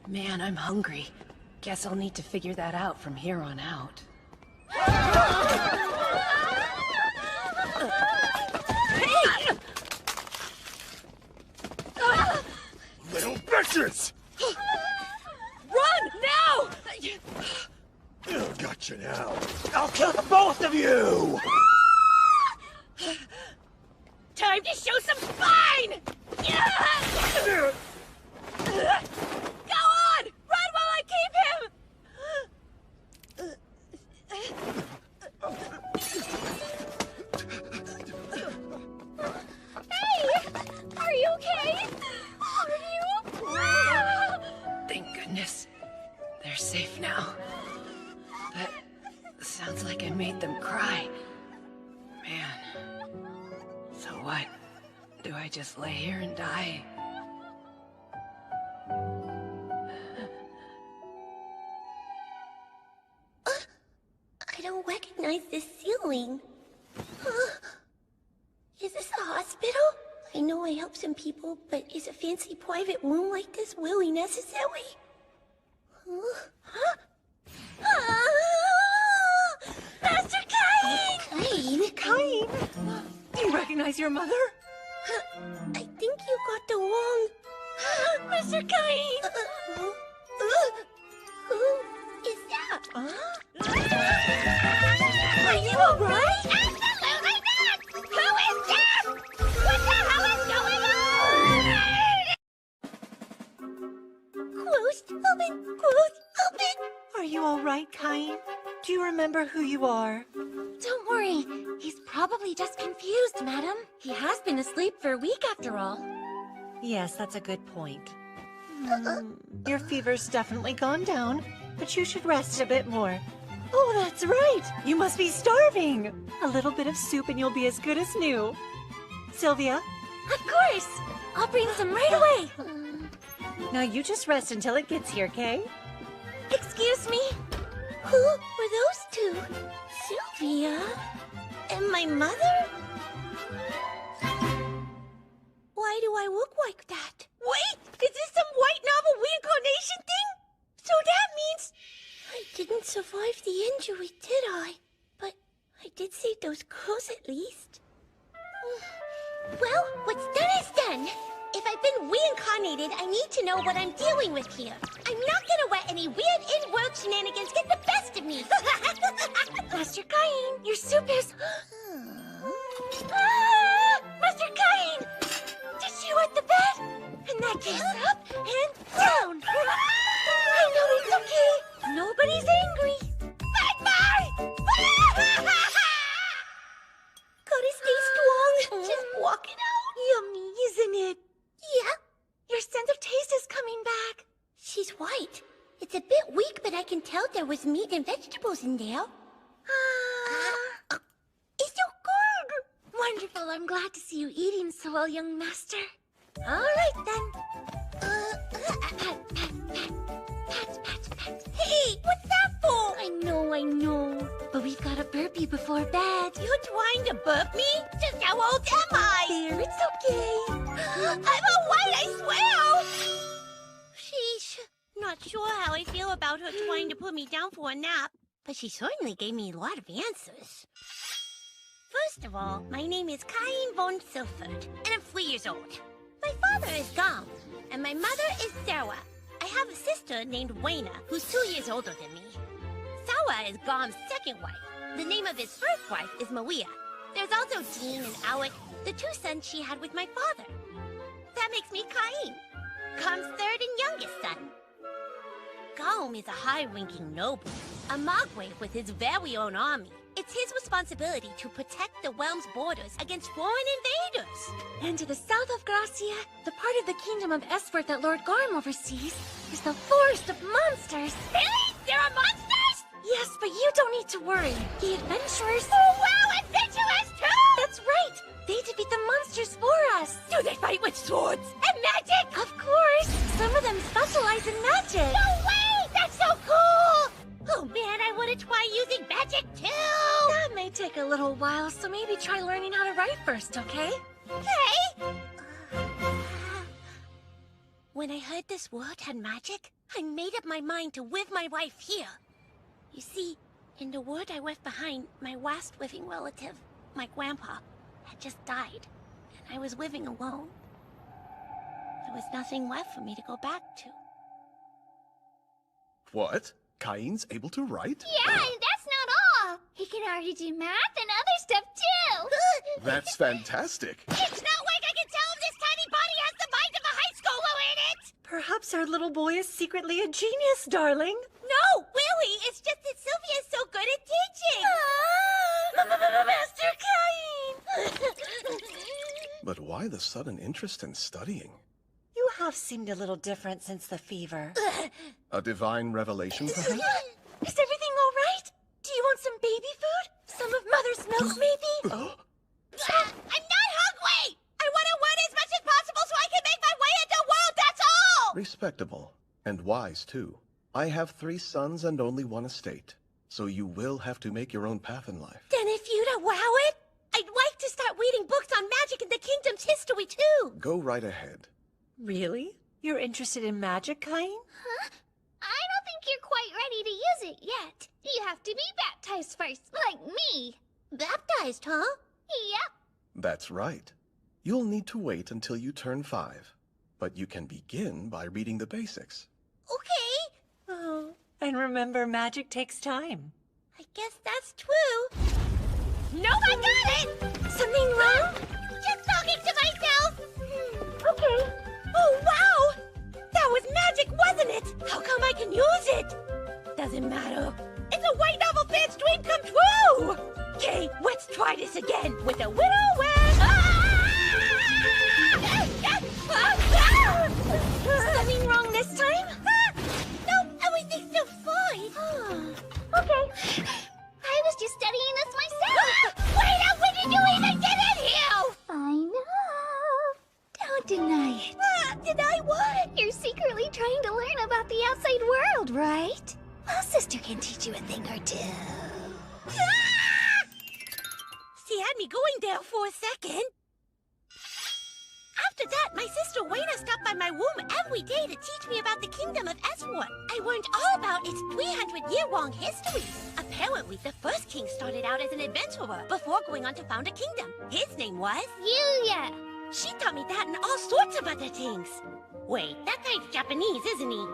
Man, I'm hungry. Guess I'll need to figure that out from here on out. Hey! Little bitches! Run, now! Oh, gotcha now. I'll kill the both of you! Time to show some spine! Go on! Run while I keep him! Hey! Are you okay? Are you? Thank goodness. They're safe now. But sounds like I made them cry. Man. So what? Do I just lay here and die? I don't recognize this ceiling. Is this a hospital? I know I help some people, but is a fancy private room like this really necessary? Master Cain! Cain! Do you recognize your mother? I think you got the wrong... Master Cain! Who is that? Are you alright? Absolutely not! Who is that? What the hell is going on? Closed, open, closed, open. Are you all right, Cain? Do you remember who you are? Don't worry. He's probably just confused, madam. He has been asleep for a week after all. Yes, that's a good point. Your fever's definitely gone down, but you should rest a bit more. Oh, that's right! You must be starving! A little bit of soup and you'll be as good as new. Sylvia? Of course! I'll bring some right away! Now you just rest until it gets here, okay? Excuse me? Who were those two? Sylvia? And my mother? Why do I look like that? Wait! Is this some white novel reincarnation thing? So that means... I didn't survive the injury, did I? But I did save those clothes at least. Well, what's done is done. If I've been reincarnated, I need to know what I'm dealing with here. I'm not gonna let any weird in-world shenanigans get the best of me. Master Cain, your soup is... Ah! Master Cain! Did you wet the bed? In that case, up and down. I know it's okay. Nobody's angry. Bye-bye! Gotta stay strong. Just walk it out. Yummy, isn't it? Yeah. Your sense of taste is coming back. She's white. It's a bit weak, but I can tell there was meat and vegetables in there. It's so good. Wonderful. I'm glad to see you eating so well, young master. All right, then. Pat, pat, pat. Hey, what's that for? I know. But we've got to burp you before bed. You're trying to burp me? Just how old am I? There, it's okay. I'm all white, I swear! Sheesh. Not sure how I feel about her trying to put me down for a nap, but she certainly gave me a lot of answers. First of all, my name is Cain Von Silford, and I'm 3 years old. My father is Gom, and my mother is Sarah. I have a sister named Wayna, who's 2 years older than me. Sarah is Gom's second wife. The name of his first wife is Maria. There's also Dean and Alec, the 2 sons she had with my father. That makes me Cain, Gom's third and youngest son. Gom is a high-ranking noble, a Mogwai with his very own army. It's his responsibility to protect the realm's borders against foreign invaders. And to the south of Gracia, the part of the kingdom of Esfort that Lord Gorm oversees, is the forest of monsters. Really? There are monsters? Yes, but you don't need to worry. The adventurers... Oh, wow, adventurers too! That's right! They defeat the monsters for us. Do they fight with swords and magic? Of course! Some of them specialize in magic. No way! That's so cool! Oh man, I want to try using magic too! That may take a little while, so maybe try learning how to write first, okay? Okay. When I heard this world had magic, I made up my mind to with my wife here. You see, in the world I left behind, my last living relative, my grandpa, had just died, and I was living alone. There was nothing left for me to go back to. What? Cain's able to write? Yeah, and that's not all. He can already do math and other stuff too. That's fantastic. It's not like I can tell if this tiny body has the mind of a high schooler in it! Perhaps our little boy is secretly a genius, darling. No, really, it's just that Sylvia is so good at teaching! Master Cain! But why the sudden interest in studying? You have seemed a little different since the fever. A divine revelation, perhaps? Is everything all right? Do you want some baby food? Some of Mother's milk, maybe? I'm not hungry! I want to learn as much as possible so I can make my way into the world, that's all! Respectable. And wise, too. I have 3 sons and only 1 estate. So you will have to make your own path in life. Then if you'd allow it, I'd like to start reading books on magic and the kingdom's history, too. Go right ahead. Really? You're interested in magic, Cain? Huh? I don't think you're quite ready to use it yet. You have to be baptized first, like me. Baptized, huh? Yep. That's right. You'll need to wait until you turn 5. But you can begin by reading the basics. Okay. Oh, and remember, magic takes time. I guess that's true. Nope, I got it! Something wrong? Just talking to myself. Okay. Oh, wow! That was magic, wasn't it? How come I can use it? Doesn't matter. It's a white novel fan's dream come true! Okay, let's try this again with a little Something wrong this time? Nope, everything's still fine. Okay. I was just studying this myself. Wait up, when did you even get in here? I know. Don't deny it. Deny what? You're secretly trying to learn about the outside world, right? Well, sister can teach you a thing or two. She had me going there for a second. After that, my sister Wayna stopped by my room every day to teach me about the kingdom of Eswood. I learned all about its 300-year-long history. Apparently, the first king started out as an adventurer before going on to found a kingdom. His name was... Yuya. She taught me that and all sorts of other things. Wait, that guy's Japanese, isn't he?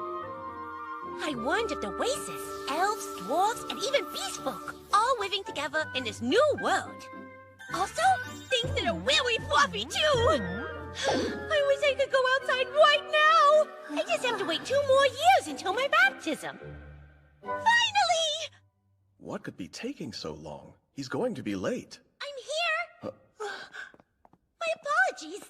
I learned of the races, elves, dwarves, and even beast folk, all living together in this new world. Also, things that are really fluffy, too! I wish I could go outside right now! I just have to wait 2 more years until my baptism. Finally! What could be taking so long? He's going to be late. I'm here! My apologies.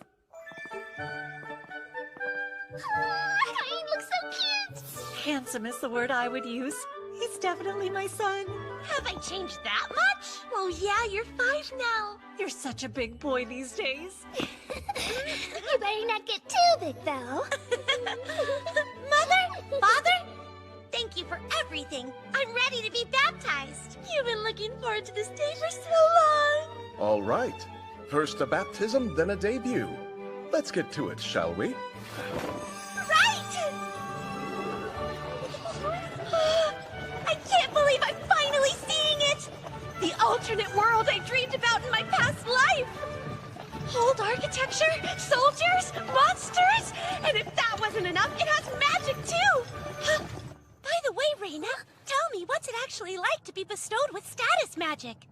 Cain looks so cute. Handsome is the word I would use. He's definitely my son. Have I changed that much? Oh yeah, you're 5 now. You're such a big boy these days. You better not get too big, though. Mother? Father? Thank you for everything. I'm ready to be baptized. You've been looking forward to this day for so long. All right. First a baptism, then a debut. Let's get to it, shall we? Right! I can't believe I'm finally seeing it! The alternate world I dreamed about in my past life! Old architecture, soldiers, monsters! And if that wasn't enough, it has magic too! By the way, Reina, tell me what's it actually like to be bestowed with status magic?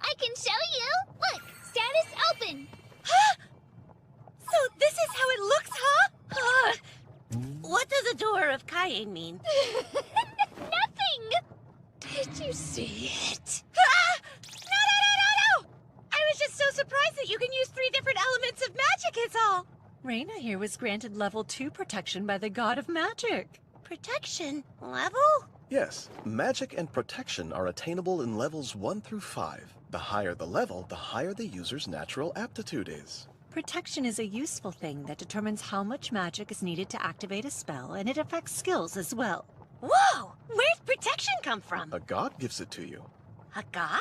I can show you. Look, status open. So this is how it looks, huh? What does Adorer of Cain mean? Nothing. Did you see it? No! I was just so surprised that you can use 3 different elements of magic is all. Reina here was granted level 2 protection by the god of magic. Protection? Level? Yes, magic and protection are attainable in levels 1 through 5. The higher the level, the higher the user's natural aptitude is. Protection is a useful thing that determines how much magic is needed to activate a spell, and it affects skills as well. Whoa! Where's protection come from? A god gives it to you. A god?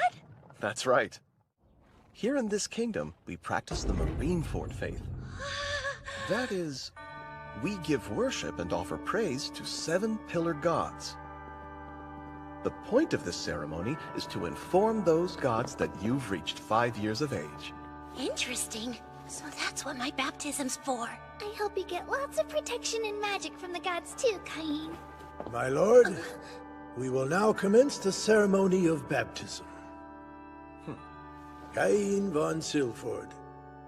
That's right. Here in this kingdom, we practice the Marineford faith. That is we give worship and offer praise to 7 pillar gods. The point of this ceremony is to inform those gods that you've reached 5 years of age. Interesting. So that's what my baptism's for. I hope you get lots of protection and magic from the gods too, Cain. My lord, we will now commence the ceremony of baptism. Cain Von Silford,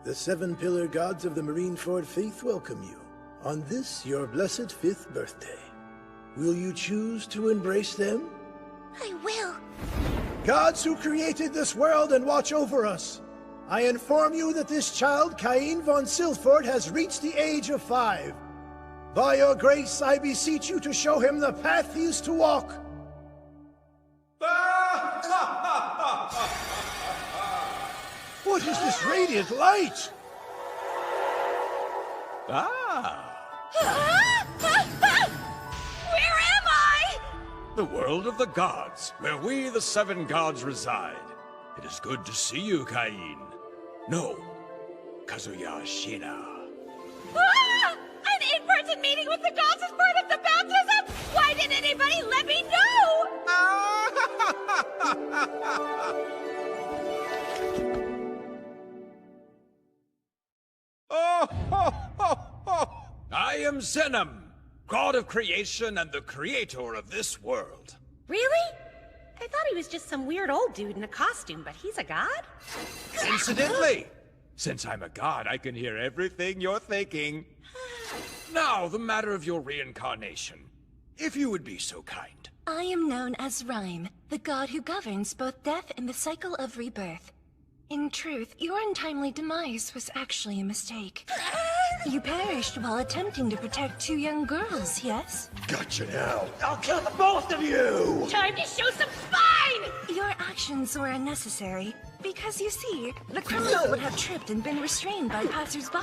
the 7 pillar gods of the Marineford faith welcome you on this your blessed 5th birthday. Will you choose to embrace them? I will. Gods who created this world and watch over us, I inform you that this child, Cain Von Silford, has reached the age of 5. By your grace, I beseech you to show him the path he is to walk. What is this radiant light? Where am I? The world of the gods, where we, the 7 gods, reside. It is good to see you, Cain. No, Kazuya Shina. An in-person meeting with the gods as part of the baptism? Why didn't anybody let me know? I am Zenom, god of creation and the creator of this world. Really? I thought he was just some weird old dude in a costume, but he's a god? Incidentally, since I'm a god, I can hear everything you're thinking. Now, the matter of your reincarnation. If you would be so kind. I am known as Rhyme, the god who governs both death and the cycle of rebirth. In truth, your untimely demise was actually a mistake. You perished while attempting to protect 2 young girls, yes? Gotcha now. I'll kill the both of you! Time to show some spine! Your actions were unnecessary, because you see, the criminal would have tripped and been restrained by passers-by.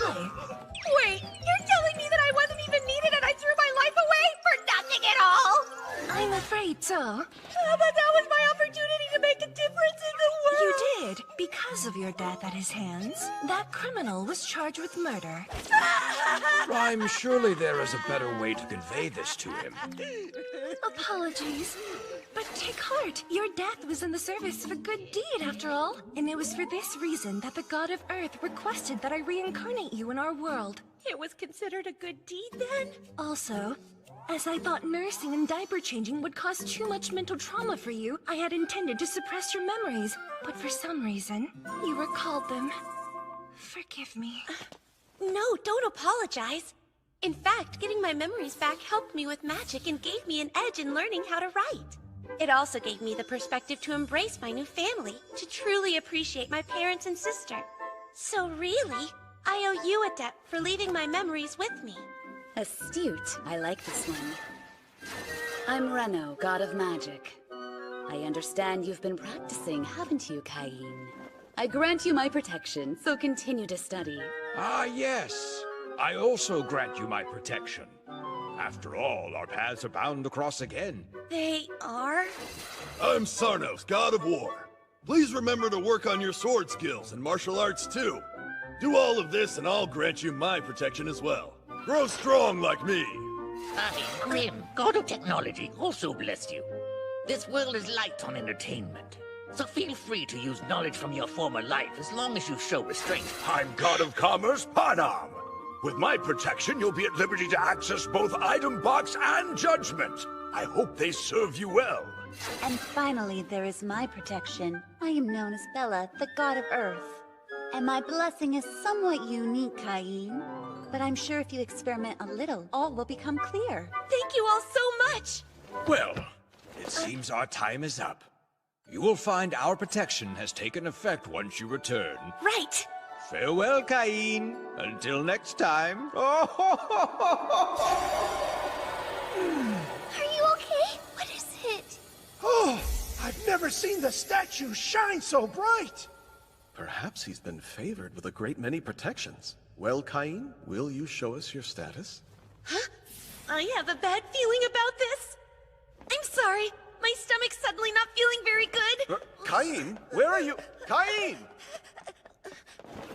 Wait, you're telling me that I wasn't even needed and I threw my life away for nothing at all? I'm afraid so. But that was my opportunity to make a difference in the world! You did, because of your death at his hands. That criminal was charged with murder. Rhyme, surely there is a better way to convey this to him. Apologies. But take heart, your death was in the service of a good deed after all. And it was for this reason that the god of Earth requested that I reincarnate you in our world. It was considered a good deed then? Also, as I thought nursing and diaper changing would cause too much mental trauma for you, I had intended to suppress your memories. But for some reason, you recalled them. Forgive me. No, don't apologize. In fact, getting my memories back helped me with magic and gave me an edge in learning how to write. It also gave me the perspective to embrace my new family, to truly appreciate my parents and sister. So really, I owe you a debt for leaving my memories with me. Astute. I like this one. I'm Reno, god of magic. I understand you've been practicing, haven't you, Cain? I grant you my protection, so continue to study. Ah, yes. I also grant you my protection. After all, our paths are bound to cross again. They are? I'm Sarnos, god of war. Please remember to work on your sword skills and martial arts too. Do all of this and I'll grant you my protection as well. Grow strong like me. I, Grim, god of technology, also bless you. This world is light on entertainment, so feel free to use knowledge from your former life as long as you show restraint. I'm god of commerce, Panam. With my protection, you'll be at liberty to access both Item Box and Judgment. I hope they serve you well. And finally, there is my protection. I am known as Bella, the god of Earth. And my blessing is somewhat unique, Cain. But I'm sure if you experiment a little, all will become clear. Thank you all so much! Well, it seems our time is up. You will find our protection has taken effect once you return. Right! Farewell, Cain. Until next time. Are you okay? What is it? Oh, I've never seen the statue shine so bright! Perhaps he's been favored with a great many protections. Well, Cain, will you show us your status? Huh? I have a bad feeling about this. I'm sorry. My stomach's suddenly not feeling very good. Cain, where are you? Cain!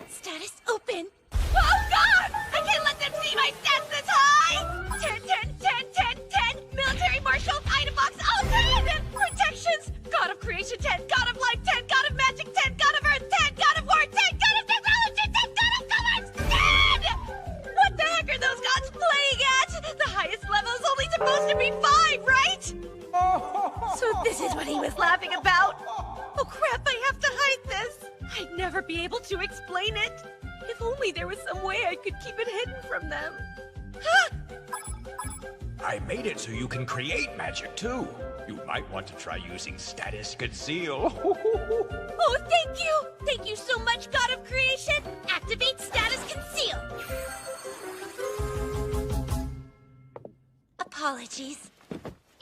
Status open. Oh God! I can't let them see my stats this high! what he was laughing about. Oh crap, I have to hide this. I'd never be able to explain it. If only there was some way I could keep it hidden from them. I made it so you can create magic too. You might want to try using status conceal. Oh, thank you! Thank you so much, God of Creation! Activate status conceal! Apologies.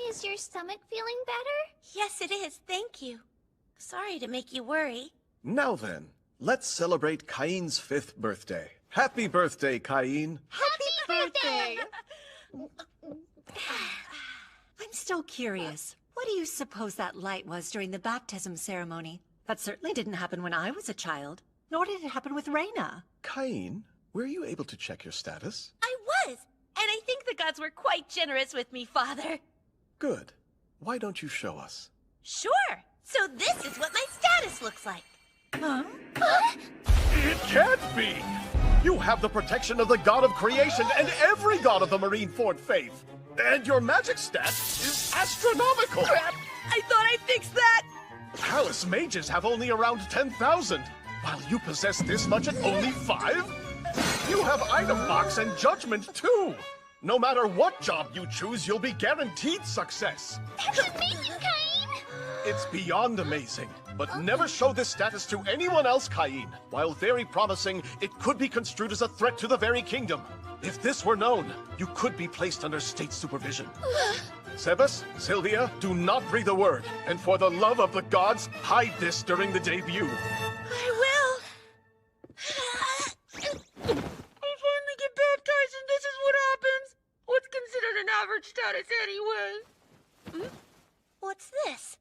Is your stomach feeling better? Yes, it is, thank you. Sorry to make you worry. Now then, let's celebrate Cain's 5th birthday. Happy birthday, Cain! Happy birthday! I'm still curious. What do you suppose that light was during the baptism ceremony? That certainly didn't happen when I was a child. Nor did it happen with Reina. Cain, were you able to check your status? I was, and I think the gods were quite generous with me, Father. Good. Why don't you show us? Sure. So this is what my status looks like. Huh? It can't be! You have the protection of the god of creation and every god of the Marineford faith! And your magic stat is astronomical! Crap, I thought I fixed that. Palace mages have only around 10,000, while you possess this much at only 5? You have item box and judgment too! No matter what job you choose, you'll be guaranteed success! That's amazing, Cain! It's beyond amazing, but never show this status to anyone else, Cain. While very promising, it could be construed as a threat to the very kingdom. If this were known, you could be placed under state supervision. Sebas, Sylvia, do not breathe a word, and for the love of the gods, hide this during the debut. I will. I finally get baptized and this is what happens. What's considered an average status anyway? What's this?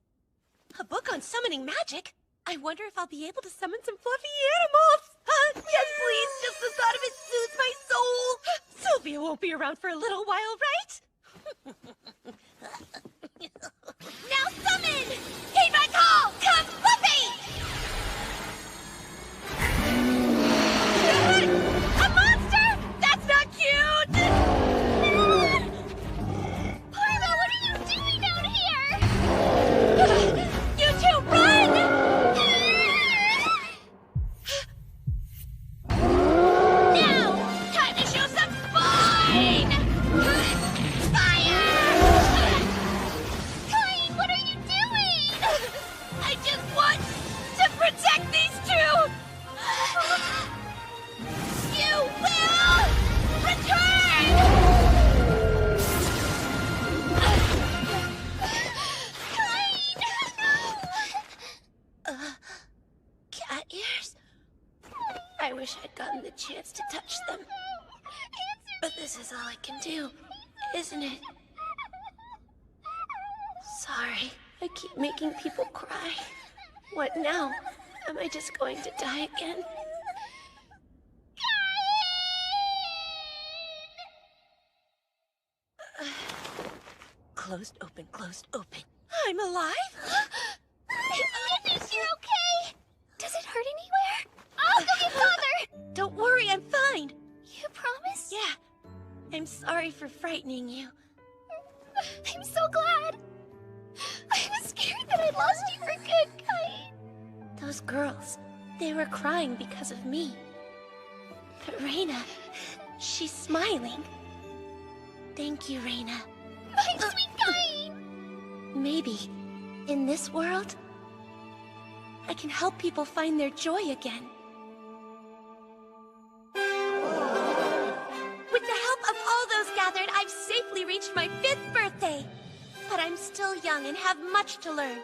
A book on summoning magic? I wonder if I'll be able to summon some fluffy animals. Yes, please. Just the thought of it soothes my soul. Sylvia won't be around for a little while, right? Now summon! Heed my call! Come, Fluffy! A monster? That's not cute! Parma, what are you doing out here? You two, run! Now, time to show some spine! Fire! Cain, what are you doing? I just want to protect these two! You will return! Cat ears? I wish I'd gotten the chance to touch them. But this is all I can do, isn't it? Sorry, I keep making people cry. What now? Am I just going to die again? Closed, open, closed, open. I'm alive? Thank goodness you're okay! Does it hurt anywhere? I'll go get Father! Don't worry, I'm fine. You promise? Yeah. I'm sorry for frightening you. I'm so glad! I was scared that I'd lost you for good, Cain. Those girls, they were crying because of me. But Reina, she's smiling. Thank you, Reina. My sweet Cain! Maybe, in this world, I can help people find their joy again. With the help of all those gathered, I've safely reached my 5th birthday. But I'm still young and have much to learn.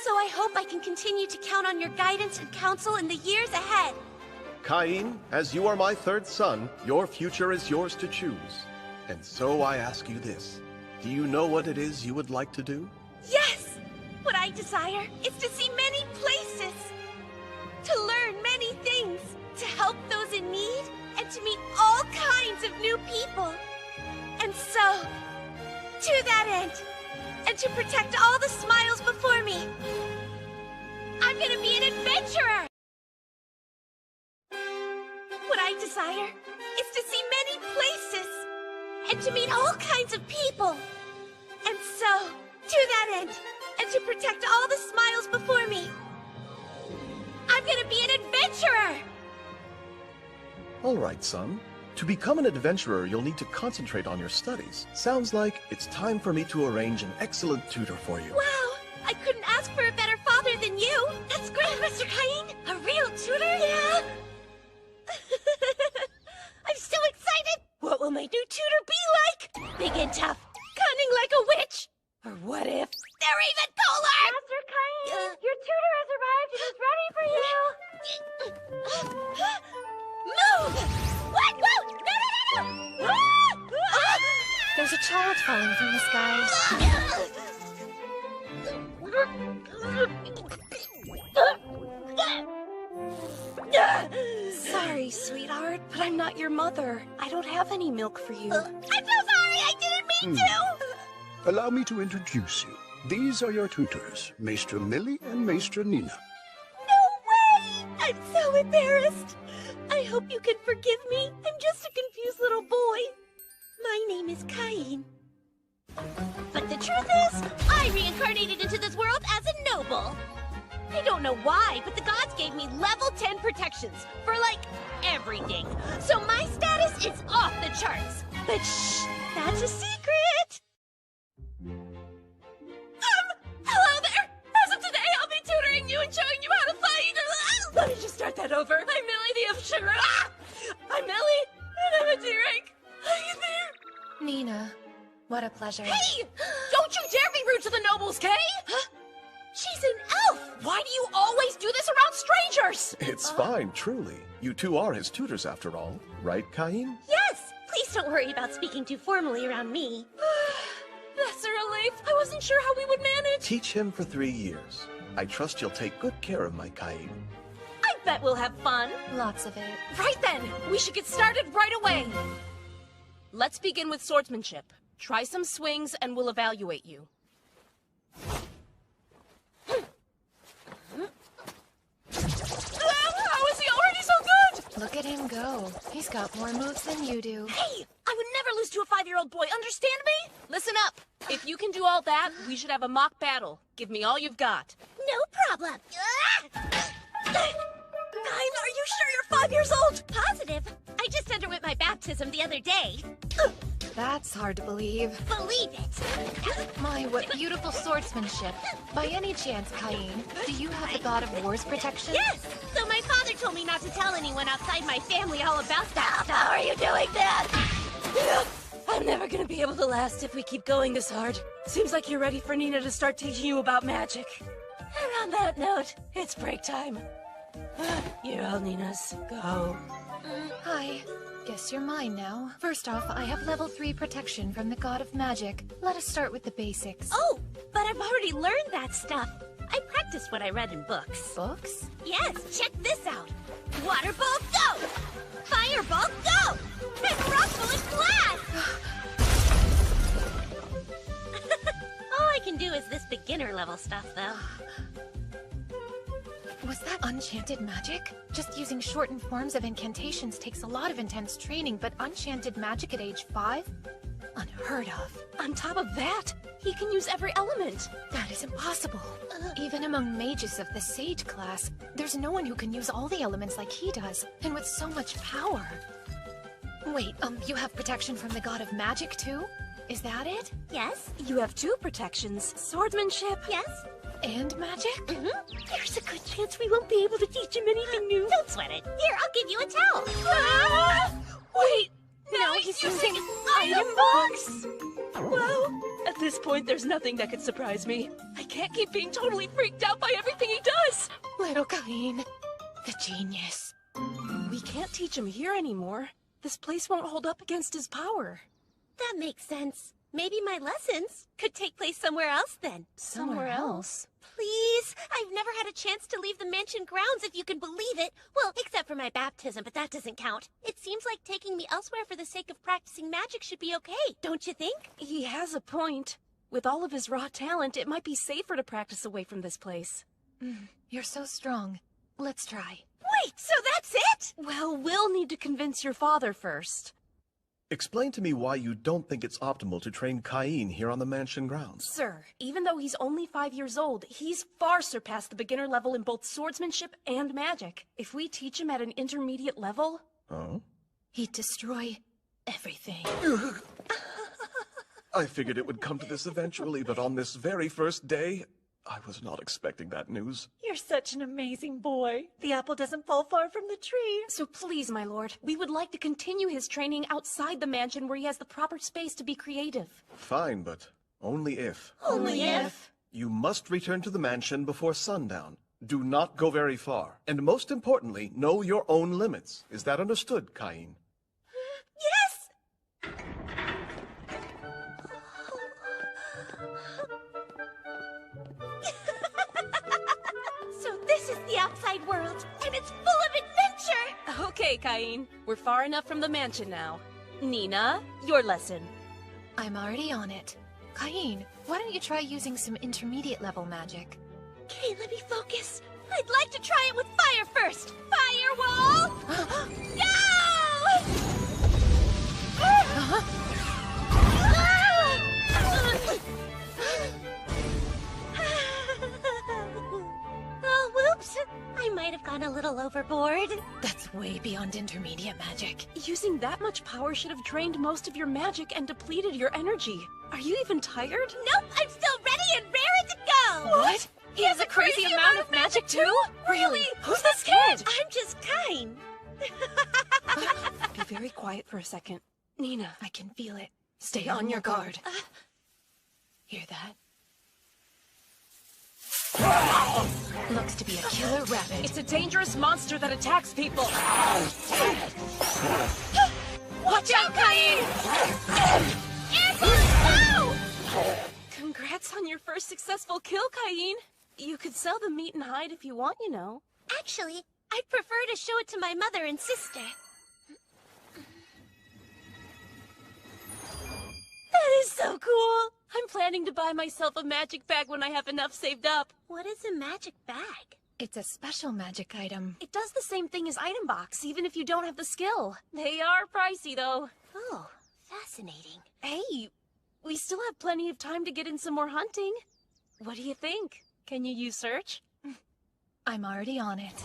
So I hope I can continue to count on your guidance and counsel in the years ahead. Cain, as you are my 3rd son, your future is yours to choose. And so I ask you this. Do you know what it is you would like to do? Yes! What I desire is to see many places, to learn many things, to help those in need, and to meet all kinds of new people. And so, to that end, and to protect all the smiles before me, I'm gonna be an adventurer! What I desire is to see many places, and to meet all kinds of people. And so, to that end, and to protect all the smiles before me. I'm gonna be an adventurer! All right, son. To become an adventurer, you'll need to concentrate on your studies. Sounds like it's time for me to arrange an excellent tutor for you. Wow! I couldn't ask for a better father than you! That's great, Mr. Cain! A real tutor? Yeah! I'm so excited! What will my new tutor be like? Big and tough, cunning like a witch! Or what if they're even cooler? Master Cain, your tutor has arrived and is ready for you. Move! What? Whoa! No! Ah! There's a child falling from the skies. Sorry, sweetheart, but I'm not your mother. I don't have any milk for you. I'm so sorry! I didn't mean to! Allow me to introduce you. These are your tutors, Maestra Millie and Maestra Nina. No way! I'm so embarrassed. I hope you can forgive me. I'm just a confused little boy. My name is Cain. But the truth is, I reincarnated into this world as a noble. I don't know why, but the gods gave me level 10 protections for, like, everything. So my status is off the charts. But shh, that's a secret. Hello there! As of today, I'll be tutoring you and showing you how to fight! Let me just start that over. I'm Millie the Official. I'm Millie, and I'm a D-rank. Are you there? Nina, what a pleasure. Hey! Don't you dare be rude to the nobles, Kay! Huh? She's an elf! Why do you always do this around strangers? It's fine, truly. You two are his tutors after all, right, Cain? Yes! Please don't worry about speaking too formally around me. That's a relief. I wasn't sure how we would manage. Teach him for 3 years. I trust you'll take good care of my Cain. I bet we'll have fun. Lots of it. Right then, we should get started right away. Let's begin with swordsmanship. Try some swings and we'll evaluate you. How is he already so good? Look at him go. He's got more moves than you do. Hey, I would never lose to a 5-year-old boy, understand me? Listen up. If you can do all that, we should have a mock battle. Give me all you've got. No problem. Cain, are you sure you're 5 years old? Positive. I just underwent my baptism the other day. That's hard to believe. Believe it. My, what beautiful swordsmanship. By any chance, Cain, do you have the God of War's protection? Yes! So my father told me not to tell anyone outside my family all about that. How are you doing that? I'm never gonna be able to last if we keep going this hard. Seems like you're ready for Nina to start teaching you about magic. And on that note, it's break time. You're all Nina's. Go. Hi. Guess you're mine now. First off, I have level 3 protection from the God of Magic. Let us start with the basics. Oh, but I've already learned that stuff. I practiced what I read in books. Books? Yes, check this out. Water bolt, go! Fire bolt, go! And rock bullet blast! All I can do is this beginner level stuff, though. Was that enchanted magic? Just using shortened forms of incantations takes a lot of intense training, but enchanted magic at age 5? Unheard of. On top of that, he can use every element. That is impossible. Even among mages of the Sage class, there's no one who can use all the elements like he does, and with so much power. Wait, you have protection from the God of Magic too? Is that it? Yes. You have 2 protections. Swordsmanship. Yes. And magic? There's a good chance we won't be able to teach him anything new. Don't sweat it. Here, I'll give you a towel. Wait! Now he's using item box! Well, at this point, there's nothing that could surprise me. I can't keep being totally freaked out by everything he does! Little Cain, the genius. We can't teach him here anymore. This place won't hold up against his power. That makes sense. Maybe my lessons could take place somewhere else then. Somewhere else? Please! I've never had a chance to leave the mansion grounds, if you can believe it. Well, except for my baptism, but that doesn't count. It seems like taking me elsewhere for the sake of practicing magic should be okay, don't you think? He has a point. With all of his raw talent, it might be safer to practice away from this place. You're so strong. Let's try. Wait, so that's it? Well, we'll need to convince your father first. Explain to me why you don't think it's optimal to train Cain here on the mansion grounds. Sir, even though he's only 5 years old, he's far surpassed the beginner level in both swordsmanship and magic. If we teach him at an intermediate level... Oh? He'd destroy everything. I figured it would come to this eventually, but on this very first day, I was not expecting that news. You're such an amazing boy. The apple doesn't fall far from the tree. So please, my lord, we would like to continue his training outside the mansion where he has the proper space to be creative. Fine, but only if. Only if? You must return to the mansion before sundown. Do not go very far. And most importantly, know your own limits. Is that understood, Cain? Yes! So this is the outside world, and it's full of adventure! Okay, Cain. We're far enough from the mansion now. Nina, your lesson. I'm already on it. Cain, why don't you try using some intermediate level magic? Okay, let me focus. I'd like to try it with fire first. Firewall! Go! Oh, whoops. I might have gone a little overboard. That's way beyond intermediate magic. Using that much power should have drained most of your magic and depleted your energy. Are you even tired? Nope, I'm still ready and raring to go! What? He has a crazy amount of magic too? Really? Who's this kid? I'm just Cain. Be very quiet for a second. Nina, I can feel it. Stay on your guard. Hear that? Looks to be a killer rabbit. It's a dangerous monster that attacks people. Watch out, Cain! Congrats on your first successful kill, Cain. You could sell the meat and hide if you want, you know. Actually, I'd prefer to show it to my mother and sister. That is so cool! I'm planning to buy myself a magic bag when I have enough saved up. What is a magic bag? It's a special magic item. It does the same thing as Item Box, even if you don't have the skill. They are pricey, though. Oh, fascinating. Hey, we still have plenty of time to get in some more hunting. What do you think? Can you use search? I'm already on it.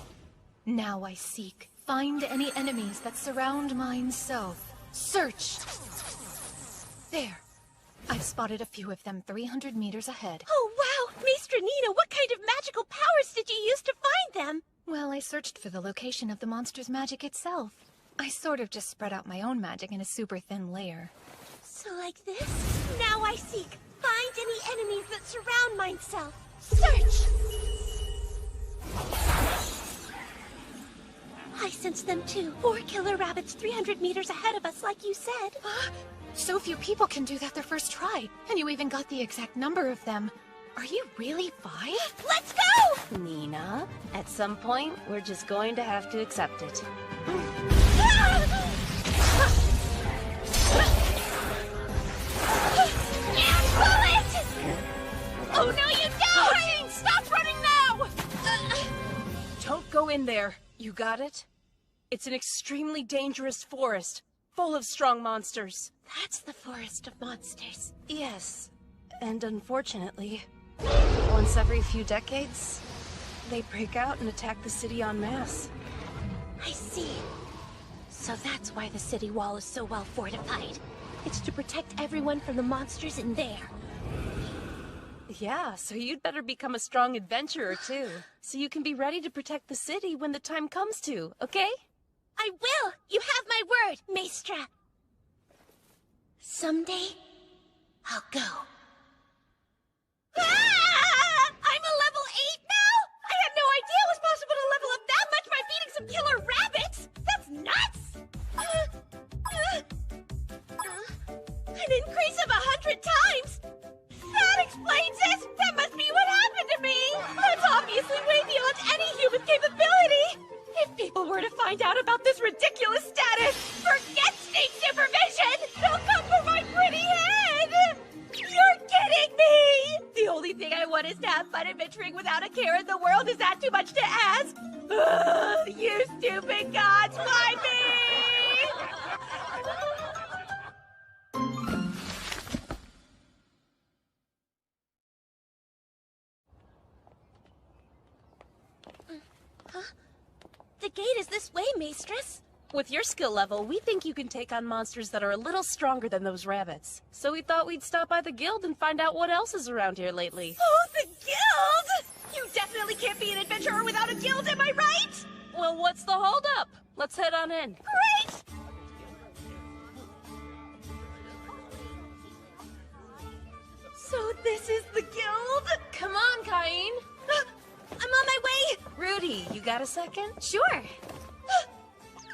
Now I seek. Find any enemies that surround mine south. Search! There. I've spotted a few of them 300 meters ahead. Oh, wow! Maestra Nina, what kind of magical powers did you use to find them? Well, I searched for the location of the monster's magic itself. I sort of just spread out my own magic in a super thin layer. So like this? Now I seek. Find any enemies that surround myself. Search! I sense them too. 4 killer rabbits 300 meters ahead of us, like you said. So few people can do that their first try. And you even got the exact number of them. Are you really 5? Let's go! Nina, at some point, we're just going to have to accept it. Oh, no, you don't! Cain, stop running now! Don't go in there. You got it? It's an extremely dangerous forest, full of strong monsters. That's the forest of monsters. Yes, and unfortunately, once every few decades, they break out and attack the city en masse. I see. So that's why the city wall is so well fortified. It's to protect everyone from the monsters in there. Yeah, so you'd better become a strong adventurer too, so you can be ready to protect the city when the time comes to, okay? I will! You have my word, Maestra! Someday, I'll go. Ah! I'm a level 8 now? I had no idea it was possible to level up that much by feeding some killer rabbits! That's nuts! An increase of 100 times! That explains it! That must be what happened to me! That's obviously way beyond any human capability! If people were to find out about this ridiculous status, forget state supervision! They'll come for my pretty head! You're kidding me! The only thing I want is to have fun adventuring without a care in the world. Is that too much to ask? Ugh, you stupid gods, why me? Mistress. With your skill level, we think you can take on monsters that are a little stronger than those rabbits. So we thought we'd stop by the guild and find out what else is around here lately. Oh, the guild! You definitely can't be an adventurer without a guild, am I right? Well, what's the holdup? Let's head on in. Great! So this is the guild? Come on, Cain. I'm on my way! Rudy, you got a second? Sure.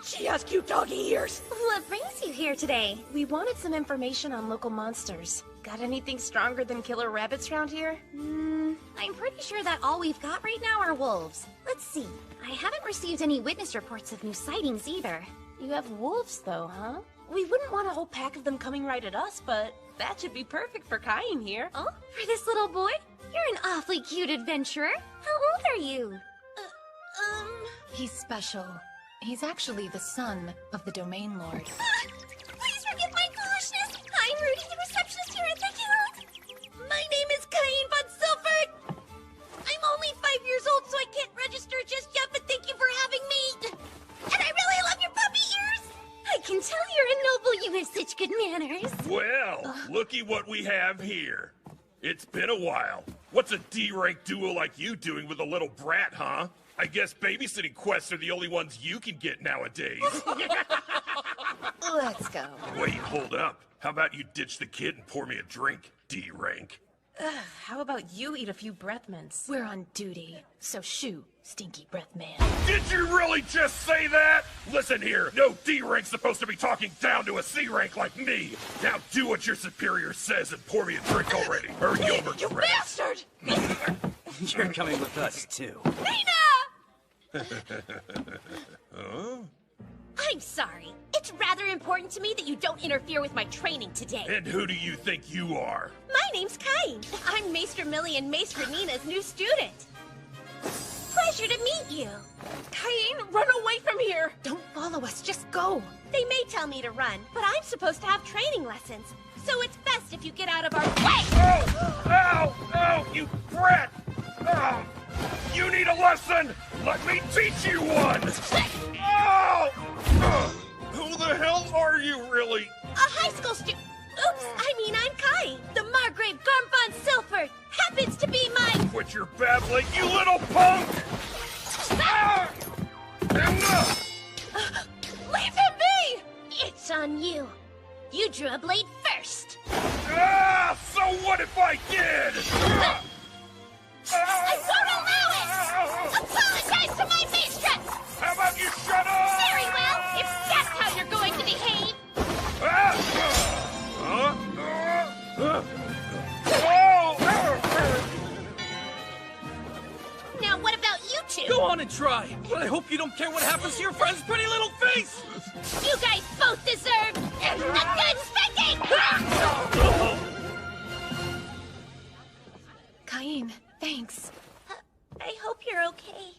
She has cute doggy ears! What brings you here today? We wanted some information on local monsters. Got anything stronger than killer rabbits around here? I'm pretty sure that all we've got right now are wolves. Let's see. I haven't received any witness reports of new sightings either. You have wolves, though, huh? We wouldn't want a whole pack of them coming right at us, but that should be perfect for Cain here. Oh, for this little boy? You're an awfully cute adventurer. How old are you? He's special. He's actually the son of the Domain Lord. Please forgive my foolishness! I'm Rudy, the receptionist here at the guild! My name is Cain Von Silford! I'm only 5 years old, so I can't register just yet, but thank you for having me! And I really love your puppy ears! I can tell you're a noble. You have such good manners. Well, looky what we have here. It's been a while. What's a D-rank duo like you doing with a little brat, huh? I guess babysitting quests are the only ones you can get nowadays. Let's go. Wait, hold up. How about you ditch the kid and pour me a drink, D-rank? How about you eat a few breath mints? We're on duty, so shoo, stinky breath man. Did you really just say that? Listen here, no D-rank's supposed to be talking down to a C-rank like me. Now do what your superior says and pour me a drink already, or you'll regret it. You bastard! You're coming with us, too. Nina! Huh? I'm sorry. It's rather important to me that you don't interfere with my training today. And who do you think you are? My name's Cain. I'm Maester Millie and Maester Nina's new student. Pleasure to meet you. Cain, run away from here! Don't follow us, just go. They may tell me to run, but I'm supposed to have training lessons. So it's best if you get out of our way! Oh! Ow! Ow! You brat! Oh! You need a lesson! Let me teach you one! Oh! Who the hell are you, really? A high school student. Oops, I'm Cain. The Margrave Cain Von Silford happens to be my... Quit your babbling, you little punk! Ah! Enough! Leave him be! It's on you. You drew a blade first. Ah! So what if I did? I won't allow it! Apologize to my mistress! How about you shut up? Very well, if that's how you're going to behave. Now what about you two? Go on and try, but I hope you don't care what happens to your friend's pretty little face! You guys both deserve a good spanking! Cain, thanks. I hope you're okay.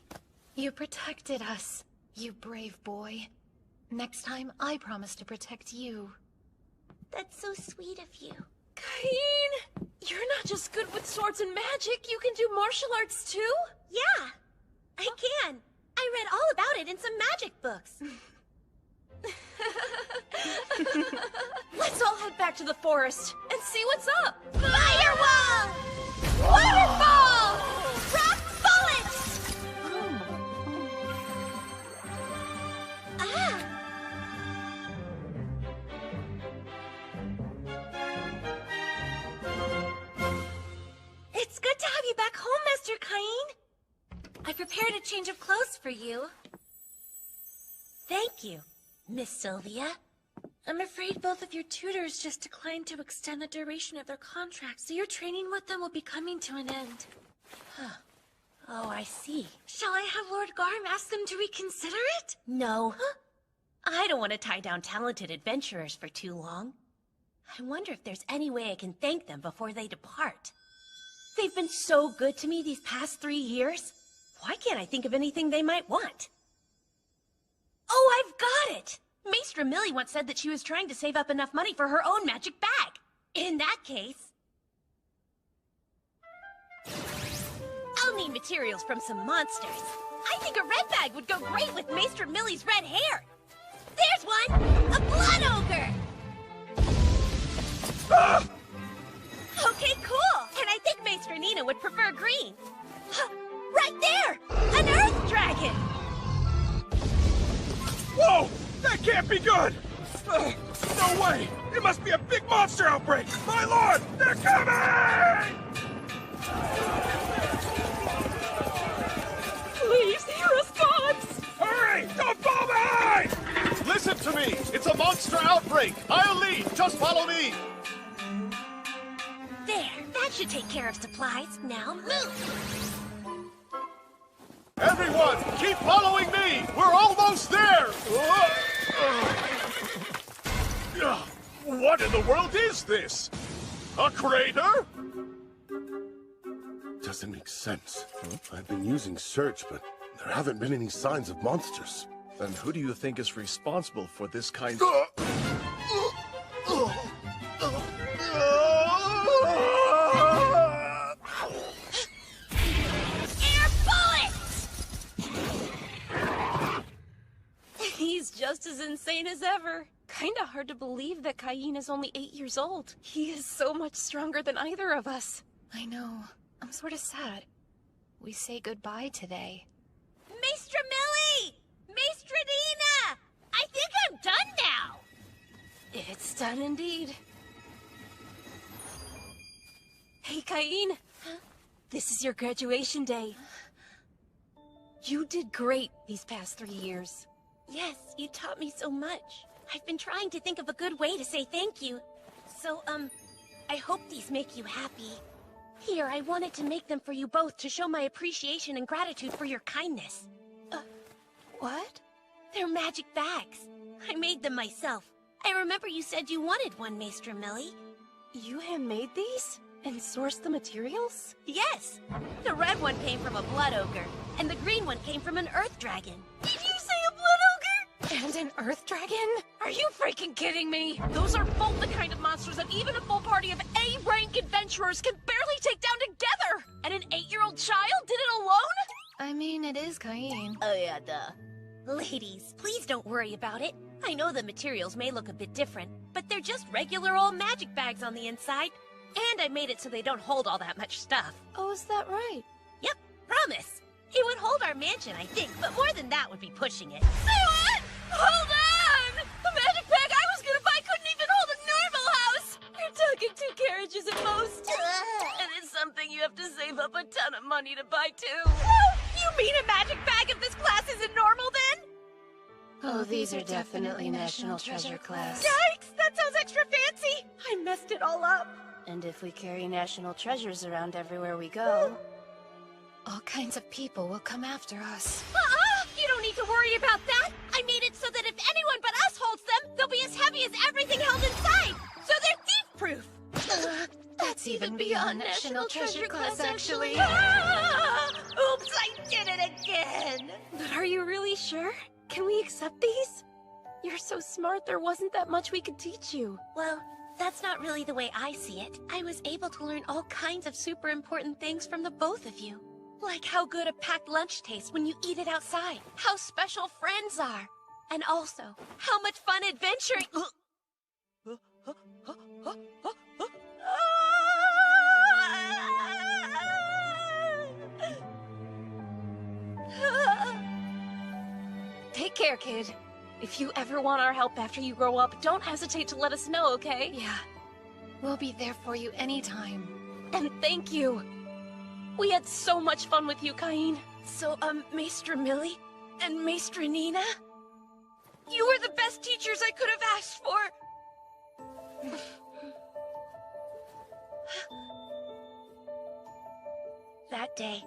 You protected us, you brave boy. Next time, I promise to protect you. That's so sweet of you. Cain! You're not just good with swords and magic, you can do martial arts too? Yeah, I can. I read all about it in some magic books. Let's all head back to the forest and see what's up. Firewall! Waterfall! Rock bullets! Ah! It's good to have you back home, Master Cain. I prepared a change of clothes for you. Thank you, Miss Sylvia. I'm afraid both of your tutors just declined to extend the duration of their contracts, so your training with them will be coming to an end. Huh. Oh, I see. Shall I have Lord Garm ask them to reconsider it? No. Huh? I don't want to tie down talented adventurers for too long. I wonder if there's any way I can thank them before they depart. They've been so good to me these past 3 years. Why can't I think of anything they might want? Oh, I've got it! Maester Millie once said that she was trying to save up enough money for her own magic bag. In that case, I'll need materials from some monsters. I think a red bag would go great with Maester Millie's red hair. There's one! A blood ogre! Ah! Okay, cool. And I think Maester Nina would prefer green. Right there! An earth dragon! Whoa! That can't be good! No way! It must be a big monster outbreak! My lord! They're coming! Please hear us, gods! Hurry! Don't fall behind! Listen to me! It's a monster outbreak! I'll lead! Just follow me! There, that should take care of supplies. Now move! Everyone, keep following me! We're almost there! What in the world is this? A crater? Doesn't make sense. I've been using search, but there haven't been any signs of monsters. Then who do you think is responsible for this kind Air bullets! He's just as insane as ever. Kinda hard to believe that Cain is only 8 years old. He is so much stronger than either of us. I know. I'm sort of sad. We say goodbye today. Maester Millie! Maester Nina! I think I'm done now! It's done indeed. Hey, Cain. Huh? This is your graduation day. You did great these past 3 years. Yes, you taught me so much. I've been trying to think of a good way to say thank you. So, I hope these make you happy. Here, I wanted to make them for you both to show my appreciation and gratitude for your kindness. What? They're magic bags. I made them myself. I remember you said you wanted one, Maester Millie. You handmade these? And sourced the materials? Yes! The red one came from a blood ogre, and the green one came from an earth dragon. Did you say a blood ogre? And an earth dragon? Are you freaking kidding me? Those are both the kind of monsters that even a full party of A-rank adventurers can barely take down together! And an 8-year-old child did it alone? I mean, it is Cain. Oh yeah, duh. Ladies, please don't worry about it. I know the materials may look a bit different, but they're just regular old magic bags on the inside. And I made it so they don't hold all that much stuff. Oh, is that right? Yep, promise. It would hold our mansion, I think, but more than that would be pushing it. Say what? Hold on! The magic bag I was gonna buy couldn't even hold a normal house! You're talking 2 carriages at most. And it's something you have to save up a ton of money to buy, too. You mean a magic bag of this class isn't normal, then? Oh, these are definitely National Treasure class. Yikes! That sounds extra fancy! I messed it all up. And if we carry national treasures around everywhere we go... All kinds of people will come after us. You don't need to worry about that! I made it so that if anyone but us holds them, they'll be as heavy as everything held inside! So they're thief-proof! That's even beyond National Treasure class, actually. Oops, I did it again! But are you really sure? Can we accept these? You're so smart, there wasn't that much we could teach you. Well, that's not really the way I see it. I was able to learn all kinds of super important things from the both of you. Like how good a packed lunch tastes when you eat it outside. How special friends are. And also, how much fun adventuring... Take care, kid. If you ever want our help after you grow up, don't hesitate to let us know, okay? Yeah. We'll be there for you anytime. And thank you. We had so much fun with you, Cain. So, Maester Millie and Maester Nina? You were the best teachers I could have asked for! That day,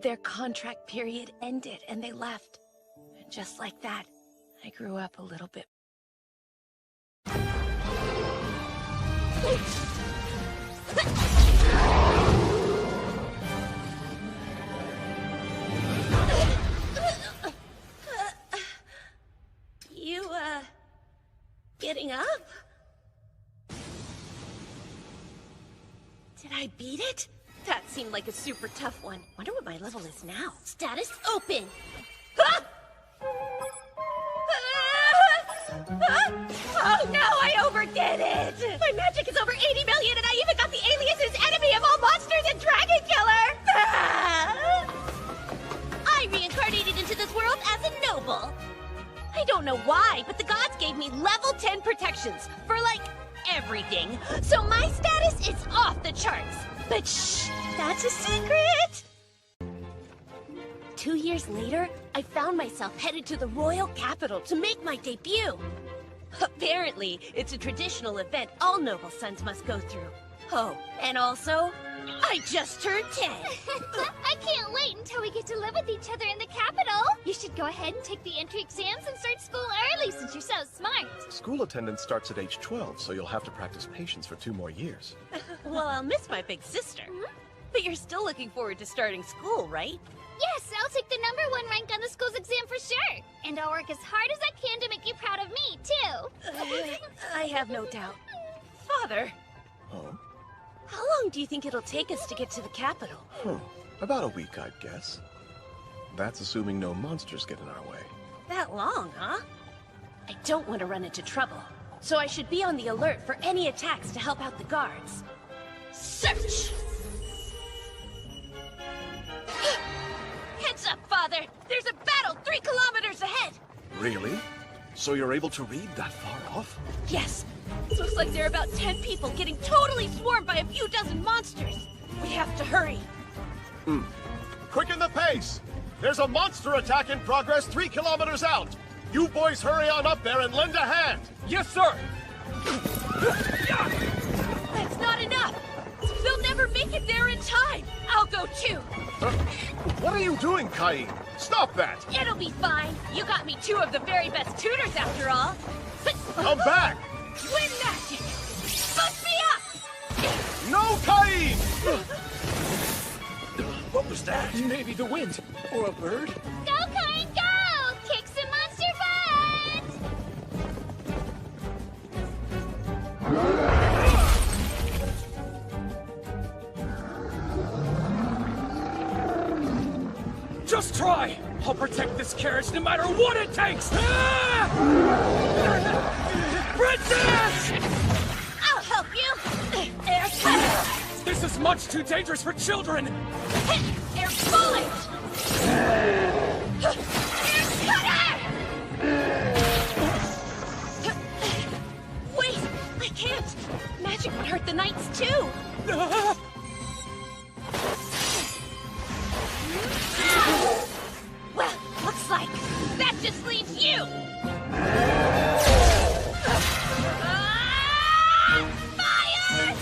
their contract period ended and they left. And just like that, I grew up a little bit. You, getting up? Did I beat it? That seemed like a super tough one. Wonder what my level is now. Status open. Ah! Oh no, I overdid it! My magic is over 80 million and I even got the alias as enemy of all monsters and dragon killer! I reincarnated into this world as a noble. I don't know why, but the gods gave me level 10 protections for, like, everything. So my status is off the charts. But shh, that's a secret! 2 years later, I found myself headed to the royal capital to make my debut. Apparently, it's a traditional event all noble sons must go through. Oh, and also, I just turned 10. I can't wait until we get to live with each other in the capital. You should go ahead and take the entry exams and start school early since you're so smart. School attendance starts at age 12, so you'll have to practice patience for 2 more years. Well, I'll miss my big sister. But you're still looking forward to starting school, right? Yes, I'll take the #1 rank on the school's exam for sure. And I'll work as hard as I can to make you proud of me, too. I have no doubt. Father, Oh? how long do you think it'll take us to get to the capital? About a week, I'd guess. That's assuming no monsters get in our way. That long, huh? I don't want to run into trouble, so I should be on the alert for any attacks to help out the guards. Search! Heads up, Father! There's a battle 3 kilometers ahead! Really? So you're able to read that far off? Yes. Looks like there are about 10 people getting totally swarmed by a few dozen monsters. We have to hurry. Quicken the pace! There's a monster attack in progress 3 kilometers out! You boys hurry on up there and lend a hand! Yes, sir! That's not enough! They'll never make it there in time! I'll go too! What are you doing, Cain? Stop that! It'll be fine. You got me 2 of the very best tutors after all. Come back! Twin magic! Boost me up! No, Cain! What was that? Maybe the wind. Or a bird? Go, Cain, go! Kick some monster butt! Just try! I'll protect this carriage no matter what it takes! Ah! Princess! I'll help you! Air cutter! This is much too dangerous for children! Air bullet! Air cutter! Wait! I can't! Magic would hurt the knights too! Well, looks like that just leaves you! Fire!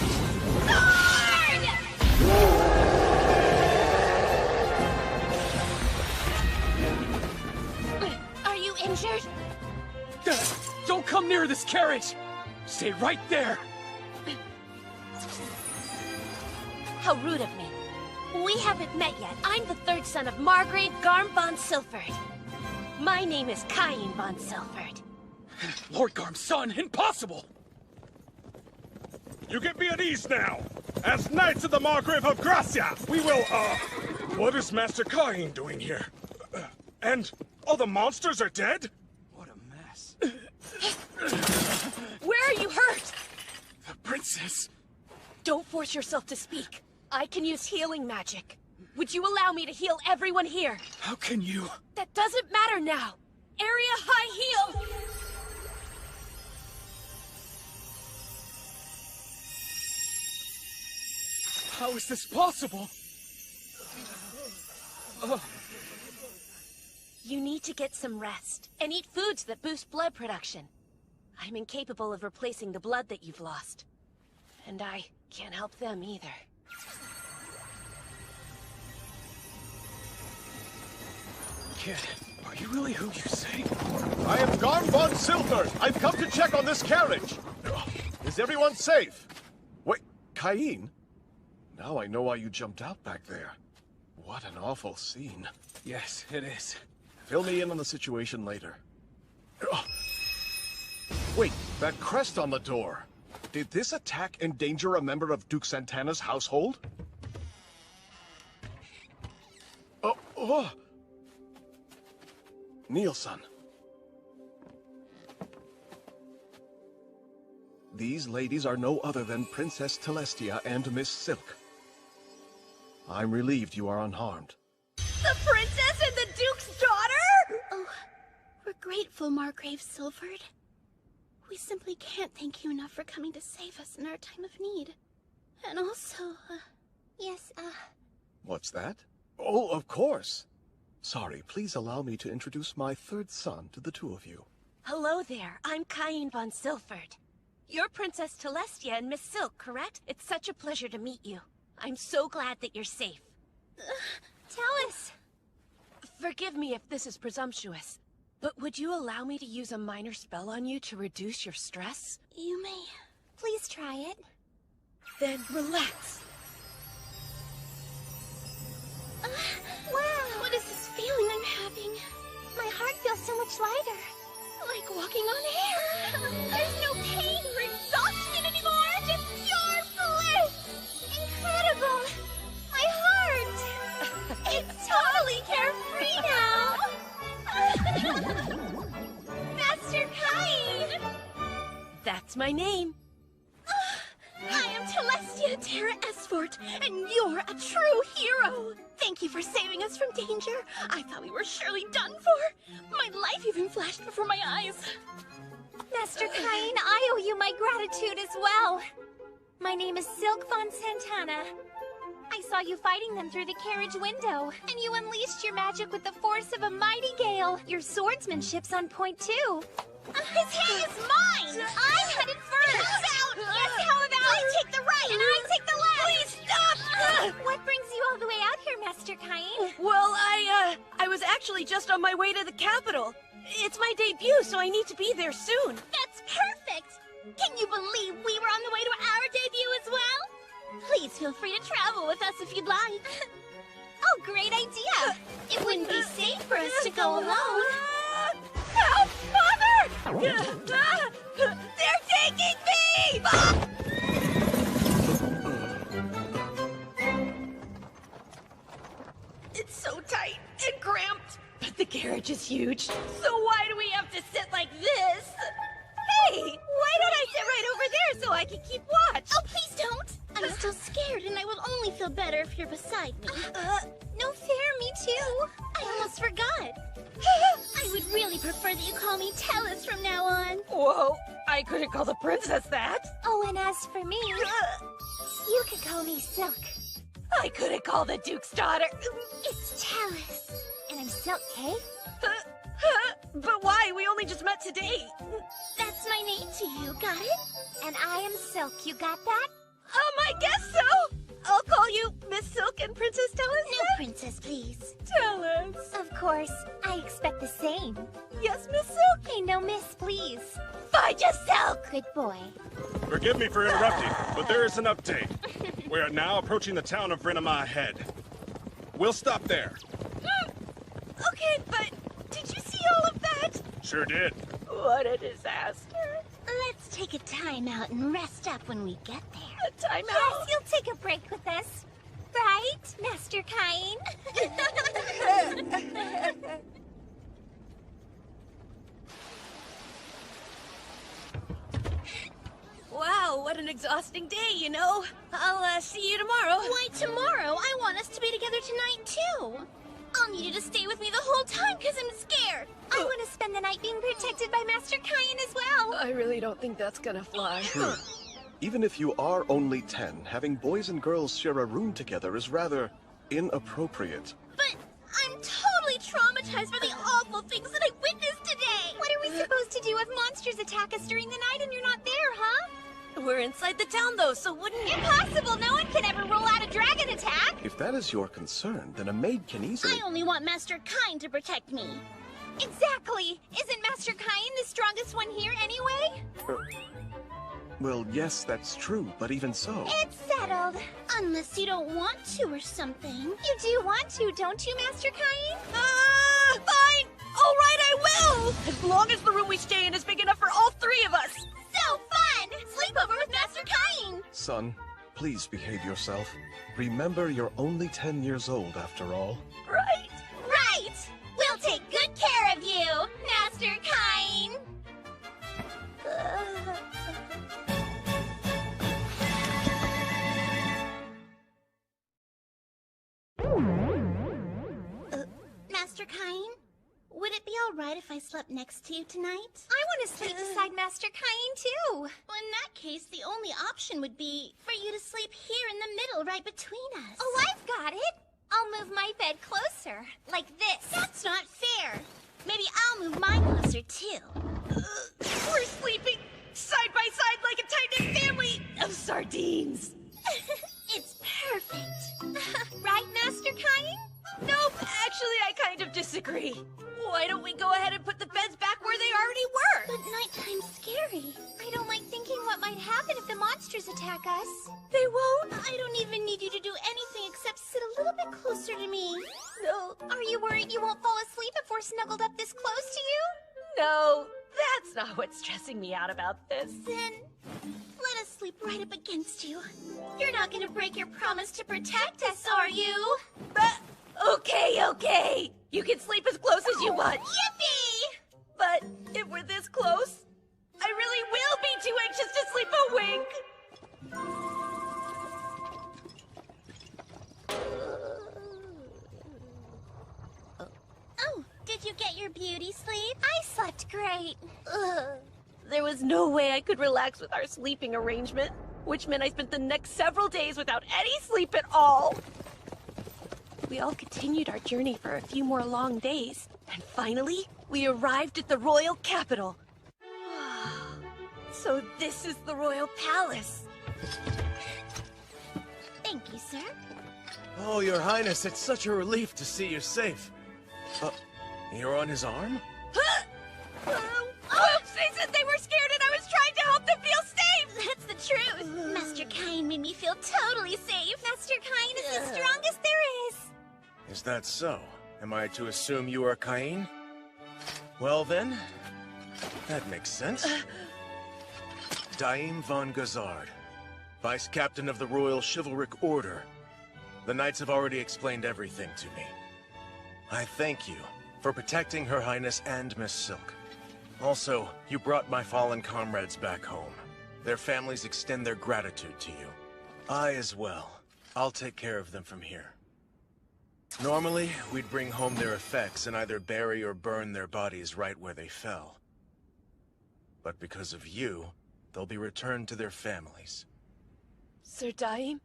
Sword! Are you injured? Don't come near this carriage! Stay right there! How rude of me. We haven't met yet. I'm the 3rd son of Margrave Cain Von Silford. My name is Cain Von Silford. Lord Garm's son, impossible! You can be at ease now. As Knights of the Margrave of Gracia, we will, what is Master Cain doing here? And all the monsters are dead? What a mess. Where are you hurt? The princess. Don't force yourself to speak. I can use healing magic. Would you allow me to heal everyone here? How can you? That doesn't matter now. Area high heal! How is this possible? You need to get some rest and eat foods that boost blood production. I'm incapable of replacing the blood that you've lost. And I can't help them either. Kid, are you really who you say? I am Cain Von Silford! I've come to check on this carriage! Is everyone safe? Wait, Cain? Now I know why you jumped out back there. What an awful scene. Yes, it is. Fill me in on the situation later. Wait, that crest on the door. Did this attack endanger a member of Duke Santana's household? Kneel, son. These ladies are no other than Princess Celestia and Miss Silk. I'm relieved you are unharmed. The princess and the Duke's daughter? Oh, we're grateful, Margrave Silford. We simply can't thank you enough for coming to save us in our time of need. And also, yes, What's that? Oh, of course. Sorry, please allow me to introduce my third son to the two of you. Hello there, I'm Cain Von Silford. You're Princess Celestia and Miss Silk, correct? It's such a pleasure to meet you. I'm so glad that you're safe. Tell us. Forgive me if this is presumptuous, but would you allow me to use a minor spell on you to reduce your stress? You may. Please try it. Then relax. Wow! What is this feeling I'm having? My heart feels so much lighter. Like walking on air. There's no pain or exhaustion anymore. Just pure bliss. Incredible. My heart. It's totally carefree now. Master Cain. That's my name. I am Celestia Terra Esfort, and you're a true hero! Thank you for saving us from danger. I thought we were surely done for. My life even flashed before my eyes. Master Cain, I owe you my gratitude as well. My name is Silk Von Santana. I saw you fighting them through the carriage window, and you unleashed your magic with the force of a mighty gale. Your swordsmanship's on point too. His hand is mine! I'm headed first! How about? Yes, how about? I take the right! And I take the left! Please stop! What brings you all the way out here, Master Cain? Well, I was actually just on my way to the capital. It's my debut, so I need to be there soon. That's perfect! Can you believe we were on the way to our debut as well? Please feel free to travel with us if you'd like. Oh, great idea! It wouldn't be safe for us to go alone. Help! Father! They're taking me! It's so tight and cramped, but the carriage is huge. So why do we have to sit like this? Hey, why don't I sit right over there so I can keep watch? Oh, please don't! I'm still scared, and I will only feel better if you're beside me. No fair, me too. I almost forgot. I would really prefer that you call me Tellus from now on. Whoa, I couldn't call the princess that. Oh, and as for me, you could call me Silk. I couldn't call the Duke's daughter. It's Tellus. And I'm Silk, hey? But why? We only just met today. That's my name to you, got it? And I am Silk, you got that? I guess so. I'll call you Miss Silk and Princess Tellus. No, princess, please. Tellus. Of course, I expect the same. Yes, Miss Silk. Hey, no miss, please. Fine, just Silk. Good boy. Forgive me for interrupting, but there is an update. We are now approaching the town of Renema Head. We'll stop there. Okay, but did you see all of that? Sure did. What a disaster. Let's take a time out and rest up when we get there. A time Yes, out? you'll take a break with us. Right, Master Cain? Wow, what an exhausting day, you know. I'll see you tomorrow. Why tomorrow? I want us to be together tonight, too. I'll need you to stay with me the whole time because I'm scared. I want to spend the night being protected by Master Cain as well. I really don't think that's gonna fly. True. Even if you are only 10, having boys and girls share a room together is rather inappropriate. But I'm totally traumatized by the awful things that I witnessed today. What are we supposed to do if monsters attack us during the night and you're not there, huh? We're inside the town, though, so wouldn't... Impossible! No one can ever rule out a dragon attack! If that is your concern, then a maid can easily... I only want Master Cain to protect me. Exactly! Isn't Master Cain the strongest one here anyway? Well, yes, that's true, but even so... It's settled. Unless you don't want to or something. You do want to, don't you, Master Cain? Fine! All right, I will! As long as the room we stay in is big enough for all three of us! So fun! Sleepover with Master Cain! Son, please behave yourself. Remember, you're only 10 years old after all. Right? Master Cain, would it be alright if I slept next to you tonight? I want to sleep beside Master Cain, too. Well, in that case, the only option would be for you to sleep here in the middle, right between us. Oh, I've got it. I'll move my bed closer, like this. That's not fair. Maybe I'll move mine closer, too. We're sleeping side by side like a tight-knit family of sardines. It's perfect. Right, Master Cain? Nope, actually, I kind of disagree. Why don't we go ahead and put the beds back where they already were? But nighttime's scary. I don't like thinking what might happen if the monsters attack us. They won't. I don't even need you to do anything except sit a little bit closer to me. No. Are you worried you won't fall asleep if we're snuggled up this close to you? No, that's not what's stressing me out about this. Then let us sleep right up against you. You're not gonna break your promise to protect us, are you? Okay. You can sleep as close as you want. Yippee! But if we're this close, I really will be too anxious to sleep a wink. Oh, did you get your beauty sleep? I slept great. There was no way I could relax with our sleeping arrangement, which meant I spent the next several days without any sleep at all. We all continued our journey for a few more long days, and finally, we arrived at the royal capital. So this is the royal palace. Thank you, sir. Oh, Your Highness, it's such a relief to see you safe. You're on his arm? Oops, they said they were scared and I was trying to help them feel safe! That's the truth. Master Cain made me feel totally safe. Master Cain is the strongest there is. Is that so? Am I to assume you are Cain? Well then, that makes sense. Cain Von Silford, Vice Captain of the Royal Chivalric Order. The Knights have already explained everything to me. I thank you for protecting Her Highness and Miss Silk. Also, you brought my fallen comrades back home. Their families extend their gratitude to you. I as well. I'll take care of them from here. Normally, we'd bring home their effects and either bury or burn their bodies right where they fell. But because of you, they'll be returned to their families. Sir Daim?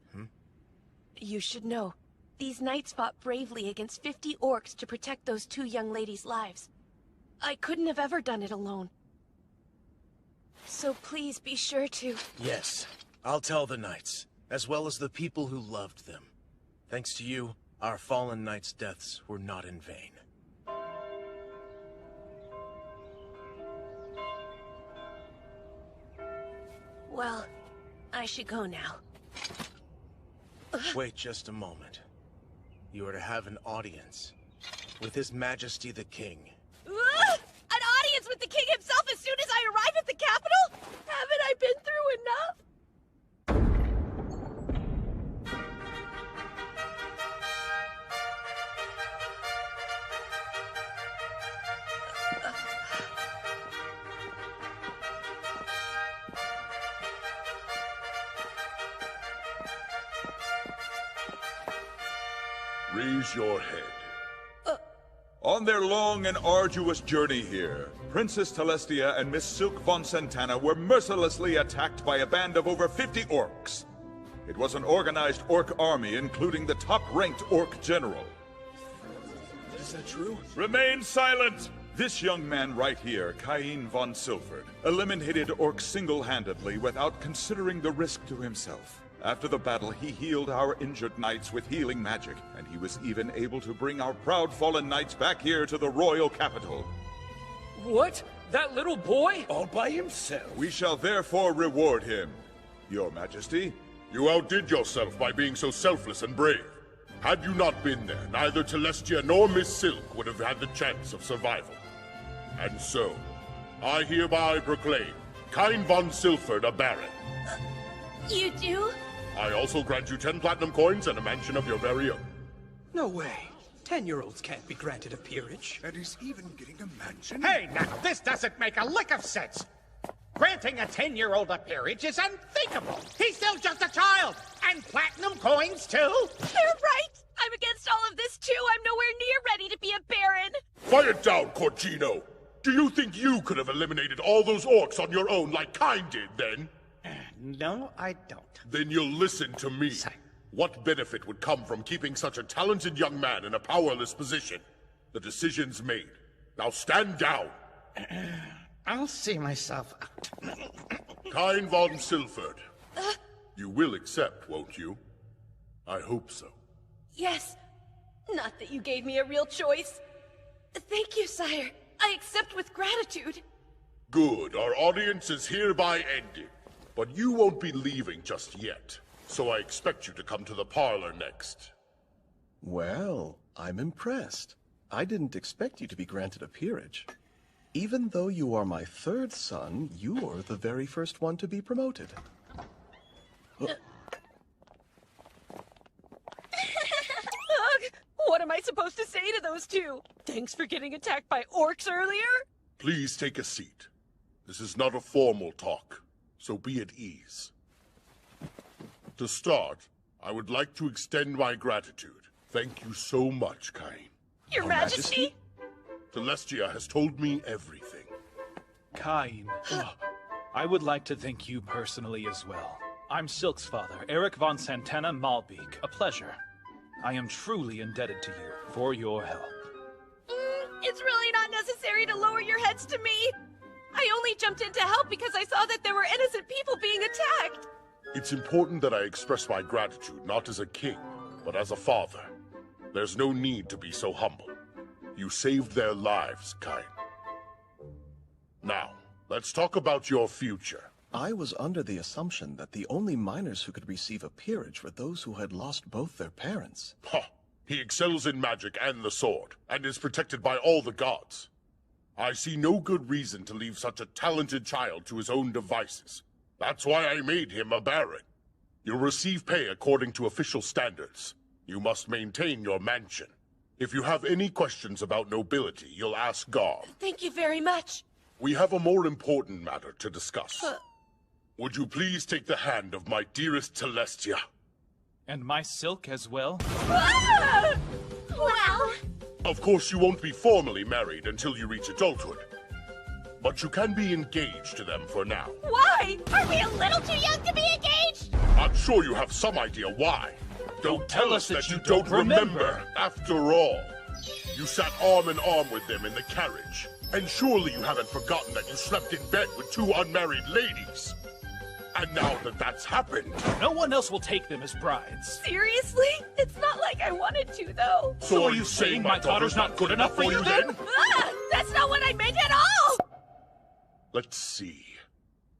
You should know, these knights fought bravely against 50 orcs to protect those 2 young ladies' lives. I couldn't have ever done it alone. So please be sure to... Yes, I'll tell the knights, as well as the people who loved them. Thanks to you, our fallen knights' deaths were not in vain. Well, I should go now. Wait just a moment. You are to have an audience with His Majesty the King. An audience with the king himself as soon as I arrive at the capital? Haven't I been through enough? Raise your head. On their long and arduous journey here, Princess Celestia and Miss Silk von Santana were mercilessly attacked by a band of over 50 orcs. It was an organized orc army, including the top-ranked orc general. Is that true? Remain silent! This young man right here, Cain Von Silford, eliminated orcs single-handedly without considering the risk to himself. After the battle, he healed our injured knights with healing magic, and he was even able to bring our proud fallen knights back here to the royal capital. What? That little boy? All by himself. We shall therefore reward him, Your Majesty. You outdid yourself by being so selfless and brave. Had you not been there, neither Celestia nor Miss Silk would have had the chance of survival. And so, I hereby proclaim Cain Von Silford a baron. You do? I also grant you 10 platinum coins and a mansion of your very own. No way. 10-year-olds can't be granted a peerage. And he's even getting a mansion? Hey, now, this doesn't make a lick of sense. Granting a 10-year-old a peerage is unthinkable. He's still just a child. And platinum coins, too. They're right. I'm against Amidst all of this, too, I'm nowhere near ready to be a baron. Quiet down, Corgino. Do you think you could have eliminated all those orcs on your own like Cain did, then? No, I don't. Then you'll listen to me. What benefit would come from keeping such a talented young man in a powerless position? The decision's made. Now stand down. I'll see myself out. Cain Von Silford. You will accept, won't you? I hope so. Yes. Not that you gave me a real choice. Thank you, sire. I accept with gratitude. Good. Our audience is hereby ended. But you won't be leaving just yet. So I expect you to come to the parlor next. Well, I'm impressed. I didn't expect you to be granted a peerage. Even though you are my third son, you're the very first one to be promoted. Ugh, what am I supposed to say to those two? Thanks for getting attacked by orcs earlier? Please take a seat. This is not a formal talk, so be at ease. To start, I would like to extend my gratitude. Thank you so much, Cain. Your Majesty? Celestia has told me everything. Cain, I would like to thank you personally as well. I'm Silk's father, Eric von Santana Malbeek. A pleasure. I am truly indebted to you for your help. It's really not necessary to lower your heads to me. I only jumped in to help because I saw that there were innocent people being attacked. It's important that I express my gratitude not as a king, but as a father. There's no need to be so humble. You saved their lives, Cain. Now, let's talk about your future. I was under the assumption that the only minors who could receive a peerage were those who had lost both their parents. Ha! He excels in magic and the sword, and is protected by all the gods. I see no good reason to leave such a talented child to his own devices. That's why I made him a baron. You'll receive pay according to official standards. You must maintain your mansion. If you have any questions about nobility, you'll ask Garb. Thank you very much. We have a more important matter to discuss. Would you please take the hand of my dearest Celestia? And my Silk as well? Ah! Wow! Of course, you won't be formally married until you reach adulthood. But you can be engaged to them for now. Why? Are we a little too young to be engaged? I'm sure you have some idea why. Don't tell us that you don't remember. After all, you sat arm in arm with them in the carriage. And surely you haven't forgotten that you slept in bed with two unmarried ladies. And now that that's happened... No one else will take them as brides. Seriously? It's not like I wanted to, though. So are you saying my daughter's not good enough for you then? Ah! That's not what I meant at all! Let's see.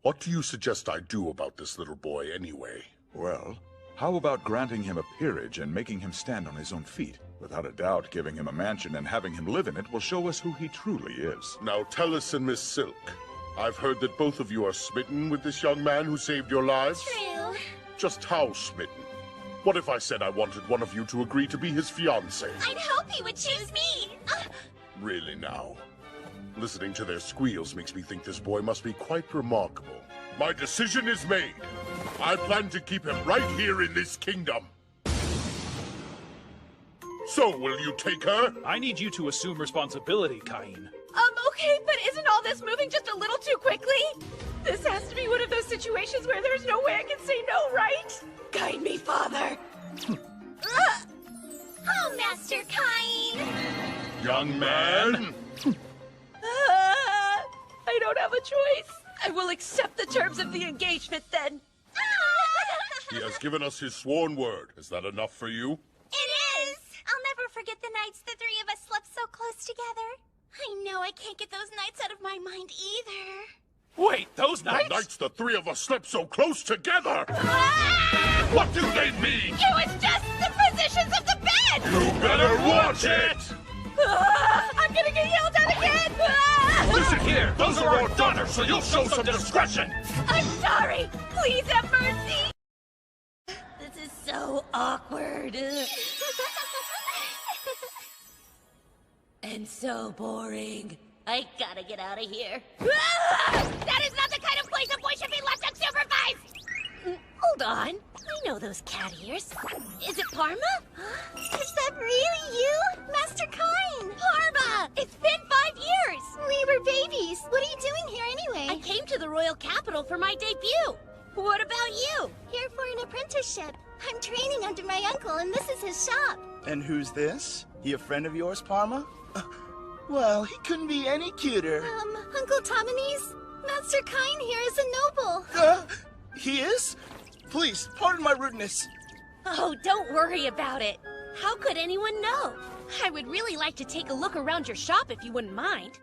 What do you suggest I do about this little boy anyway? Well, how about granting him a peerage and making him stand on his own feet? Without a doubt, giving him a mansion and having him live in it will show us who he truly is. Now tell us and Miss Silk. I've heard that both of you are smitten with this young man who saved your lives. True. Just how smitten? What if I said I wanted one of you to agree to be his fiancé? I'd hope he would choose me. Really now? Listening to their squeals makes me think this boy must be quite remarkable. My decision is made. I plan to keep him right here in this kingdom. So, will you take her? I need you to assume responsibility, Cain. Okay, but isn't all this moving just a little too quickly? This has to be one of those situations where there's no way I can say no, right? Guide me, Father. Oh, Master Cain! Young man! I don't have a choice. I will accept the terms of the engagement, then. He has given us his sworn word. Is that enough for you? It is! I'll never forget the nights the three of us slept so close together. I know I can't get those nights out of my mind either. Wait, those nights? The nights the three of us slept so close together! What do they mean? It was just the positions of the bed! You better watch it! I'm gonna get yelled at again! Listen here, those are our daughters, so you'll show some discretion! I'm sorry! Please have mercy! This is so awkward. And so boring. I gotta get out of here. That is not the kind of place a boy should be left unsupervised! Hold on. I know know those cat ears. Is it Parma? Is that really you? Master Cain! Parma! It's been 5 years! We were babies. What are you doing here anyway? I came to the royal capital for my debut. What about you? Here for an apprenticeship. I'm training under my uncle, and this is his shop. And who's this? He a friend of yours, Parma? Well, he couldn't be any cuter. Uncle Tominese? Master Cain here is a noble. He is? Please, pardon my rudeness. Oh, don't worry about it. How could anyone know? I would really like to take a look around your shop if you wouldn't mind.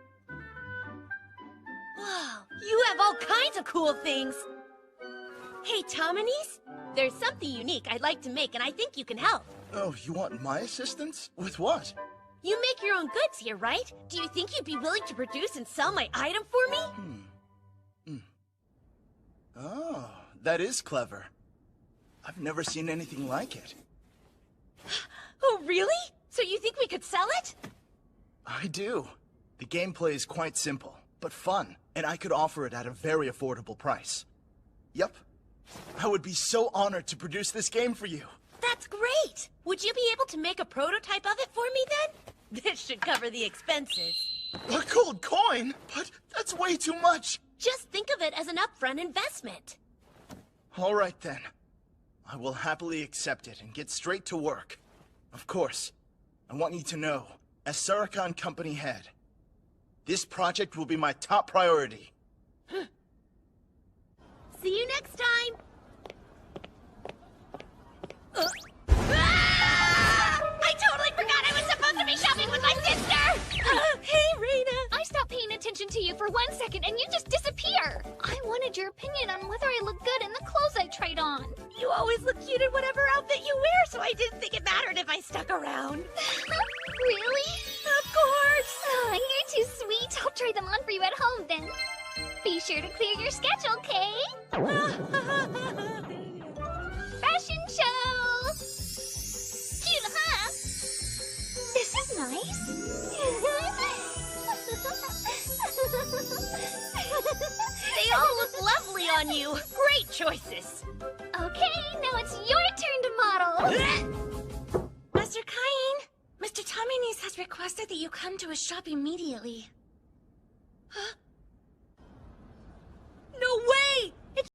Wow, you have all kinds of cool things. Hey, Tominese, there's something unique I'd like to make, and I think you can help. Oh, you want my assistance? With what? You make your own goods here, right? Do you think you'd be willing to produce and sell my item for me? Oh, that is clever. I've never seen anything like it. Oh, really? So you think we could sell it? I do. The gameplay is quite simple, but fun, and I could offer it at a very affordable price. Yep. I would be so honored to produce this game for you. That's great! Would you be able to make a prototype of it for me then? This should cover the expenses. A gold coin? But that's way too much! Just think of it as an upfront investment. All right then. I will happily accept it and get straight to work. Of course, I want you to know, as Sarikhan Company head, this project will be my top priority. See you next time! I totally forgot I was supposed to be shopping with my sister! Hey, Reina! I stopped paying attention to you for 1 second and you just disappear. I wanted your opinion on whether I look good in the clothes I tried on. You always look cute in whatever outfit you wear, so I didn't think it mattered if I stuck around. Really? Of course! Oh, you're too sweet. I'll try them on for you at home then. Be sure to clear your sketch, okay? Fashion show! Cute, huh? This is nice. They all look lovely on you. Great choices. Okay, now it's your turn to model. Master Cain, Mr. Tominese has requested that you come to his shop immediately. Huh? No way! It's...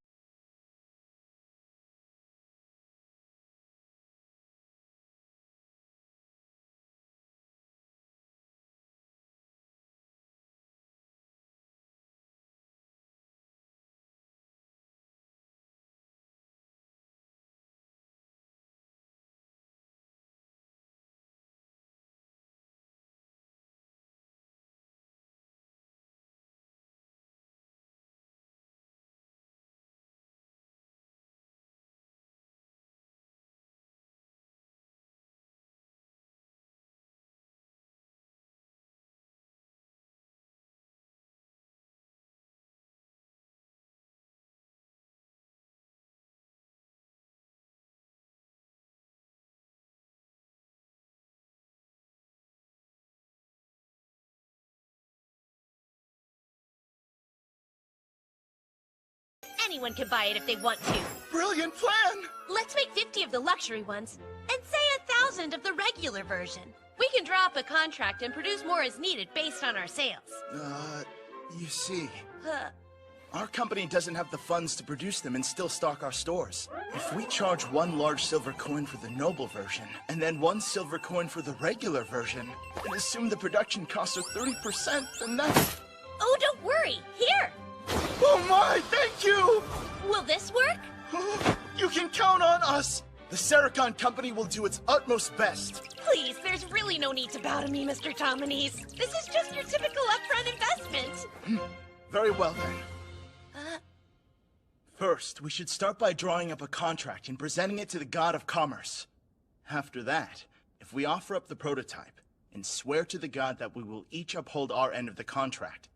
Anyone can buy it if they want to. Brilliant plan! Let's make 50 of the luxury ones, and say 1,000 of the regular version. We can draw up a contract and produce more as needed based on our sales. You see, our company doesn't have the funds to produce them and still stock our stores. If we charge 1 large silver coin for the noble version, and then 1 silver coin for the regular version, and assume the production costs are 30%, then that's... Oh, don't worry. Here! Oh my, thank you! Will this work? You can count on us! The Sarikhan Company will do its utmost best. Please, there's really no need to bow to me, Mr. Tominese. This is just your typical upfront investment. Very well then. First, we should start by drawing up a contract and presenting it to the God of Commerce. After that, if we offer up the prototype and swear to the God that we will each uphold our end of the contract,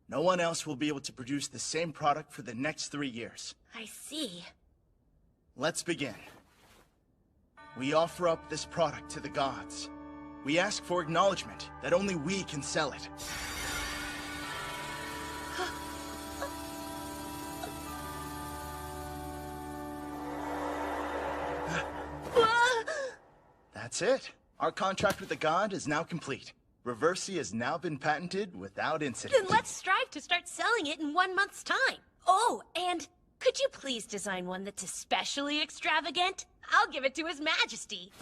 no one else will be able to produce the same product for the next 3 years. I see. Let's begin. We offer up this product to the gods. We ask for acknowledgement that only we can sell it. That's it. Our contract with the god is now complete. Reversi has now been patented without incident. Then let's strive to start selling it in 1 month's time. Oh, and could you please design one that's especially extravagant? I'll give it to His Majesty.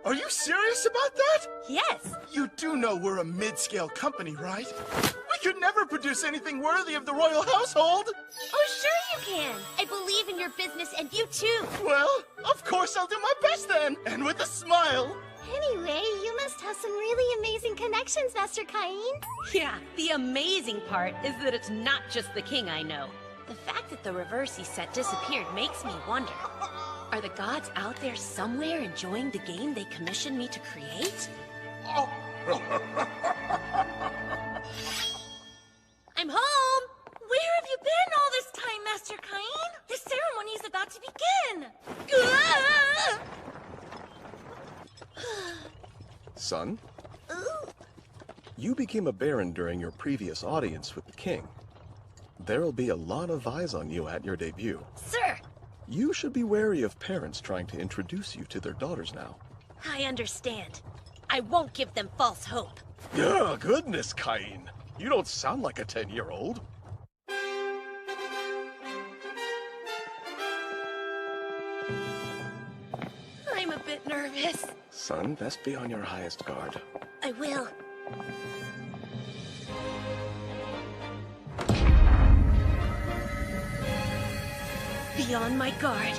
Are you serious about that? Yes. You do know we're a mid-scale company, right? We could never produce anything worthy of the royal household. Oh, sure you can. I believe in your business and you too. Well, of course I'll do my best then, and with a smile. Anyway, you must have some really amazing connections, Master Cain. Yeah, the amazing part is that it's not just the king I know. The fact that the Reversi set disappeared makes me wonder. Are the gods out there somewhere enjoying the game they commissioned me to create? I'm home! Where have you been all this time, Master Cain? The ceremony's about to begin! Son? You became a baron during your previous audience with the king. There'll be a lot of eyes on you at your debut. Sir! You should be wary of parents trying to introduce you to their daughters now. I understand. I won't give them false hope. Oh, goodness, Cain. You don't sound like a 10-year-old. I'm a bit nervous. Son, best be on your highest guard. I will. Be on my guard.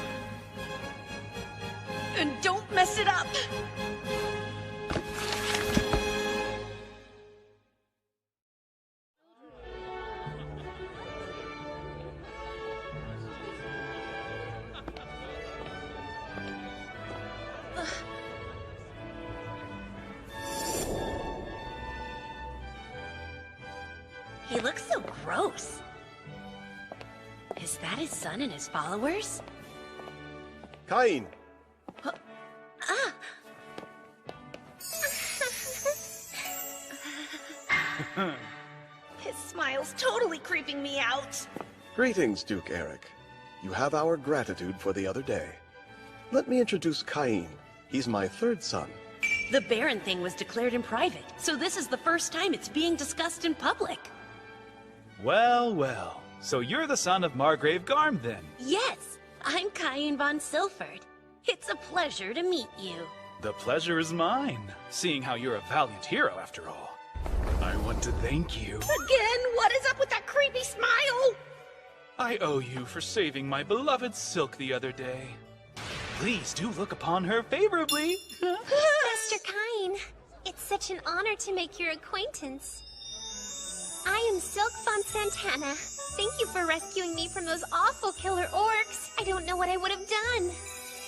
And don't mess it up! He looks so gross. Is that his son and his followers? Cain! His smile's totally creeping me out. Greetings, Duke Eric. You have our gratitude for the other day. Let me introduce Cain. He's my third son. The Baron thing was declared in private, so this is the first time it's being discussed in public. Well, well. So you're the son of Margrave Garm, then? Yes, I'm Cain Von Silford. It's a pleasure to meet you. The pleasure is mine, seeing how you're a valiant hero after all. I want to thank you. Again? What is up with that creepy smile? I owe you for saving my beloved Silk the other day. Please do look upon her favorably. Master Cain, it's such an honor to make your acquaintance. I am Silk Von Santana. Thank you for rescuing me from those awful killer orcs. I don't know what I would have done.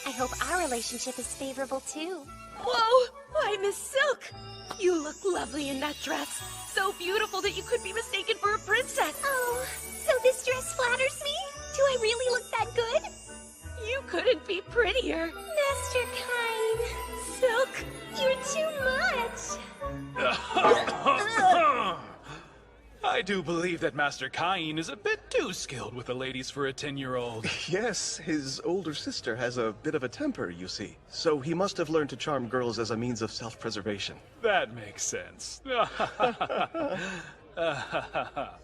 I hope our relationship is favorable too. Whoa! Why, Miss Silk! You look lovely in that dress. So beautiful that you could be mistaken for a princess. Oh, so this dress flatters me? Do I really look that good? You couldn't be prettier. Master Cain. Silk, you're too much. I do believe that Master Cain is a bit too skilled with the ladies for a 10-year-old. Yes, his older sister has a bit of a temper, you see. So he must have learned to charm girls as a means of self-preservation. That makes sense.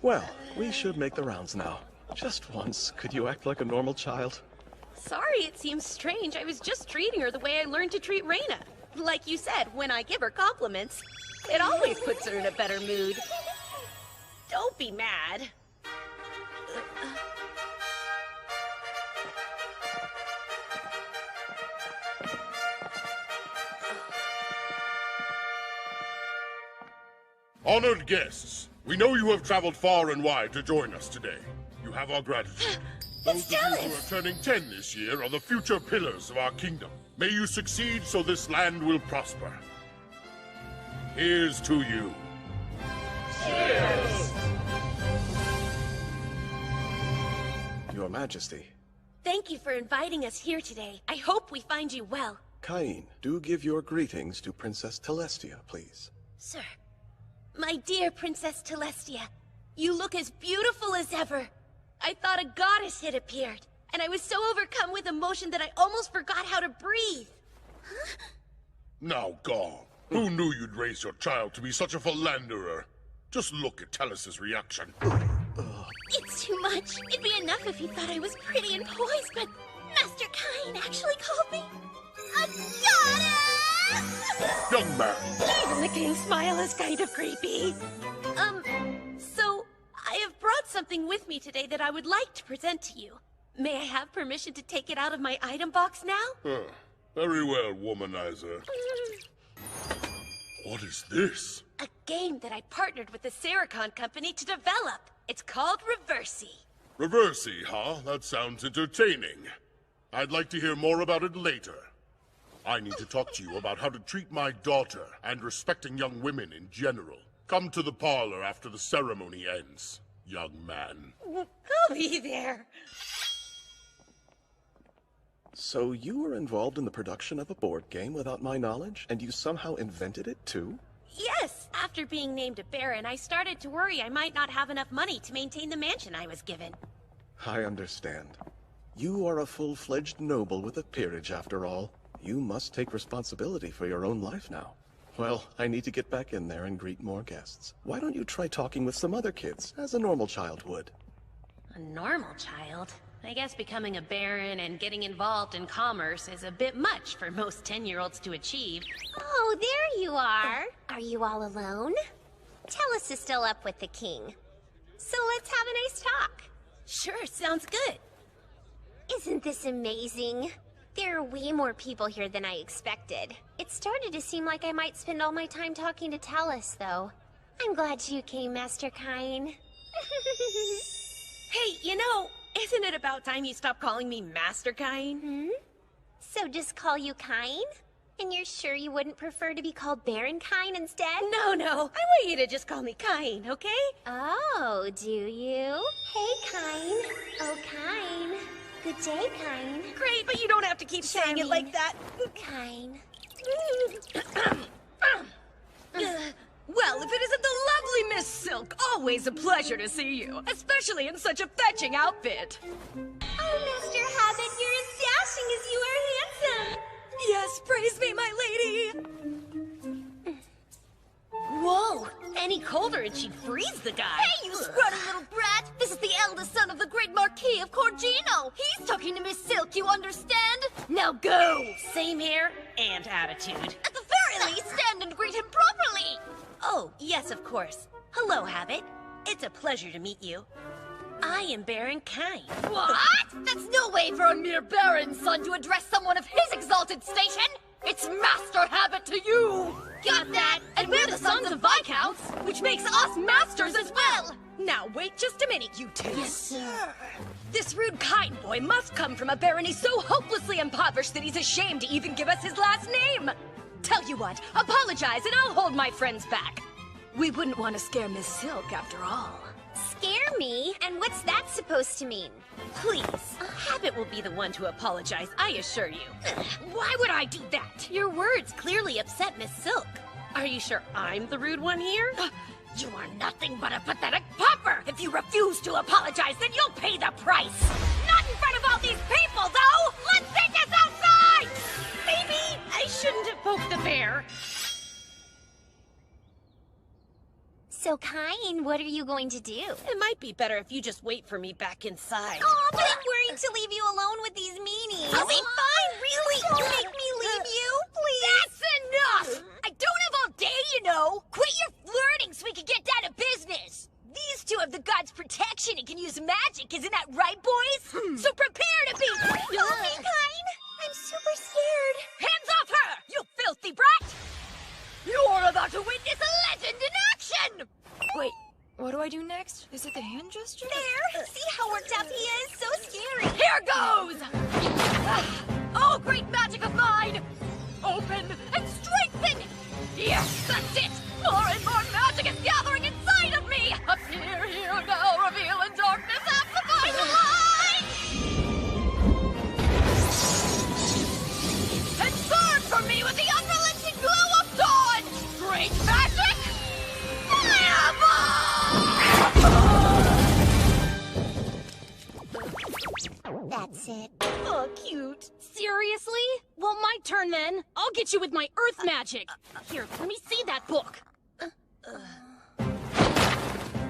Well, we should make the rounds now. Just once, could you act like a normal child? sorry it seems strange. I was just treating her the way I learned to treat Reina. Like you said, when I give her compliments, it always puts her in a better mood. Don't be mad. Honored guests, we know you have traveled far and wide to join us today. You have our gratitude. Those of you who are turning 10 this year are the future pillars of our kingdom. May you succeed so this land will prosper. Here's to you. Cheers! Your Majesty. Thank you for inviting us here today. I hope we find you well. Cain, do give your greetings to Princess Telestia, please. Sir. My dear Princess Telestia, you look as beautiful as ever. I thought a goddess had appeared, and I was so overcome with emotion that I almost forgot how to breathe. Now, Gaul, who knew you'd raise your child to be such a philanderer? Just look at Talus's reaction. It's too much. It'd be enough if he thought I was pretty and poised, but Master Cain actually called me a goddess! Young man! Even the king's smile is kind of creepy. So I have brought something with me today that I would like to present to you. May I have permission to take it out of my item box now? Very well, womanizer. What is this? A game that I partnered with the Sericon company to develop. It's called Reversi. Reversi, huh? That sounds entertaining. I'd like to hear more about it later. I need to talk to you about how to treat my daughter and respecting young women in general. Come to the parlor after the ceremony ends, young man. I'll be there. So you were involved in the production of a board game without my knowledge, and you somehow invented it too? Yes! After being named a baron, I started to worry I might not have enough money to maintain the mansion I was given. I understand. You are a full-fledged noble with a peerage, after all. You must take responsibility for your own life now. Well, I need to get back in there and greet more guests. Why don't you try talking with some other kids, as a normal child would? A normal child? I guess becoming a baron and getting involved in commerce is a bit much for most 10-year-olds to achieve. Oh, there you are. Are you all alone? Talus is still up with the king. So let's have a nice talk. Sure, sounds good. Isn't this amazing? There are way more people here than I expected. It started to seem like I might spend all my time talking to Talus, though. I'm glad you came, Master Cain. Hey, you know, isn't it about time you stop calling me Master Cain? So just call you Cain? And you're sure you wouldn't prefer to be called Baron Cain instead? No, I want you to just call me Cain, okay? Oh, do you? Hey, Cain. Oh, Cain. Good day, Cain. Great, but you don't have to keep saying it like that. Cain. Well, if it isn't the lovely Miss Silk, always a pleasure to see you, especially in such a fetching outfit. Oh, Mr. Habit, you're as dashing as you are handsome. Yes, praise me, my lady. Whoa, any colder and she'd freeze the guy. Hey, you scrubby little brat! This is the eldest son of the great Marquis of Corgino. He's talking to Miss Silk, you understand? Now go! Same hair and attitude. At the very least, stand and greet him properly! Oh, yes, of course. Hello, Habit. It's a pleasure to meet you. I am Baron Cain. What? That's no way for a mere baron's son to address someone of his exalted station! It's Master Habit to you! Got that? And we're the sons of Viscounts, which makes us masters as well! Now, wait just a minute, you two. Yes, sir. This rude Cain boy must come from a barony so hopelessly impoverished that he's ashamed to even give us his last name. Tell you what, apologize and I'll hold my friends back. We wouldn't want to scare Miss Silk after all. Scare me? And what's that supposed to mean? Please, Habit will be the one to apologize, I assure you. Why would I do that? Your words clearly upset Miss Silk. Are you sure I'm the rude one here? You are nothing but a pathetic pauper! If you refuse to apologize, then you'll pay the price! Not in front of all these people, though! Let's take this outside! Maybe I shouldn't have poked the bear. So, Cain, what are you going to do? It might be better if you just wait for me back inside. Oh, but I'm worried to leave you alone with these meanies. I'll be fine, really! Don't make me leave you, please! That's enough! I don't have all day, you know! Quit your flirting so we can get down to business! These two have the god's protection and can use magic, isn't that right, boys? So prepare to be... Let go of me, Cain! I'm super scared. Hands off her, you filthy brat! You're about to witness a legend in action! Wait, what do I do next? Is it the hand gesture? There! See how worked up he is? So scary! Here goes! Oh, great magic of mine! Open and strengthen! Yes, that's it! More and more magic is gathering inside of me! Appear here now, reveal in darkness, amplify the light! And burn for me with the unrelenting glow of dawn! Great magic! That's it. Oh, cute. Seriously? Well, my turn then. I'll get you with my earth magic. Here, let me see that book.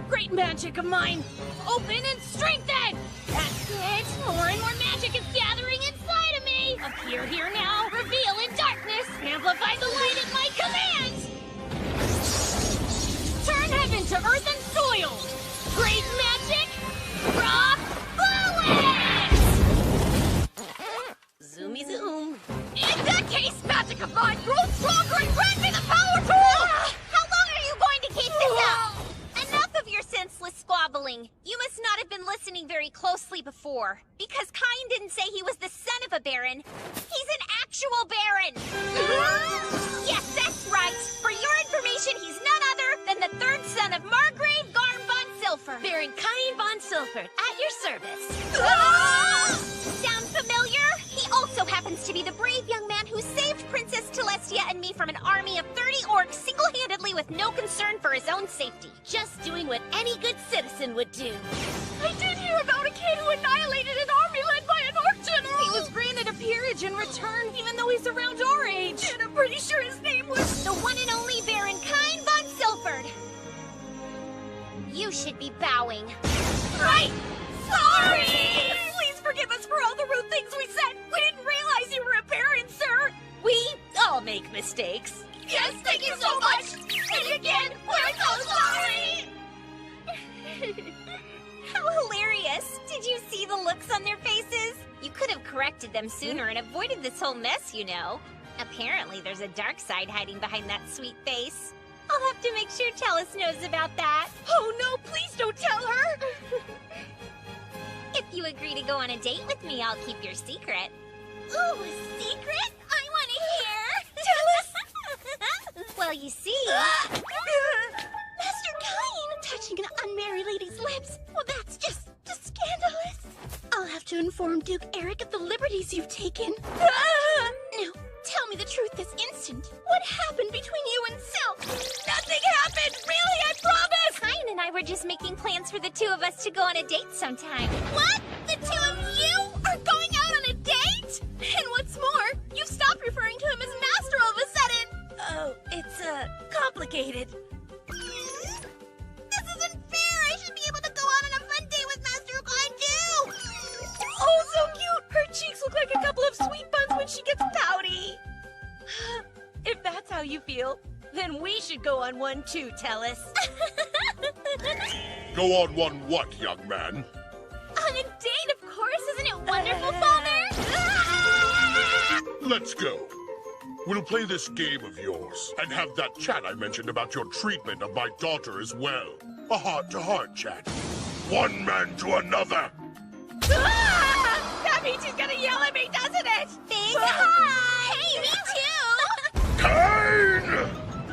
Great magic of mine. Open and strengthen! That's it. More and more magic is gathering inside of me. Appear here now. Reveal in darkness. Amplify the light at my command. Turn heaven to earth and soil. Great magic. Rock bullets! Zoomy zoom. In that case, magic of mine, grow stronger and grant me the power to... How long are you going to keep this up? Enough of your senseless squabbling. You must not have been listening very closely before. Because Cain didn't say he was the son of a baron. He's an actual baron. Yes, that's right. For your information, he's none other than the third son of Margrave Garm Von Silford. Baron Cain Von Silford, at your service. Sound familiar? He also happens to be the brave young man who saved Princess Celestia and me from an army of 30 orcs single-handedly with no concern for his own safety. Just doing what any good citizen would do. I did hear about a kid who annihilated an army led by an orc general! He was granted a peerage in return, even though he's around our age. And I'm pretty sure his name was... the one and only Baron Cain Von Silford. You should be bowing. Right! Sorry! Please forgive us for all the rude things we said. We didn't realize you were a baron, sir. We all make mistakes. Yes, thank you so much! And again, we're so sorry! How hilarious! Did you see the looks on their faces? You could have corrected them sooner and avoided this whole mess, you know. Apparently there's a dark side hiding behind that sweet face. I'll have to make sure Chalice knows about that. Oh no, please don't tell her! If you agree to go on a date with me, I'll keep your secret. Ooh, a secret? I want to hear! Tell us! Well, you see... Master Cain! Touching an unmarried lady's lips! Well, that's just scandalous! I'll have to inform Duke Eric of the liberties you've taken. No, tell me the truth this instant. What happened between you and Silk? Nothing happened! Really, I promise! Cain and I were just making plans for the two of us to go on a date sometime. What? The two of you are going out on a date? And what's more, you've stopped referring to him as Master all of a sudden! Oh, it's, complicated. This isn't fair! I should be able to go out on a fun date with Master Cain too! Oh, so cute! Her cheeks look like a couple of sweet buns when she gets pouty! If that's how you feel, then we should go on one too, Tellus. Go on one what, young man? On a date, of course! Isn't it wonderful, Father? Let's go. We'll play this game of yours, and have that chat I mentioned about your treatment of my daughter as well. A heart-to-heart chat. One man to another. That means he's gonna yell at me, doesn't it? Big hi! Hey, me too! Cain!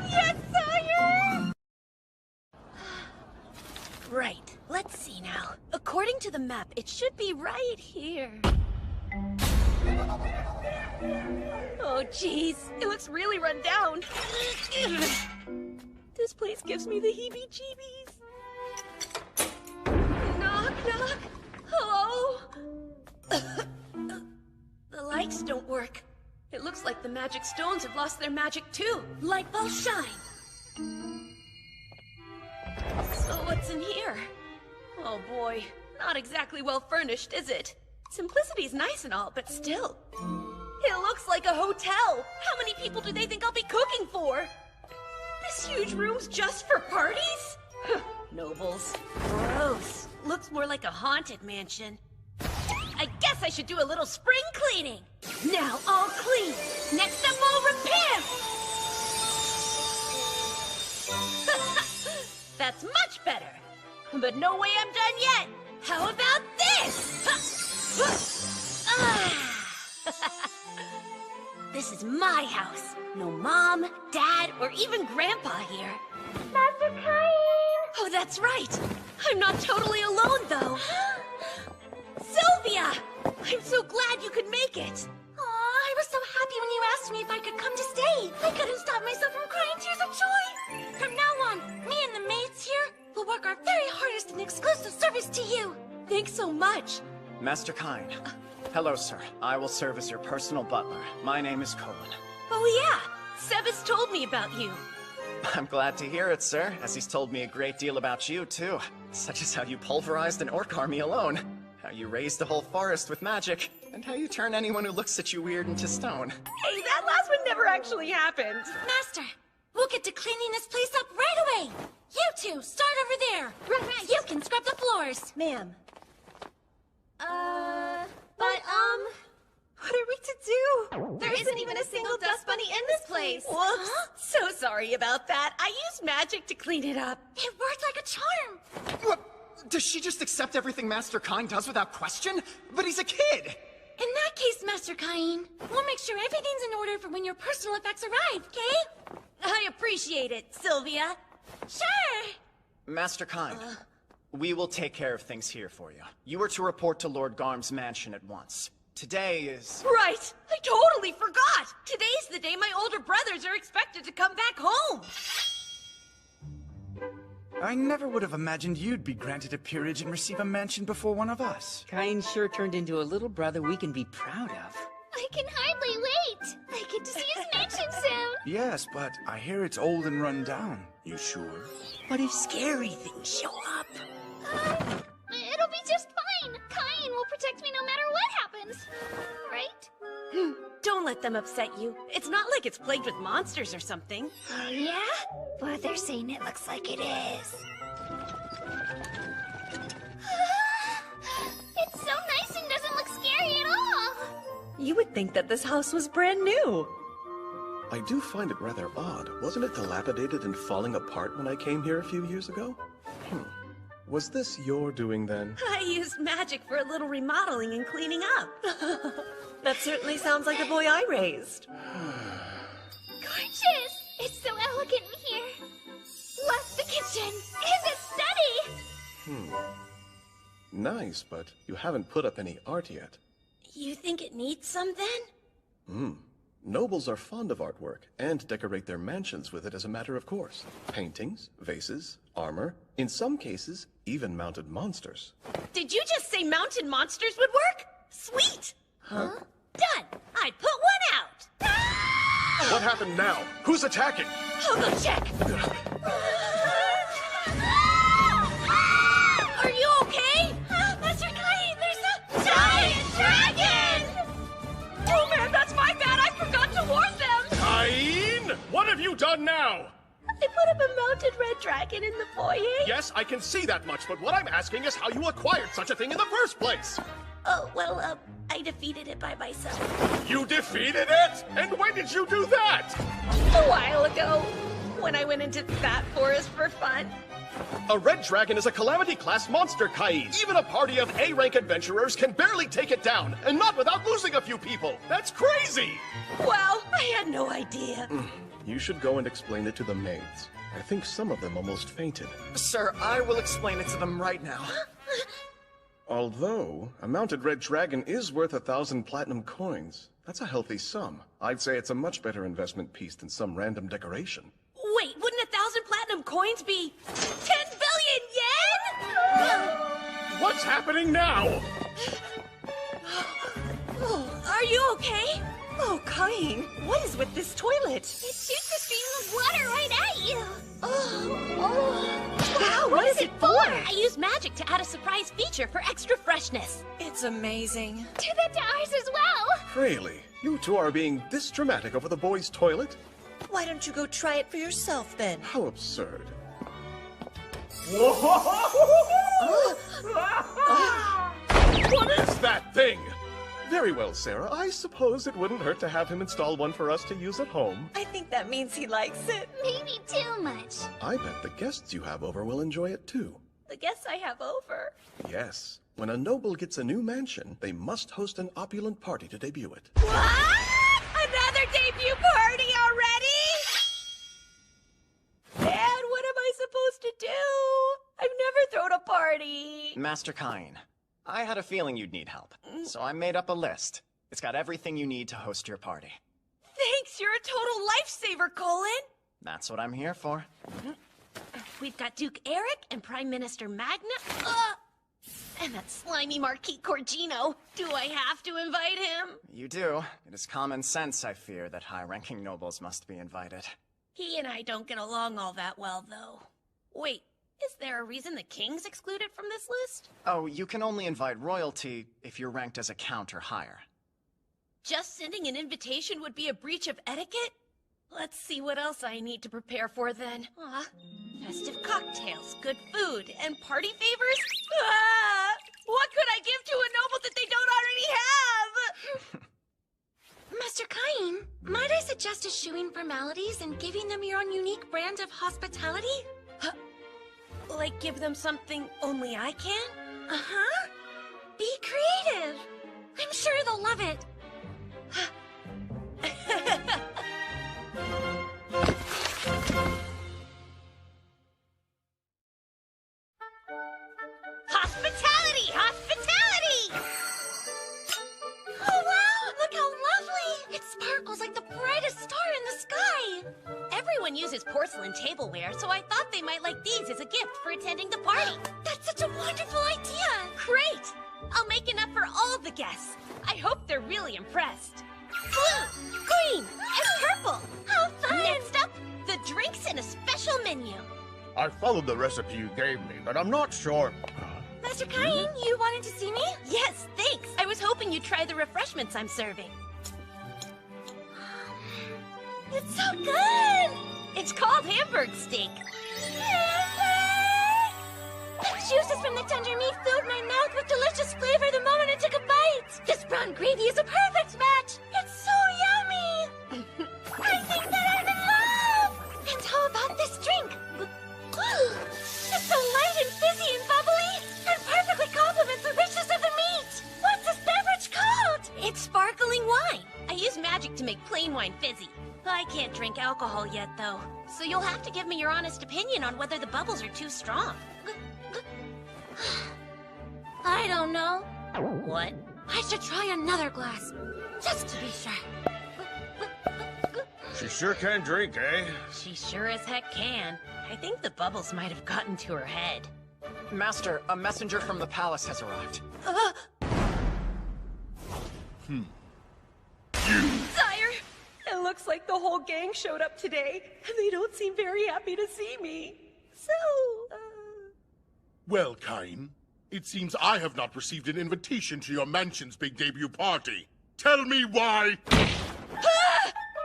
Yes, sire! Right, let's see now. According to the map, it should be right here. Oh, jeez. It looks really run down. This place gives me the heebie-jeebies. Knock, knock. Hello? The lights don't work. It looks like the magic stones have lost their magic too. Light bulbs shine. So what's in here? Oh boy, not exactly well furnished, is it? Simplicity's nice and all, but still. It looks like a hotel. How many people do they think I'll be cooking for? This huge room's just for parties? Nobles. Gross. Looks more like a haunted mansion. I guess I should do a little spring cleaning. Now all clean. Next up, I'll repair. That's much better. But no way I'm done yet. How about this? This is my house. No mom, dad, or even grandpa here. Master Cain! Oh, that's right. I'm not totally alone, though. Sylvia! I'm so glad you could make it. Aw, I was so happy when you asked me if I could come to stay. I couldn't stop myself from crying tears of joy. From now on, me and the maids here will work our very hardest in exclusive service to you. Thanks so much. Master Cain. Hello, sir. I will serve as your personal butler. My name is Colin. Oh yeah, Seb has told me about you. I'm glad to hear it, sir, as he's told me a great deal about you, too. Such as how you pulverized an orc army alone, how you raised a whole forest with magic, and how you turn anyone who looks at you weird into stone. Hey, that last one never actually happened. Master, we'll get to cleaning this place up right away. You two, start over there. Right. You can scrub the floors. Ma'am. What are we to do? There isn't even a single dust bunny in this place. Whoops. So sorry about that. I used magic to clean it up. It worked like a charm. What? Does she just accept everything Master Cain does without question? But he's a kid! In that case, Master Cain, we'll make sure everything's in order for when your personal effects arrive, okay? I appreciate it, Sylvia. Sure! Master Cain, we will take care of things here for you. You are to report to Lord Garm's mansion at once. Today is... Right! I totally forgot! Today's the day my older brothers are expected to come back home! I never would have imagined you'd be granted a peerage and receive a mansion before one of us. Cain sure turned into a little brother we can be proud of. I can hardly wait. I get to see his mansion soon. Yes, but I hear it's old and run down. You sure? What if scary things show up? It'll be just fine. Cain will protect me no matter what happens. Right? Don't let them upset you. It's not like it's plagued with monsters or something. Yeah? But they're saying it looks like it is. It's so nice and doesn't look scary at all. You would think that this house was brand new. I do find it rather odd. Wasn't it dilapidated and falling apart when I came here a few years ago? Was this your doing then? I used magic for a little remodeling and cleaning up. That certainly sounds like the boy I raised. Gorgeous! It's so elegant in here. Love the kitchen. Is a study. Nice, but you haven't put up any art yet. You think it needs some then? Nobles are fond of artwork, and decorate their mansions with it as a matter of course. Paintings, vases, armor, in some cases, even mounted monsters. Did you just say mountain monsters would work? Sweet! Huh? Done! I put one out! What happened now? Who's attacking? I'll go check! Are you okay? Master Cain, there's a giant dragon! Oh man, that's my bad! I forgot to warn them! Cain! What have you done now? I put up a mounted red dragon in the foyer. Yes, I can see that much, but what I'm asking is how you acquired such a thing in the first place. Oh, well, I defeated it by myself. You defeated it? And when did you do that? A while ago, when I went into that forest for fun. A red dragon is a calamity-class monster, Cain. Even a party of A-rank adventurers can barely take it down, and not without losing a few people. That's crazy! Wow, I had no idea. You should go and explain it to the maids. I think some of them almost fainted. Sir, I will explain it to them right now. Although, a mounted red dragon is worth 1,000 platinum coins. That's a healthy sum. I'd say it's a much better investment piece than some random decoration. Wait, wouldn't 1,000 platinum coins be 10 billion yen? What's happening now? Are you okay? Oh, Cain, what is with this toilet? It shoots a stream of water right at you. Wow, what is it for? I used magic to add a surprise feature for extra freshness. It's amazing. Do that to ours as well. Really? You two are being this dramatic over the boys' toilet? Why don't you go try it for yourself then? How absurd. What is that thing? Very well, Sarah. I suppose it wouldn't hurt to have him install one for us to use at home. I think that means he likes it. Maybe too much. I bet the guests you have over will enjoy it too. The guests I have over. Yes. When a noble gets a new mansion, they must host an opulent party to debut it. What? Another debut party already? Dad, what am I supposed to do? I've never thrown a party. Master Cain, I had a feeling you'd need help, so I made up a list. It's got everything you need to host your party. Thanks, you're a total lifesaver, Colin. That's what I'm here for. We've got Duke Eric and Prime Minister Magna. And that slimy Marquis Corgino. Do I have to invite him? You do. It is common sense, I fear, that high-ranking nobles must be invited. He and I don't get along all that well, though. Wait, is there a reason the king's excluded from this list? Oh, you can only invite royalty if you're ranked as a count or higher. Just sending an invitation would be a breach of etiquette? Let's see what else I need to prepare for then. Festive cocktails, good food, and party favors? What could I give to a noble that they don't already have? Master Cain, might I suggest eschewing formalities and giving them your own unique brand of hospitality? Like give them something only I can? Uh-huh. Be creative. I'm sure they'll love it. Hospitality! Hospitality! Oh, wow! Look how lovely! It sparkles like the brightest star in the sky! Everyone uses porcelain tableware, so I thought they might like these as a gift for attending the party. That's such a wonderful idea! Great! I'll make enough for all the guests. I hope they're really impressed. Blue, green, and purple! How fun! Next up, the drinks and a special menu. I followed the recipe you gave me, but I'm not sure. Master Cain, you wanted to see me? Yes, thanks. I was hoping you'd try the refreshments I'm serving. It's so good! It's called Hamburg steak. Juices from the tender meat filled my mouth with delicious flavor the moment I took a bite. This brown gravy is a perfect match. It's so yummy. I think that I'm in love. And how about this drink? It's so light and fizzy and bubbly, and perfectly complements the richness of the meat. What's this beverage called? It's sparkling wine. I use magic to make plain wine fizzy. I can't drink alcohol yet, though. So you'll have to give me your honest opinion on whether the bubbles are too strong. I don't know. What? I should try another glass, just to be sure. She sure can drink, eh? She sure as heck can. I think the bubbles might have gotten to her head. Master, a messenger from the palace has arrived. Sire! It looks like the whole gang showed up today, and they don't seem very happy to see me. So, Well, Cain, it seems I have not received an invitation to your mansion's big debut party. Tell me why!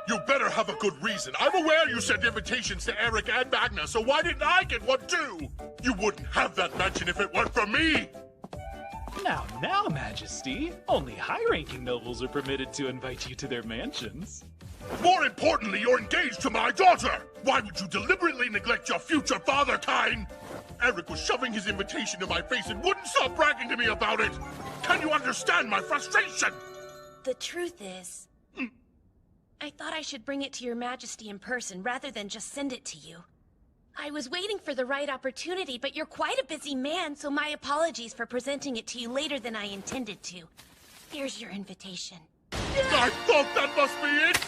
You better have a good reason. I'm aware you sent invitations to Eric and Magna, so why didn't I get one too? You wouldn't have that mansion if it weren't for me! Now, Majesty. Only high-ranking nobles are permitted to invite you to their mansions. More importantly, you're engaged to my daughter! Why would you deliberately neglect your future father, Cain? Eric was shoving his invitation in my face and wouldn't stop bragging to me about it! Can you understand my frustration? The truth is, I thought I should bring it to your majesty in person rather than just send it to you. I was waiting for the right opportunity, but you're quite a busy man, so my apologies for presenting it to you later than I intended to. Here's your invitation. I thought that must be it!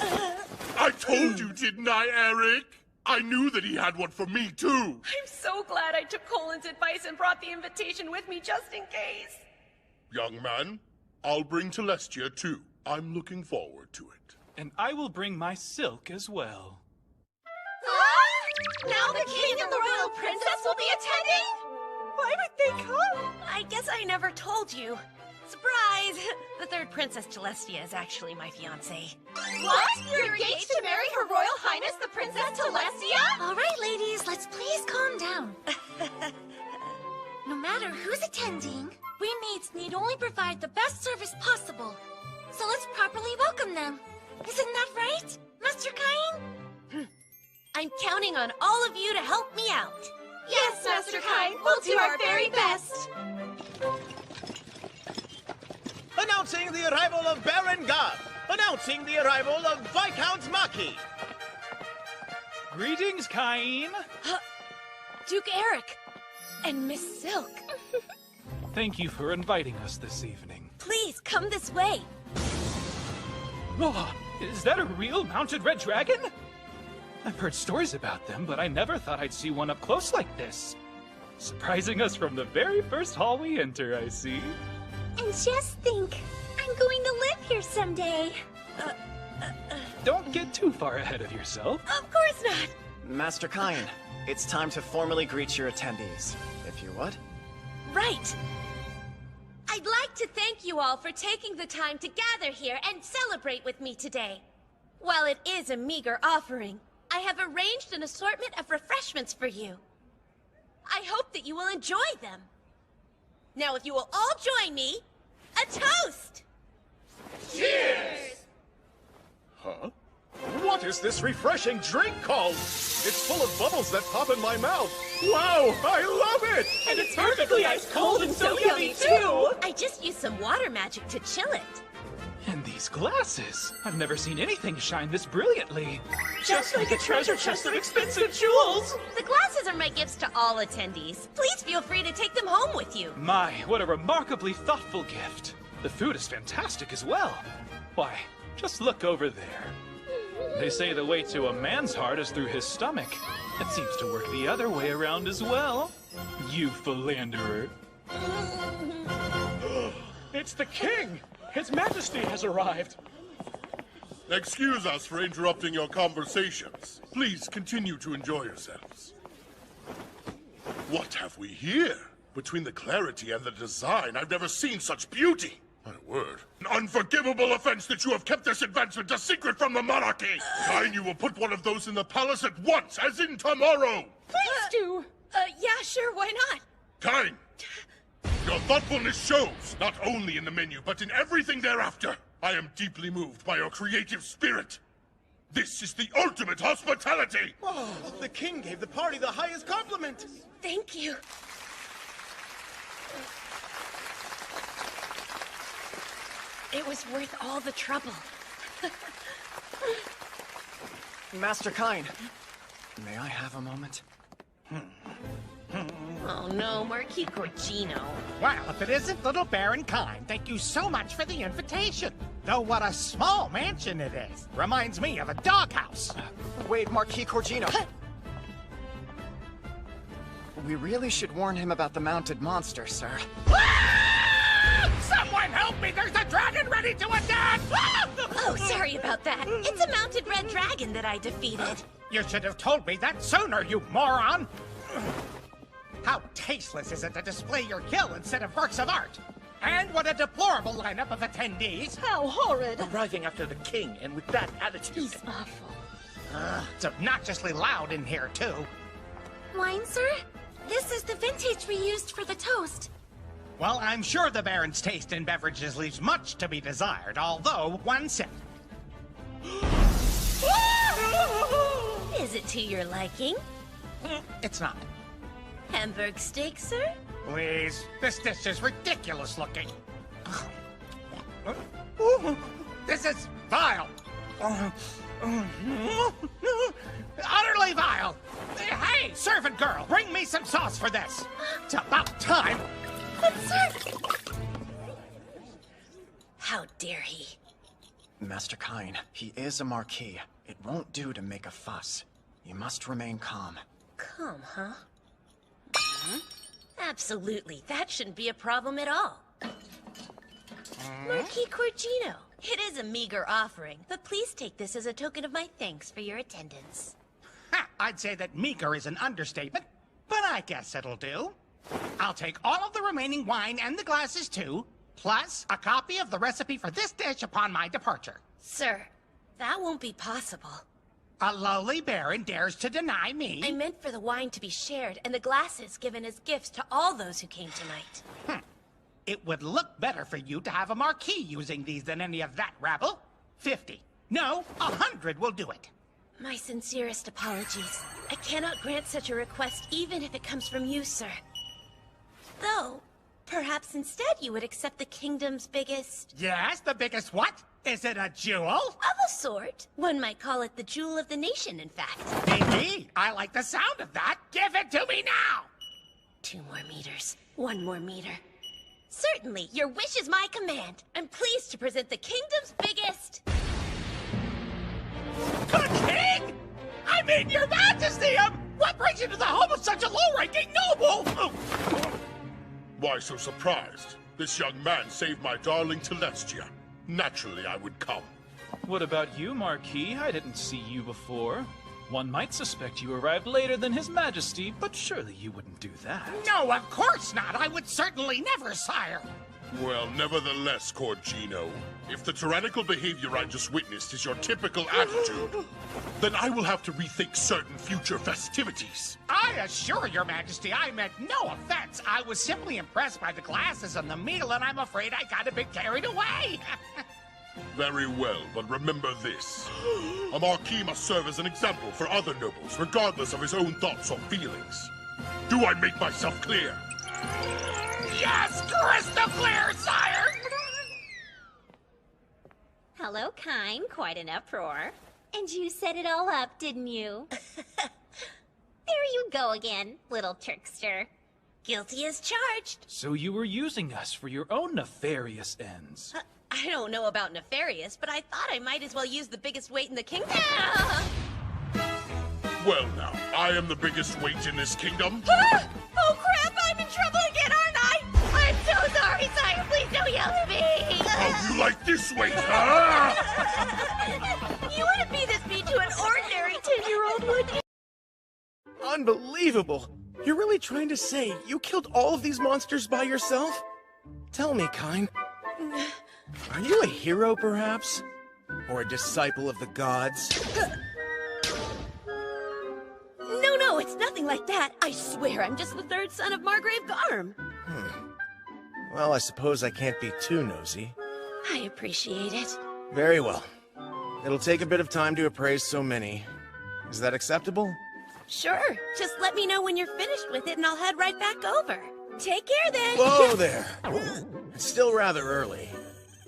I told you, didn't I, Eric? I knew that he had one for me, too! I'm so glad I took Colin's advice and brought the invitation with me just in case. Young man, I'll bring Celestia, too. I'm looking forward to it. And I will bring my silk as well. Now the king and the royal princess will be attending? Why would they come? I guess I never told you. Surprise! The third Princess Celestia is actually my fiancée. What? You're engaged to marry Her Royal Highness the Princess Celestia? All right, ladies, let's please calm down. No matter who's attending, we maids need only provide the best service possible. So let's properly welcome them. Isn't that right, Master Cain? I'm counting on all of you to help me out. Yes, Master Cain, we'll do our very best. Announcing the arrival of Baron Gab. Announcing the arrival of Viscount Maki. Greetings, Cain. Duke Eric and Miss Silk. Thank you for inviting us this evening. Please, come this way. Oh, is that a real mounted red dragon? I've heard stories about them, but I never thought I'd see one up close like this. Surprising us from the very first hall we enter, I see. And just think, I'm going to live here someday. Don't get too far ahead of yourself. Of course not. Master Cain, it's time to formally greet your attendees. If you would. Right! I'd like to thank you all for taking the time to gather here and celebrate with me today. While it is a meager offering, I have arranged an assortment of refreshments for you. I hope that you will enjoy them. Now, if you will all join me, a toast! Cheers! Huh? What is this refreshing drink called? It's full of bubbles that pop in my mouth. Wow, I love it! And it's perfectly ice cold and so yummy too! I just used some water magic to chill it. And these glasses! I've never seen anything shine this brilliantly. Just like a treasure chest of expensive jewels! The glasses are my gifts to all attendees. Please feel free to take them home with you. My, what a remarkably thoughtful gift. The food is fantastic as well. Why, just look over there. They say the way to a man's heart is through his stomach. It seems to work the other way around as well. You philanderer. It's the king! His Majesty has arrived! Excuse us for interrupting your conversations. Please continue to enjoy yourselves. What have we here? Between the clarity and the design, I've never seen such beauty. My word. An unforgivable offense that you have kept this advancement a secret from the monarchy! Cain, you will put one of those in the palace at once, as in tomorrow! Please do! Yeah, sure, why not? Cain! Your thoughtfulness shows, not only in the menu, but in everything thereafter. I am deeply moved by your creative spirit. This is the ultimate hospitality! Oh, the king gave the party the highest compliment! Thank you. It was worth all the trouble. Master Cain, may I have a moment? Oh no, Marquis Corgino. Well, if it isn't little Baron Cain, thank you so much for the invitation. Though what a small mansion it is. Reminds me of a doghouse. Wait, Marquis Corgino. We really should warn him about the mounted monster, sir. Someone help me! There's a dragon ready to attack! Oh, sorry about that. It's a mounted red dragon that I defeated. You should have told me that sooner, you moron! How tasteless is it to display your kill instead of works of art? And what a deplorable lineup of attendees! How horrid! Arriving after the king, and with that attitude. He's awful. It's obnoxiously loud in here, too. Wine, sir? This is the vintage we used for the toast. Well, I'm sure the Baron's taste in beverages leaves much to be desired, although one sip. Is it to your liking? It's not. Hamburg steak, sir? Please, this dish is ridiculous looking. This is vile. Utterly vile. Hey, servant girl, bring me some sauce for this. It's about time. But sir... How dare he? Master Cain, he is a marquis. It won't do to make a fuss. You must remain calm. Calm, huh? Absolutely. That shouldn't be a problem at all. Marquis Corgino, it is a meager offering, but please take this as a token of my thanks for your attendance. Ha, I'd say that meager is an understatement, but I guess it'll do. I'll take all of the remaining wine and the glasses too, plus a copy of the recipe for this dish upon my departure. Sir, that won't be possible. A lowly baron dares to deny me? I meant for the wine to be shared and the glasses given as gifts to all those who came tonight. It would look better for you to have a marquis using these than any of that rabble. 50. No, 100 will do it. My sincerest apologies. I cannot grant such a request even if it comes from you, sir. Though, perhaps instead you would accept the kingdom's biggest... Yes, the biggest what? Is it a jewel? Of a sort. One might call it the jewel of the nation, in fact. Indeed. I like the sound of that. Give it to me now! 2 more meters. 1 more meter. Certainly, your wish is my command. I'm pleased to present the kingdom's biggest... The king? I mean, your majesty! What brings you to the home of such a low-ranking noble! Why so surprised? This young man saved my darling Celestia. Naturally, I would come. What about you, Marquis? I didn't see you before. One might suspect you arrived later than His Majesty, but surely you wouldn't do that. No, of course not. I would certainly never, sire. Well, nevertheless, Corgino, if the tyrannical behavior I just witnessed is your typical attitude, then I will have to rethink certain future festivities. I assure your majesty I meant no offense. I was simply impressed by the glasses and the meal, and I'm afraid I got a bit carried away. Very well, but remember this. A Marquis must serve as an example for other nobles, regardless of his own thoughts or feelings. Do I make myself clear? Yes, crystal clear, sire! Hello, Cain. Quite an uproar. And you set it all up, didn't you? There you go again, little trickster. Guilty as charged. So you were using us for your own nefarious ends. I don't know about nefarious, but I thought I might as well use the biggest weight in the kingdom. Well now, I am the biggest weight in this kingdom. Ah! Oh crap, I'm in trouble again, aren't I? I'm so sorry, sire. Please don't yell at me. How you like this weight, huh? You wouldn't be this mean to an ordinary 10-year-old, would you? Unbelievable! You're really trying to say you killed all of these monsters by yourself? Tell me, Cain. Are you a hero, perhaps? Or a disciple of the gods? No, it's nothing like that. I swear I'm just the third son of Margrave Garm. Well, I suppose I can't be too nosy. I appreciate it. Very well. It'll take a bit of time to appraise so many. Is that acceptable? Sure. Just let me know when you're finished with it and I'll head right back over. Take care then. Whoa there! It's still rather early.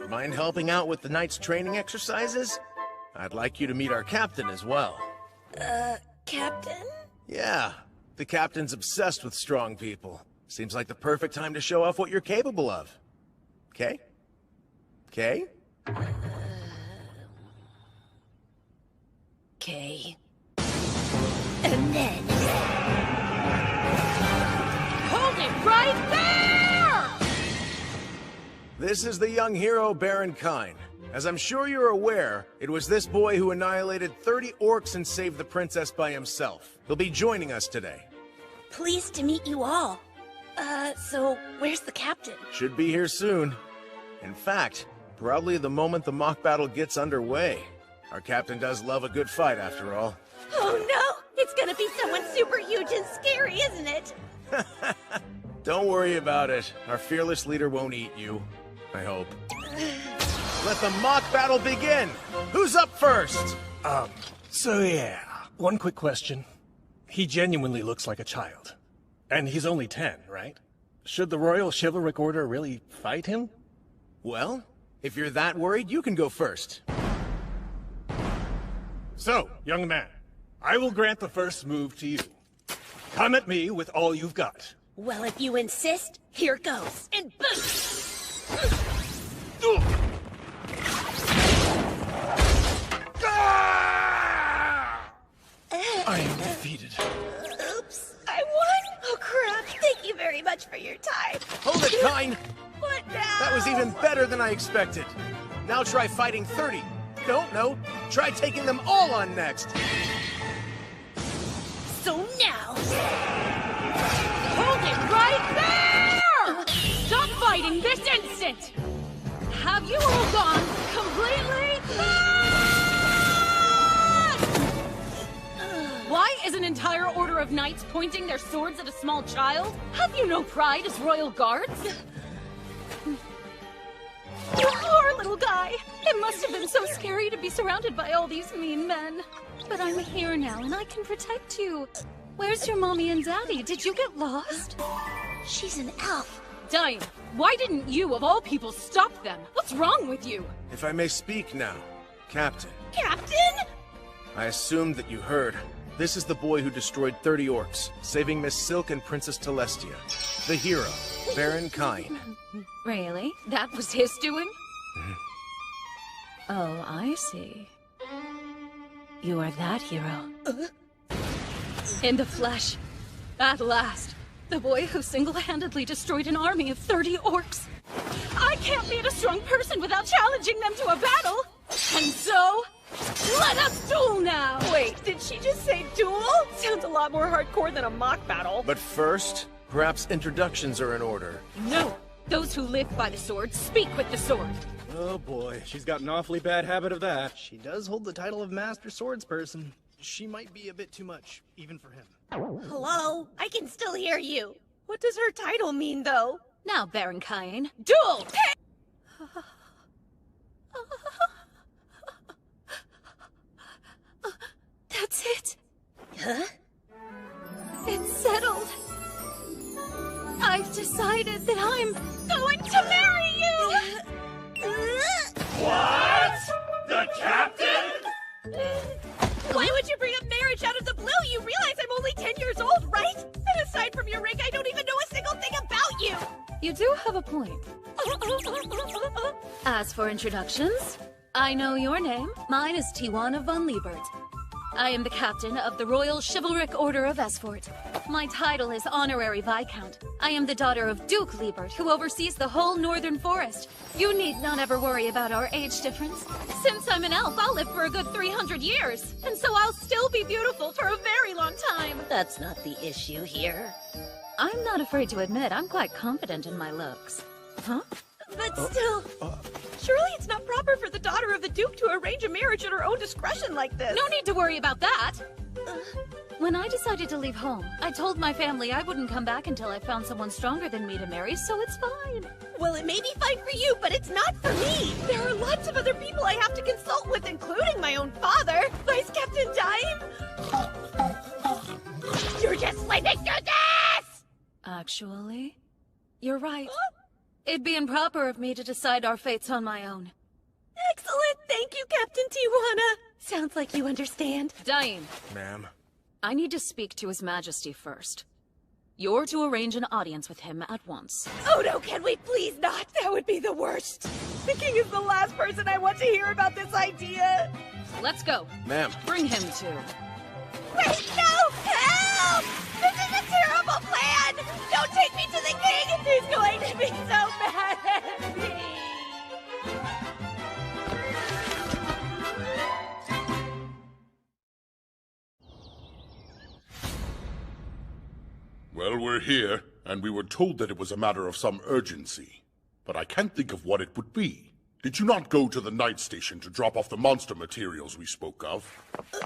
Mind helping out with the night's training exercises? I'd like you to meet our captain as well. Captain? Yeah, the captain's obsessed with strong people. Seems like the perfect time to show off what you're capable of. Okay? Okay? Okay. And then... Hold it right there! This is the young hero Baron Cain. As I'm sure you're aware, it was this boy who annihilated 30 orcs and saved the princess by himself. He'll be joining us today. Pleased to meet you all. So where's the captain? Should be here soon. In fact, probably the moment the mock battle gets underway. Our captain does love a good fight, after all. Oh no! It's gonna be someone super huge and scary, isn't it? Don't worry about it. Our fearless leader won't eat you. I hope. Let the mock battle begin! Who's up first? So yeah, one quick question. He genuinely looks like a child. And he's only 10, right? Should the Royal Chivalric Order really fight him? Well, if you're that worried, you can go first. So, young man, I will grant the first move to you. Come at me with all you've got. Well, if you insist, here goes. And boom! I am defeated. Oops, I won? Oh crap, thank you very much for your time. Hold it, Cain! What now? That was even better than I expected. Now try fighting 30. No, try taking them all on next. So now... Hold it right there! Stop fighting this instant! Have you all gone completely mad? Why is an entire order of knights pointing their swords at a small child? Have you no pride as royal guards? You poor little guy! It must have been so scary to be surrounded by all these mean men. But I'm here now and I can protect you. Where's your mommy and daddy? Did you get lost? She's an elf. Diane, why didn't you, of all people, stop them? What's wrong with you? If I may speak now, Captain. Captain? I assumed that you heard. This is the boy who destroyed 30 orcs, saving Miss Silk and Princess Celestia. The hero, Baron Cain. Really? That was his doing? Oh, I see. You are that hero. In the flesh. At last, the boy who single-handedly destroyed an army of 30 orcs. I can't beat a strong person without challenging them to a battle! And so, let us duel now! Wait, did she just say duel? Sounds a lot more hardcore than a mock battle. But first, perhaps introductions are in order. No! Those who live by the sword speak with the sword. Oh boy, she's got an awfully bad habit of that. She does hold the title of Master Swordsperson. She might be a bit too much, even for him. Hello? I can still hear you. What does her title mean, though? Now, Baron Cain, duel! That's it. Huh? It's settled. I've decided that I'm going to marry you! What? The captain? Why would you bring up marriage out of the blue? You realize I'm only 10 years old, right? And aside from your ring, I don't even know a single thing about you! You do have a point. As for introductions, I know your name. Mine is Tijuana von Liebert. I am the captain of the Royal Chivalric Order of Esfort. My title is Honorary Viscount. I am the daughter of Duke Liebert, who oversees the whole northern forest. You need not ever worry about our age difference. Since I'm an elf, I'll live for a good 300 years. And so I'll still be beautiful for a very long time. That's not the issue here. I'm not afraid to admit I'm quite confident in my looks. Huh? But still, surely it's not proper for the daughter of the Duke to arrange a marriage at her own discretion like this. No need to worry about that. When I decided to leave home, I told my family I wouldn't come back until I found someone stronger than me to marry, so it's fine. Well, it may be fine for you, but it's not for me. There are lots of other people I have to consult with, including my own father, Vice Captain Dime. You're just living through this! Actually, you're right. It'd be improper of me to decide our fates on my own. Excellent! Thank you, Captain Tijuana! Sounds like you understand. Dime. Ma'am? I need to speak to His Majesty first. You're to arrange an audience with him at once. Oh no, can we please not? That would be the worst. The king is the last person I want to hear about this idea. Let's go. Ma'am. Bring him to... Wait, no! Help! This is a terrible plan! Don't take me to the king! He's going to be so mad at me! Well, we're here, and we were told that it was a matter of some urgency. But I can't think of what it would be. Did you not go to the night station to drop off the monster materials we spoke of?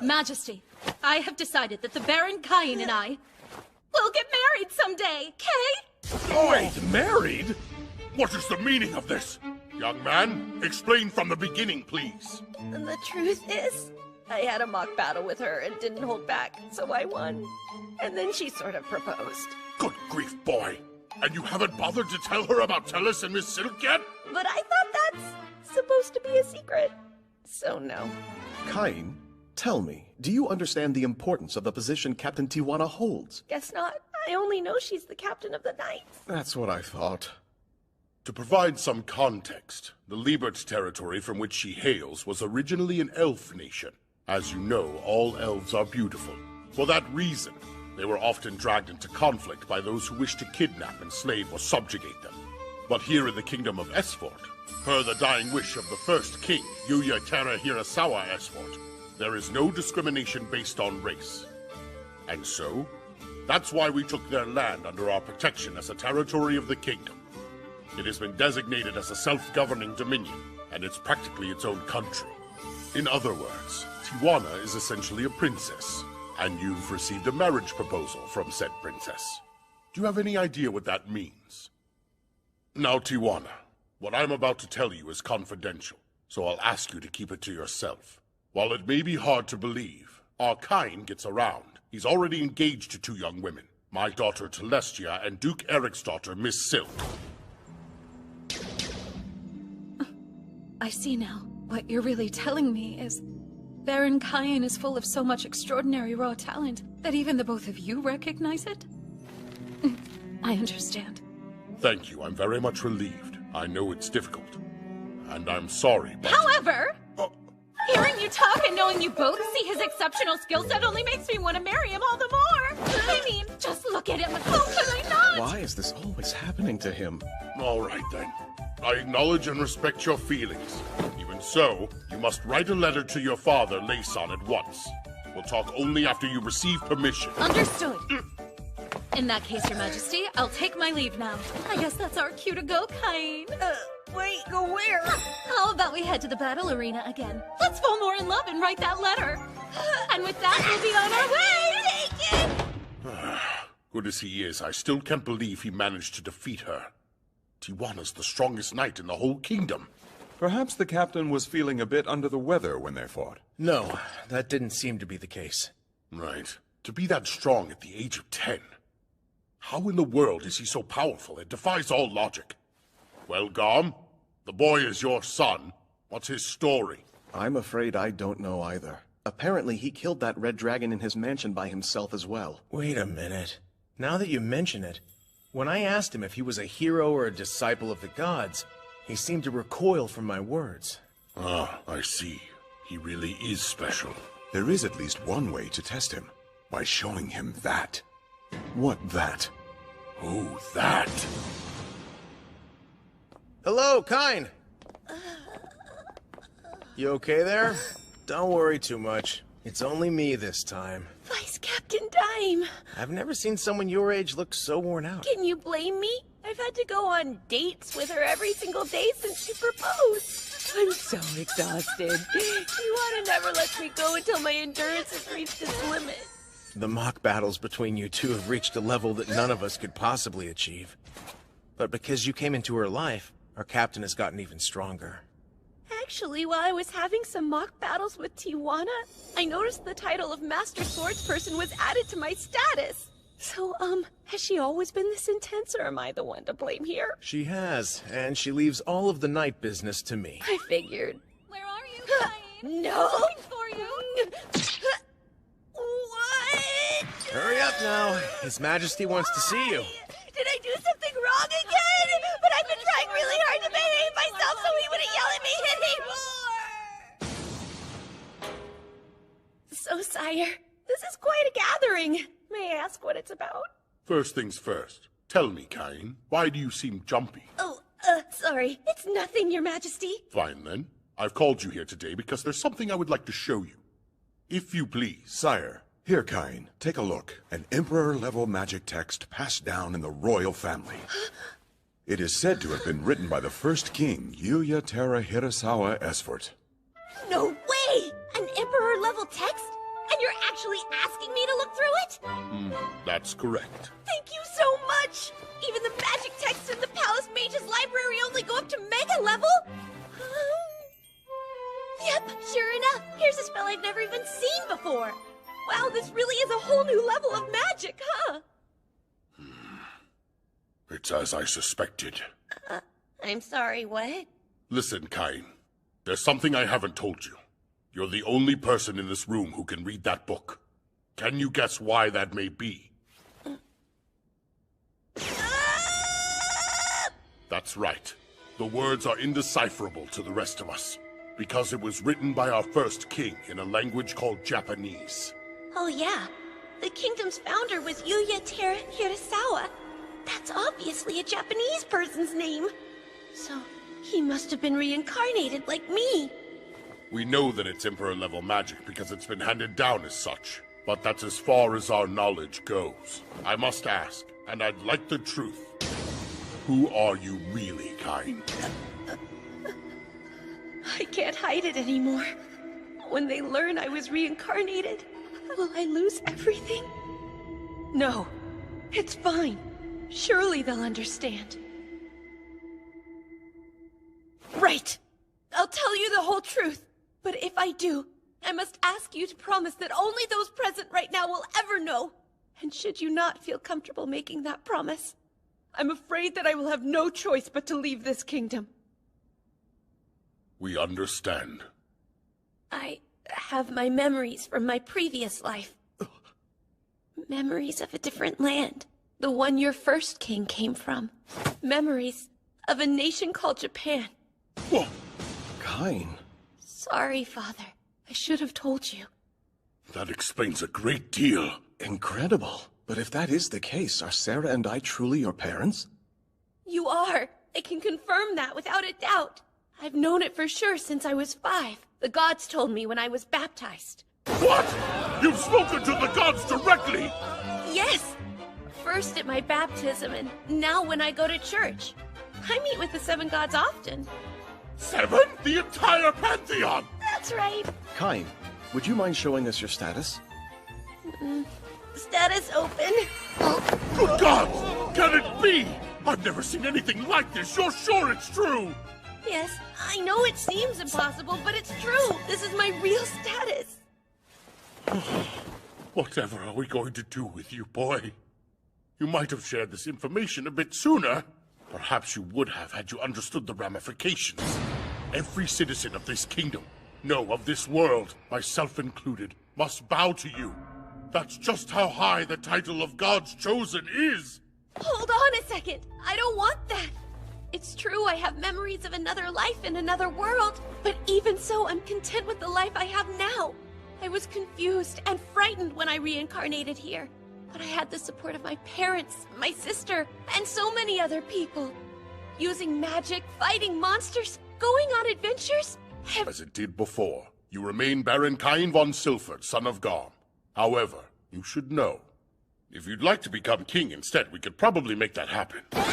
Majesty, I have decided that the Baron Cain and I will get married someday, Kay? Wait, married? What is the meaning of this? Young man, explain from the beginning, please. And the truth is, I had a mock battle with her and didn't hold back, so I won. And then she sort of proposed. Good grief, boy. And you haven't bothered to tell her about Tellus and Miss Silk yet? But I thought that's supposed to be a secret. So no. Cain, tell me, do you understand the importance of the position Captain Tijuana holds? Guess not. I only know she's the captain of the Knights. That's what I thought. To provide some context, the Liebert territory from which she hails was originally an elf nation. As you know, all elves are beautiful. For that reason, they were often dragged into conflict by those who wished to kidnap, enslave, or subjugate them. But here in the kingdom of Esfort, per the dying wish of the first king, Yuya Terra Hirasawa Esfort, there is no discrimination based on race. And so, that's why we took their land under our protection as a territory of the kingdom. It has been designated as a self-governing dominion, and it's practically its own country. In other words, Tijuana is essentially a princess, and you've received a marriage proposal from said princess. Do you have any idea what that means? Now, Tijuana, what I'm about to tell you is confidential, so I'll ask you to keep it to yourself. While it may be hard to believe, our Cain gets around. He's already engaged to 2 young women, my daughter Telestia and Duke Eric's daughter, Miss Silk. I see now. What you're really telling me is Baron Cain is full of so much extraordinary raw talent that even the both of you recognize it? I understand. Thank you. I'm very much relieved. I know it's difficult. And I'm sorry, but... However, hearing you talk and knowing Knowing you both see his exceptional skill set only makes me want to marry him all the more. I mean, just look at him. How could I not? Why is this always happening to him? All right, then. I acknowledge and respect your feelings. Even so, you must write a letter to your father, Layson, at once. We'll talk only after you receive permission. Understood. In that case, Your Majesty, I'll take my leave now. I guess that's our cue to go, Cain. Wait, go where? How about we head to the battle arena again? Let's fall more in love and write that letter. And with that, we'll be on our way. Take it! Good as he is, I still can't believe he managed to defeat her. Tijuana's the strongest knight in the whole kingdom. Perhaps the captain was feeling a bit under the weather when they fought. No, that didn't seem to be the case. Right. To be that strong at the age of 10. How in the world is he so powerful? It defies all logic. Well, Garm, the boy is your son. What's his story? I'm afraid I don't know either. Apparently, he killed that red dragon in his mansion by himself as well. Wait a minute. Now that you mention it, when I asked him if he was a hero or a disciple of the gods, he seemed to recoil from my words. Ah, I see. He really is special. There is at least one way to test him. By showing him that. What that? Oh, that. Hello, Cain! You okay there? Don't worry too much. It's only me this time. Vice Captain Dime. I've never seen someone your age look so worn out. Can you blame me? I've had to go on dates with her every single day since she proposed. I'm so exhausted. Tijuana never lets me go until my endurance has reached its limit. The mock battles between you two have reached a level that none of us could possibly achieve. But because you came into her life, our captain has gotten even stronger. Actually, while I was having some mock battles with Tijuana, I noticed the title of Master Swordsperson was added to my status. So, has she always been this intense, or am I the one to blame here? She has, and she leaves all of the night business to me. I figured. Where are you, Cain? No! Coming for you! What? Hurry up now. His Majesty wants to see you. Did I do something wrong again? But I've been trying really hard to behave myself so he wouldn't yell at me anymore. So, sire, this is quite a gathering. May I ask what it's about? First things first. Tell me, Cain, why do you seem jumpy? Oh, sorry. It's nothing, Your Majesty. Fine, then. I've called you here today because there's something I would like to show you. If you please. Sire, here, Cain, take a look. An Emperor-level magic text passed down in the royal family. It is said to have been written by the first king, Yuya Terra Hirasawa Esfort. No way! An Emperor-level text? And you're actually asking me to look through it? That's correct. Thank you so much! Even the magic texts in the Palace Mage's library only go up to Mega level? Yep, sure enough. Here's a spell I've never even seen before. Wow, this really is a whole new level of magic, huh? It's as I suspected. I'm sorry, what? Listen, Cain. There's something I haven't told you. You're the only person in this room who can read that book. Can you guess why that may be? That's right. The words are indecipherable to the rest of us, because it was written by our first king in a language called Japanese. Oh yeah, the kingdom's founder was Yuya Terra Hirasawa. That's obviously a Japanese person's name. So, he must have been reincarnated like me. We know that it's Emperor-level magic because it's been handed down as such. But that's as far as our knowledge goes. I must ask, and I'd like the truth. Who are you really, Cain? I can't hide it anymore. When they learn I was reincarnated, will I lose everything? No, it's fine. Surely they'll understand. Right! I'll tell you the whole truth. But if I do, I must ask you to promise that only those present right now will ever know. And should you not feel comfortable making that promise, I'm afraid that I will have no choice but to leave this kingdom. We understand. I have my memories from my previous life. Memories of a different land. The one your first king came from. Memories of a nation called Japan. Cain. Sorry, Father. I should have told you. That explains a great deal. Incredible. But if that is the case, are Sarah and I truly your parents? You are. I can confirm that without a doubt. I've known it for sure since I was 5. The gods told me when I was baptized. What? You've spoken to the gods directly! Yes! First at my baptism, and now when I go to church. I meet with the 7 gods often. 7? The entire pantheon! That's right. Cain, would you mind showing us your status? Status open. Good God! Can it be? I've never seen anything like this. You're sure it's true? Yes, I know it seems impossible, but it's true. This is my real status. Whatever are we going to do with you, boy? You might have shared this information a bit sooner. Perhaps you would have had you understood the ramifications. Every citizen of this kingdom, no, of this world, myself included, must bow to you. That's just how high the title of God's chosen is. Hold on a second. I don't want that. It's true I have memories of another life in another world, but even so, I'm content with the life I have now. I was confused and frightened when I reincarnated here, but I had the support of my parents, my sister, and so many other people. Using magic, fighting monsters, going on adventures. As it did before, you remain Baron Cain Von Silford, son of Garm. However, you should know, if you'd like to become king instead, we could probably make that happen. Your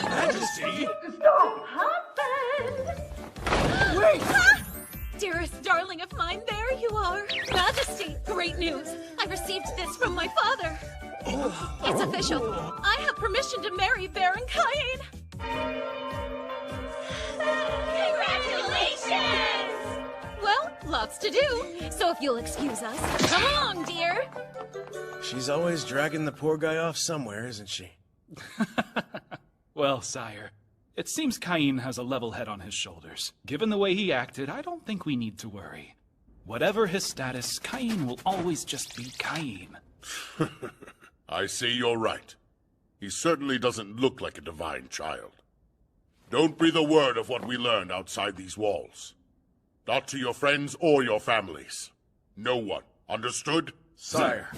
Majesty! Don't happen! Wait! Dearest darling of mine, there you are. Majesty, great news. I received this from my father. It's official. I have permission to marry Baron Cain. Congratulations! Well, lots to do. So if you'll excuse us. Come along, dear. She's always dragging the poor guy off somewhere, isn't she? Well, sire, it seems Cain has a level head on his shoulders. Given the way he acted, I don't think we need to worry. Whatever his status, Cain will always just be Cain. I say you're right. He certainly doesn't look like a divine child. Don't breathe a word of what we learned outside these walls. Not to your friends or your families. No one. Understood? Sire.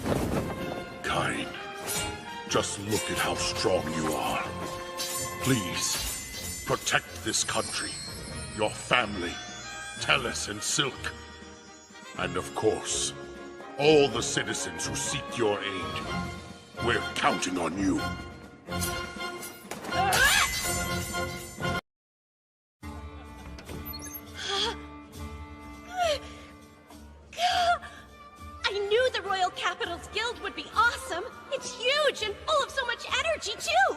Cain, just look at how strong you are. Please, protect this country, your family, Tellus and Silk, and of course, all the citizens who seek your aid. We're counting on you. I knew the Royal Capital's Guild would be awesome. It's huge and full of so much energy, too.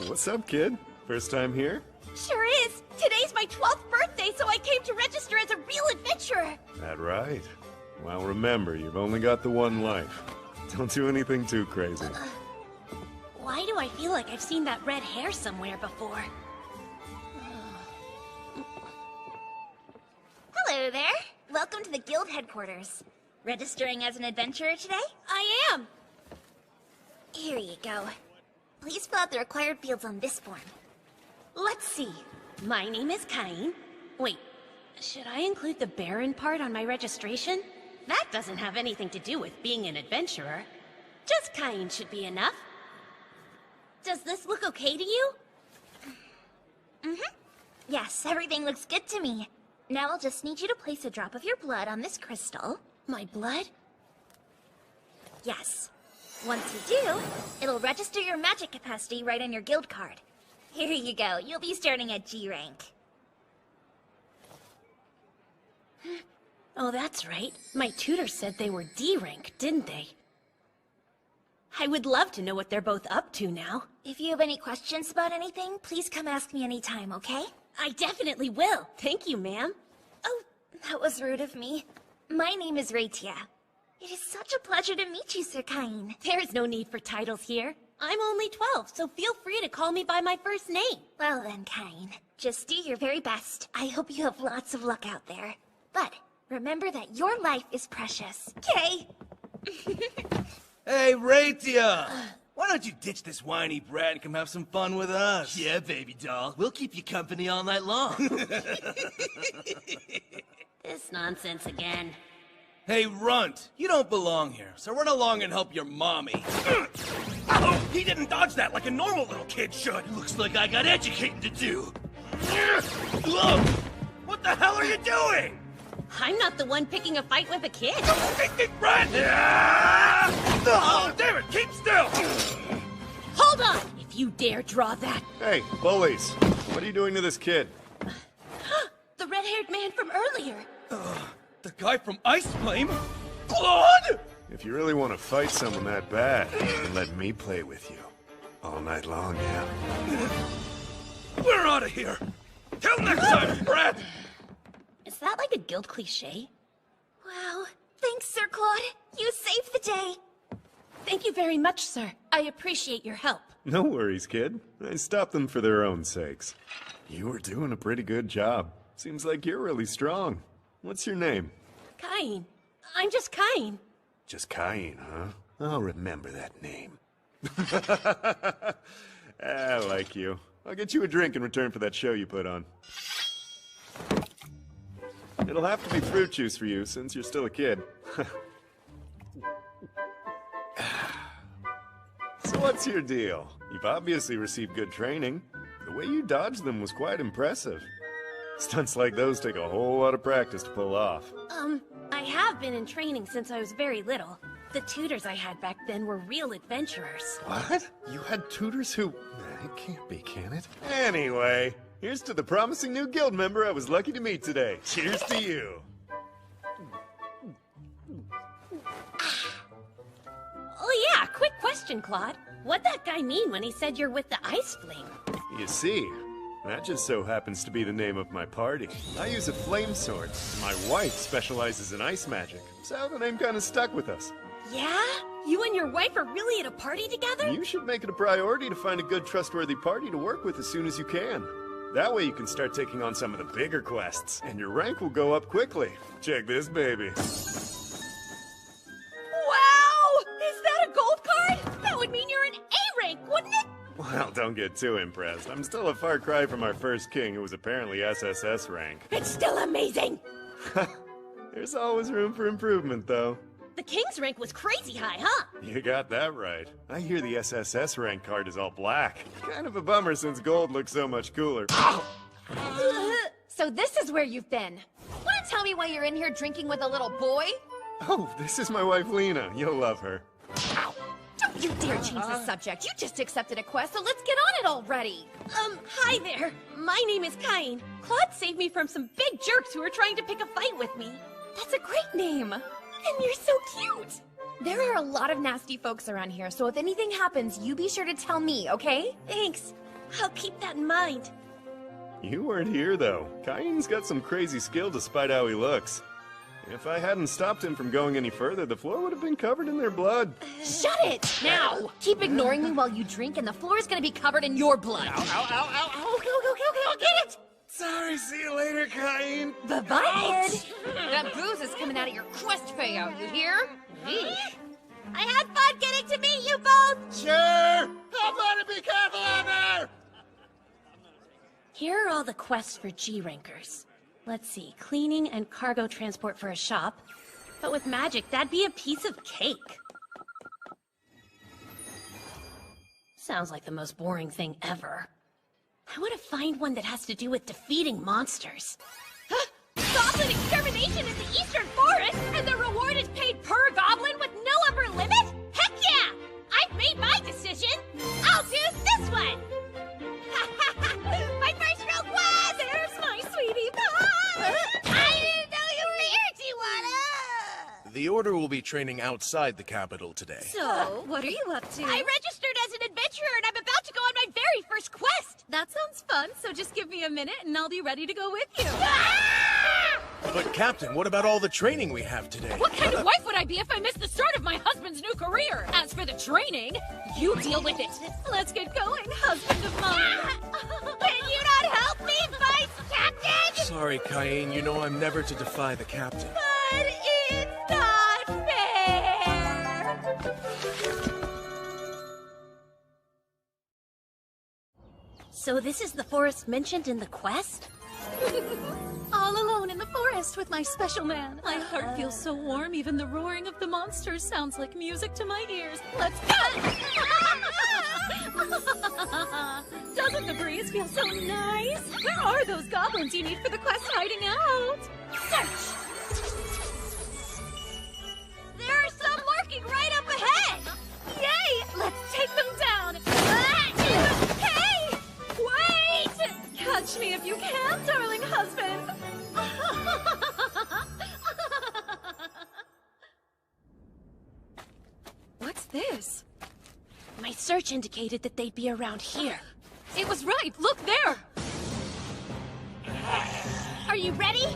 What's up, kid? First time here? Sure is. Today's my 12th birthday, so I came to register as a real adventurer. That right. Well, remember, you've only got the one life. Don't do anything too crazy. Why do I feel like I've seen that red hair somewhere before? Hello there. Welcome to the guild headquarters. Registering as an adventurer today? I am. Here you go. Please fill out the required fields on this form. Let's see. My name is Cain. Wait, should I include the Baron part on my registration? That doesn't have anything to do with being an adventurer. Just Cain should be enough. Does this look okay to you? Mm-hmm. Yes, everything looks good to me. Now I'll just need you to place a drop of your blood on this crystal. My blood? Yes. Once you do, it'll register your magic capacity right on your guild card. Here you go. You'll be starting at G rank. Oh, that's right. My tutor said they were D rank, didn't they? I would love to know what they're both up to now. If you have any questions about anything, please come ask me anytime, okay? I definitely will. Thank you, ma'am. Oh, that was rude of me. My name is Raitia. It is such a pleasure to meet you, Sir Cain. There's no need for titles here. I'm only 12, so feel free to call me by my first name. Well then, Cain, just do your very best. I hope you have lots of luck out there. But remember that your life is precious, okay? Hey, Raitia! Why don't you ditch this whiny brat and come have some fun with us? Yeah, baby doll. We'll keep you company all night long. This nonsense again. Hey, Runt, you don't belong here, so run along and help your mommy. Oh, he didn't dodge that like a normal little kid should. Looks like I got educating to do. What the hell are you doing? I'm not the one picking a fight with a kid. Run! Oh, damn it, keep still! Hold on, if you dare draw that. Hey, bullies, what are you doing to this kid? The red-haired man from earlier. The guy from Ice Flame? Claude! If you really want to fight someone that bad, then let me play with you. All night long, yeah? We're out of here! Till next time, Brad! Is that like a guild cliche? Wow. Thanks, Sir Claude. You saved the day. Thank you very much, sir. I appreciate your help. No worries, kid. I stopped them for their own sakes. You were doing a pretty good job. Seems like you're really strong. What's your name? Cain. I'm just Cain. Just Cain, huh? I'll remember that name. I like you. I'll get you a drink in return for that show you put on. It'll have to be fruit juice for you, since you're still a kid. So what's your deal? You've obviously received good training. The way you dodged them was quite impressive. Stunts like those take a whole lot of practice to pull off. I have been in training since I was very little. The tutors I had back then were real adventurers. What? You had tutors who... It can't be, can it? Anyway, here's to the promising new guild member I was lucky to meet today. Cheers to you. Oh yeah, quick question, Claude. What'd that guy mean when he said you're with the Ice Flame? You see, that just so happens to be the name of my party. I use a flame sword. My wife specializes in ice magic, so the name kind of stuck with us. Yeah? You and your wife are really at a party together? You should make it a priority to find a good, trustworthy party to work with as soon as you can. That way you can start taking on some of the bigger quests, and your rank will go up quickly. Check this, baby. Wow! Is that a gold card? That would mean you're an A rank, wouldn't it? Well, don't get too impressed. I'm still a far cry from our first king, who was apparently SSS rank. It's still amazing! There's always room for improvement, though. The king's rank was crazy high, huh? You got that right. I hear the SSS rank card is all black. Kind of a bummer since gold looks so much cooler. So this is where you've been. Wanna tell me why you're in here drinking with a little boy? Oh, this is my wife Lena. You'll love her. Don't you dare change the subject. You just accepted a quest, so let's get on it already. Hi there. My name is Cain. Claude saved me from some big jerks who were trying to pick a fight with me. That's a great name. And you're so cute. There are a lot of nasty folks around here, so if anything happens, you be sure to tell me, okay? Thanks. I'll keep that in mind. You weren't here, though. Cain's got some crazy skill despite how he looks. If I hadn't stopped him from going any further, the floor would have been covered in their blood. Shut it! Now! Keep ignoring me while you drink, and the floor is gonna be covered in your blood. Ow, ow, ow, ow, ow. Okay, I'll get it! Sorry, see you later, Cain. Bye-bye, kid. That booze is coming out of your quest payout, you hear? I had fun getting to meet you both! Sure! How about to be careful out there! Here are all the quests for G-rankers. Let's see, cleaning and cargo transport for a shop. But with magic, that'd be a piece of cake. Sounds like the most boring thing ever. I want to find one that has to do with defeating monsters. Goblin extermination in the Eastern Forest, and the reward is paid per goblin with no upper limit? Heck yeah! I've made my decision. I'll do this one. My first real quest! There's my sweetie pie! I didn't know you were here, Tijuana! The Order will be training outside the capital today. So, what are you up to? I registered as an adventurer, and I'm about to go on my very first quest! That sounds fun, so just give me a minute and I'll be ready to go with you. But Captain, what about all the training we have today? What kind of wife would I be if I missed the start of my husband's new career? As for the training, you deal with it. Let's get going, husband of mine. Can you not help me, Vice Captain? Sorry, Cain. You know I'm never to defy the Captain. But it's not fair. So this is the forest mentioned in the quest? All alone in the forest with with my special man. My heart feels so warm, even the roaring of the monsters sounds like music to my ears. Let's go! Doesn't the breeze feel so nice? Where are those goblins you need for the quest hiding out? Search! There are some lurking right up ahead! Yay! Let's take them down! Hey! Wait! Catch me if you can, darling husband! What's this? My search indicated that they'd be around here. It was right! Look there! Are you ready?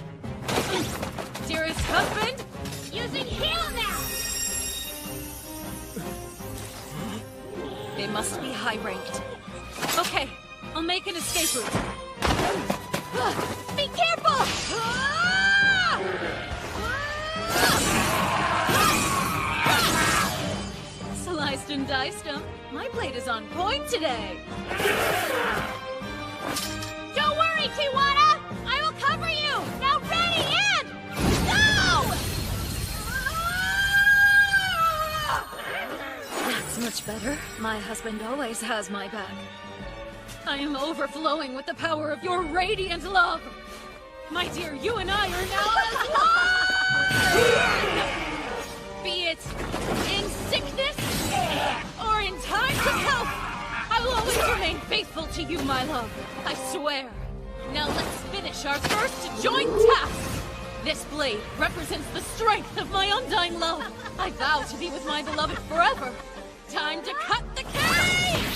Dearest husband? Using heal now! They must be high-ranked. Okay, I'll make an escape route. Be careful! Sliced and diced 'em. My blade is on point today. Don't worry, Tijuana! I will cover you! Now ready and go! That's much better. My husband always has my back. I am overflowing with the power of your radiant love. My dear, you and I are now as one! Be it in sickness or in times of health, I will always remain faithful to you, my love. I swear. Now let's finish our first joint task. This blade represents the strength of my undying love. I vow to be with my beloved forever. Time to cut the cake!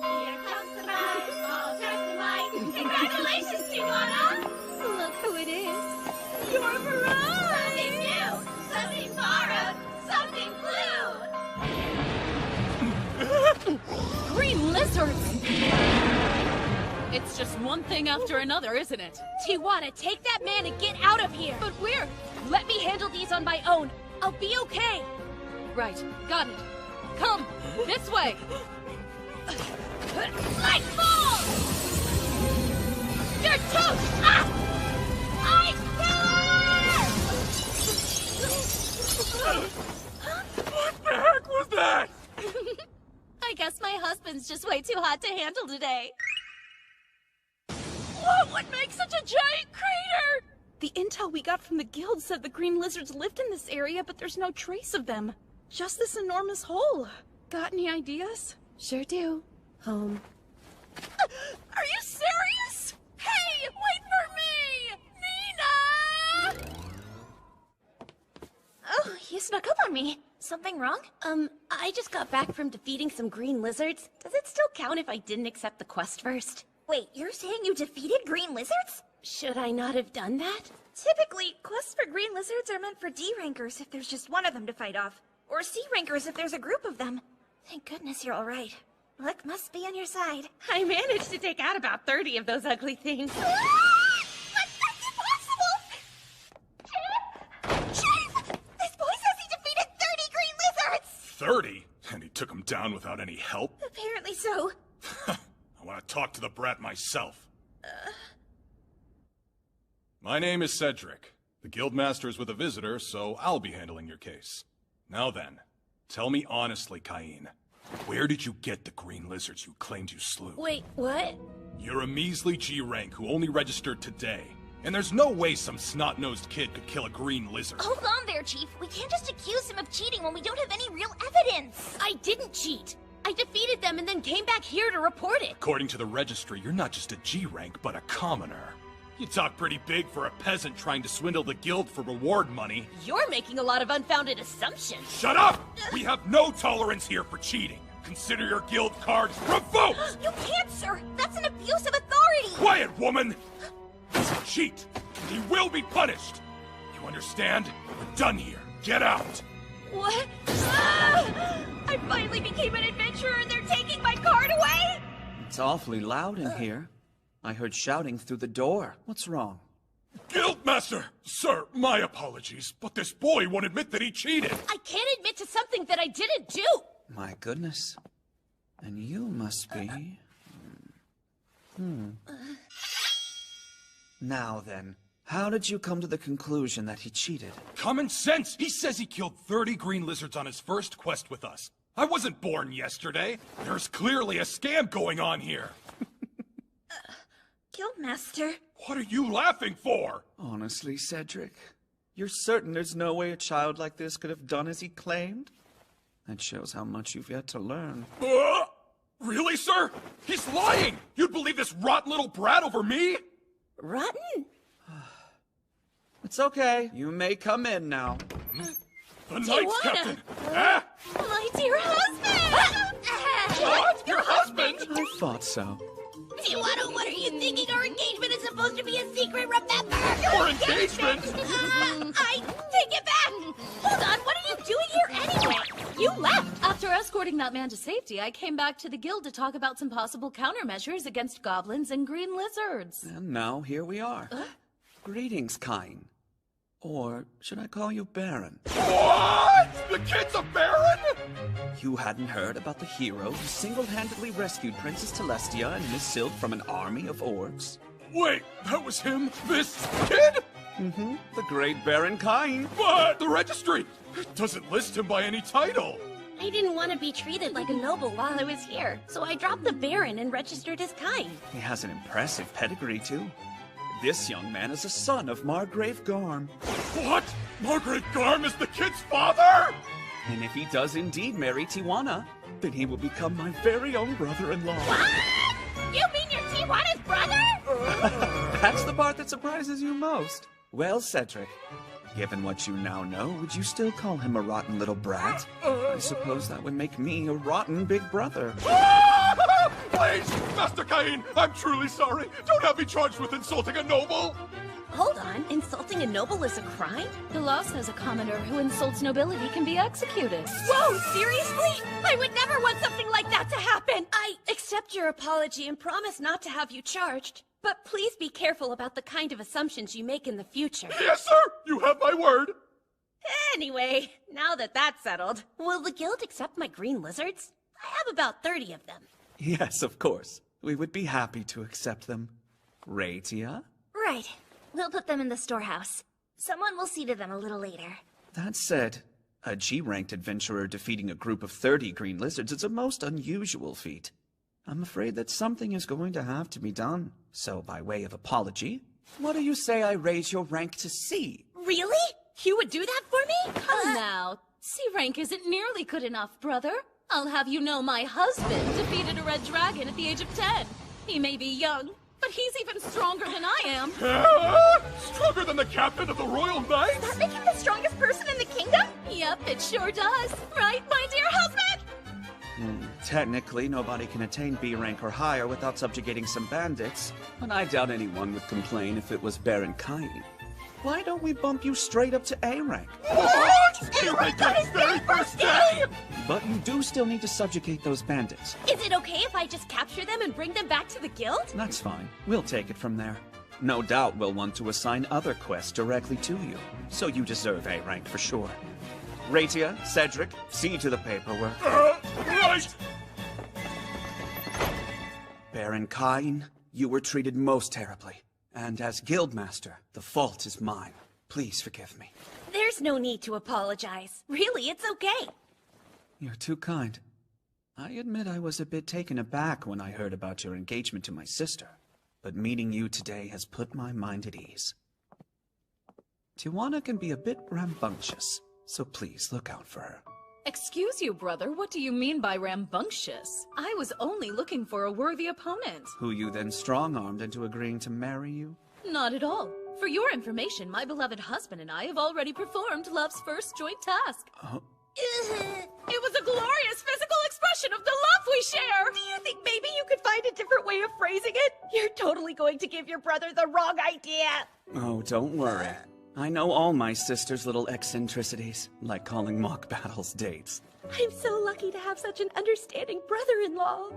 Here comes the bride, all dressed in white. Congratulations, Tijuana! Look who it is. Your bride! Something new, something borrowed, something blue! Green lizards! It's just one thing after another, isn't it? Tijuana, take that man and get out of here! But where? Let me handle these on my own. I'll be okay. Right, got it. Come, this way. Light ball! You're toast! Ah! Ice pillar! What the heck was that? I guess my husband's just way too hot to handle today. What would make such a giant crater? The intel we got from the guild said the green lizards lived in this area, but there's no trace of them. Just this enormous hole. Got any ideas? Sure do. Home. Are you serious? Hey, wait for me! Nina! Oh, you snuck up on me. Something wrong? I just got back from defeating some green lizards. Does it still count if I didn't accept the quest first? Wait, you're saying you defeated green lizards? Should I not have done that? Typically, quests for green lizards are meant for D-rankers if there's just one of them to fight off. Or C-rankers if there's a group of them. Thank goodness you're all right. Luck must be on your side. I managed to take out about 30 of those ugly things. That's impossible! Chief! This boy says he defeated 30 green lizards! 30? And he took him down without any help? Apparently so. I want to talk to the brat myself. My name is Cedric. The guildmaster is with a visitor, so I'll be handling your case. Now then, tell me honestly, Cain. Where did you get the green lizards you claimed you slew? Wait, what? You're a measly G rank who only registered today. And there's no way some snot-nosed kid could kill a green lizard. Hold on there, Chief. We can't just accuse him of cheating when we don't have any real evidence. I didn't cheat. I defeated them and then came back here to report it. According to the registry, you're not just a G rank, but a commoner. You talk pretty big for a peasant trying to swindle the guild for reward money. You're making a lot of unfounded assumptions. Shut up! We have no tolerance here for cheating. Consider your guild cards revoked! You can't, sir! That's an abuse of authority! Quiet, woman! He's a cheat. He will be punished. You understand? We're done here. Get out! What? I finally became an adventurer and they're taking my card away? It's awfully loud in here. I heard shouting through the door. What's wrong? Guildmaster! Sir, my apologies, but this boy won't admit that he cheated. I can't admit to something that I didn't do. My goodness. And you must be... Now then, how did you come to the conclusion that he cheated? Common sense! He says he killed 30 green lizards on his first quest with us. I wasn't born yesterday. There's clearly a scam going on here. Guildmaster. What are you laughing for? Honestly, Cedric, you're certain there's no way a child like this could have done as he claimed? That shows how much you've yet to learn. Really, sir? He's lying! You'd believe this rotten little brat over me? Rotten? It's okay. You may come in now. The Knights Captain! Ah! My dear husband! What? Your husband? I thought so. Tijuana, what are you thinking? Our engagement is supposed to be a secret, remember? Your engagement? I take it back! Hold on, what are you doing here anyway? You left! After escorting that man to safety, I came back to the guild to talk about some possible countermeasures against goblins and green lizards. And now here we are. Greetings, Cain. Or should I call you Baron? What? The kid's a Baron? You hadn't heard about the hero who single-handedly rescued Princess Celestia and Miss Silk from an army of orcs? Wait, that was him? This kid? Mm-hmm. The great Baron Cain. But the registry doesn't list him by any title. I didn't want to be treated like a noble while I was here, so I dropped the Baron and registered as Cain. He has an impressive pedigree, too. This young man is a son of Margrave Garm. What? Margrave Garm is the kid's father? And if he does indeed marry Tijuana, then he will become my very own brother-in-law. What? You mean you're Tijuana's brother? That's the part that surprises you most. Well, Cedric, given what you now know, would you still call him a rotten little brat? I suppose that would make me a rotten big brother. Please, Master Cain, I'm truly sorry. Don't have me charged with insulting a noble. Hold on, insulting a noble is a crime? The law says a commoner who insults nobility can be executed. Whoa, seriously? I would never want something like that to happen! I accept your apology and promise not to have you charged. But please be careful about the kind of assumptions you make in the future. Yes, sir! You have my word! Anyway, now that that's settled, will the guild accept my green lizards? I have about 30 of them. Yes, of course. We would be happy to accept them. Raitia? Right. We'll put them in the storehouse. Someone will see to them a little later. That said, a G-ranked adventurer defeating a group of 30 green lizards is a most unusual feat. I'm afraid that something is going to have to be done. So, by way of apology, what do you say I raise your rank to C? Really? You would do that for me? Come now. C rank isn't nearly good enough, brother. I'll have you know my husband defeated a red dragon at the age of 10. He may be young, but he's even stronger than I am. Stronger than the captain of the Royal Knights? Does that make him the strongest person in the kingdom? Yep, it sure does. Right, my dear husband? Technically, nobody can attain B rank or higher without subjugating some bandits, but I doubt anyone would complain if it was Baron Cain. Why don't we bump you straight up to A rank? What? A rank on his very first day? But you do still need to subjugate those bandits. Is it okay if I just capture them and bring them back to the guild? That's fine. We'll take it from there. No doubt we'll want to assign other quests directly to you, so you deserve A rank for sure. Raitia, Cedric, see to the paperwork. Right! Baron Cain, you were treated most terribly. And as Guildmaster, the fault is mine. Please forgive me. There's no need to apologize. Really, it's okay. You're too kind. I admit I was a bit taken aback when I heard about your engagement to my sister, but meeting you today has put my mind at ease. Tijuana can be a bit rambunctious, so please look out for her. Excuse you, brother, what do you mean by rambunctious? I was only looking for a worthy opponent. Who you then strong-armed into agreeing to marry you? Not at all. For your information, my beloved husband and I have already performed love's first joint task. Oh. It was a glorious physical expression of the love we share! Do you think maybe you could find a different way of phrasing it? You're totally going to give your brother the wrong idea! Oh, don't worry. I know all my sister's little eccentricities, like calling mock battles dates. I'm so lucky to have such an understanding brother-in-law.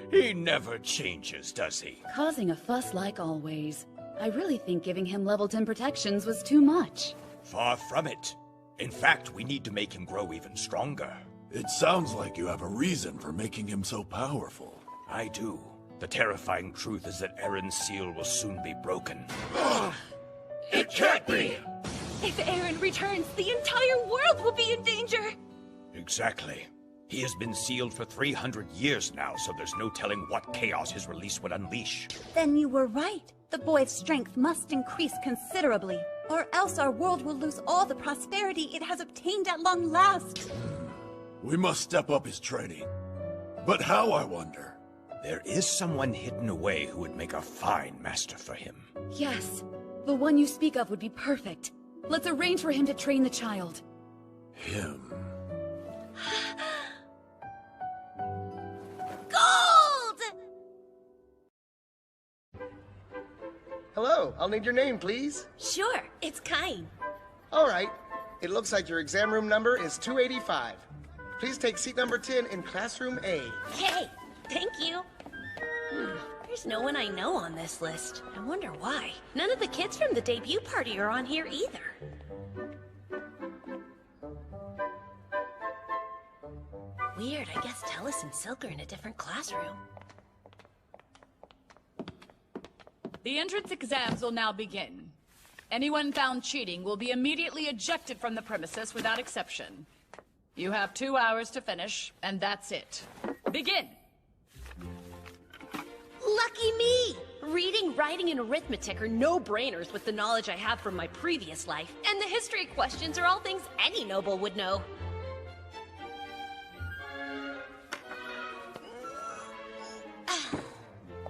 He never changes, does he? Causing a fuss like always. I really think giving him level 10 protections was too much. Far from it. In fact, we need to make him grow even stronger. It sounds like you have a reason for making him so powerful. I do. The terrifying truth is that Aaron's seal will soon be broken. It can't be! If Aaron returns, the entire world will be in danger! Exactly. He has been sealed for 300 years now, so there's no telling what chaos his release would unleash. Then you were right. The boy's strength must increase considerably, or else our world will lose all the prosperity it has obtained at long last. We must step up his training. But how, I wonder? There is someone hidden away who would make a fine master for him. Yes, the one you speak of would be perfect. Let's arrange for him to train the child. Him. Gold! Hello, I'll need your name, please. Sure, it's Cain. All right. It looks like your exam room number is 285. Please take seat number 10 in classroom A. Hey, thank you. There's no one I know on this list. I wonder why. None of the kids from the debut party are on here either. Weird, I guess Tellus and Silk are in a different classroom. The entrance exams will now begin. Anyone found cheating will be immediately ejected from the premises without exception. You have 2 hours to finish, and that's it. Begin! Lucky me! Reading, writing, and arithmetic are no-brainers with the knowledge I have from my previous life. And the history questions are all things any noble would know.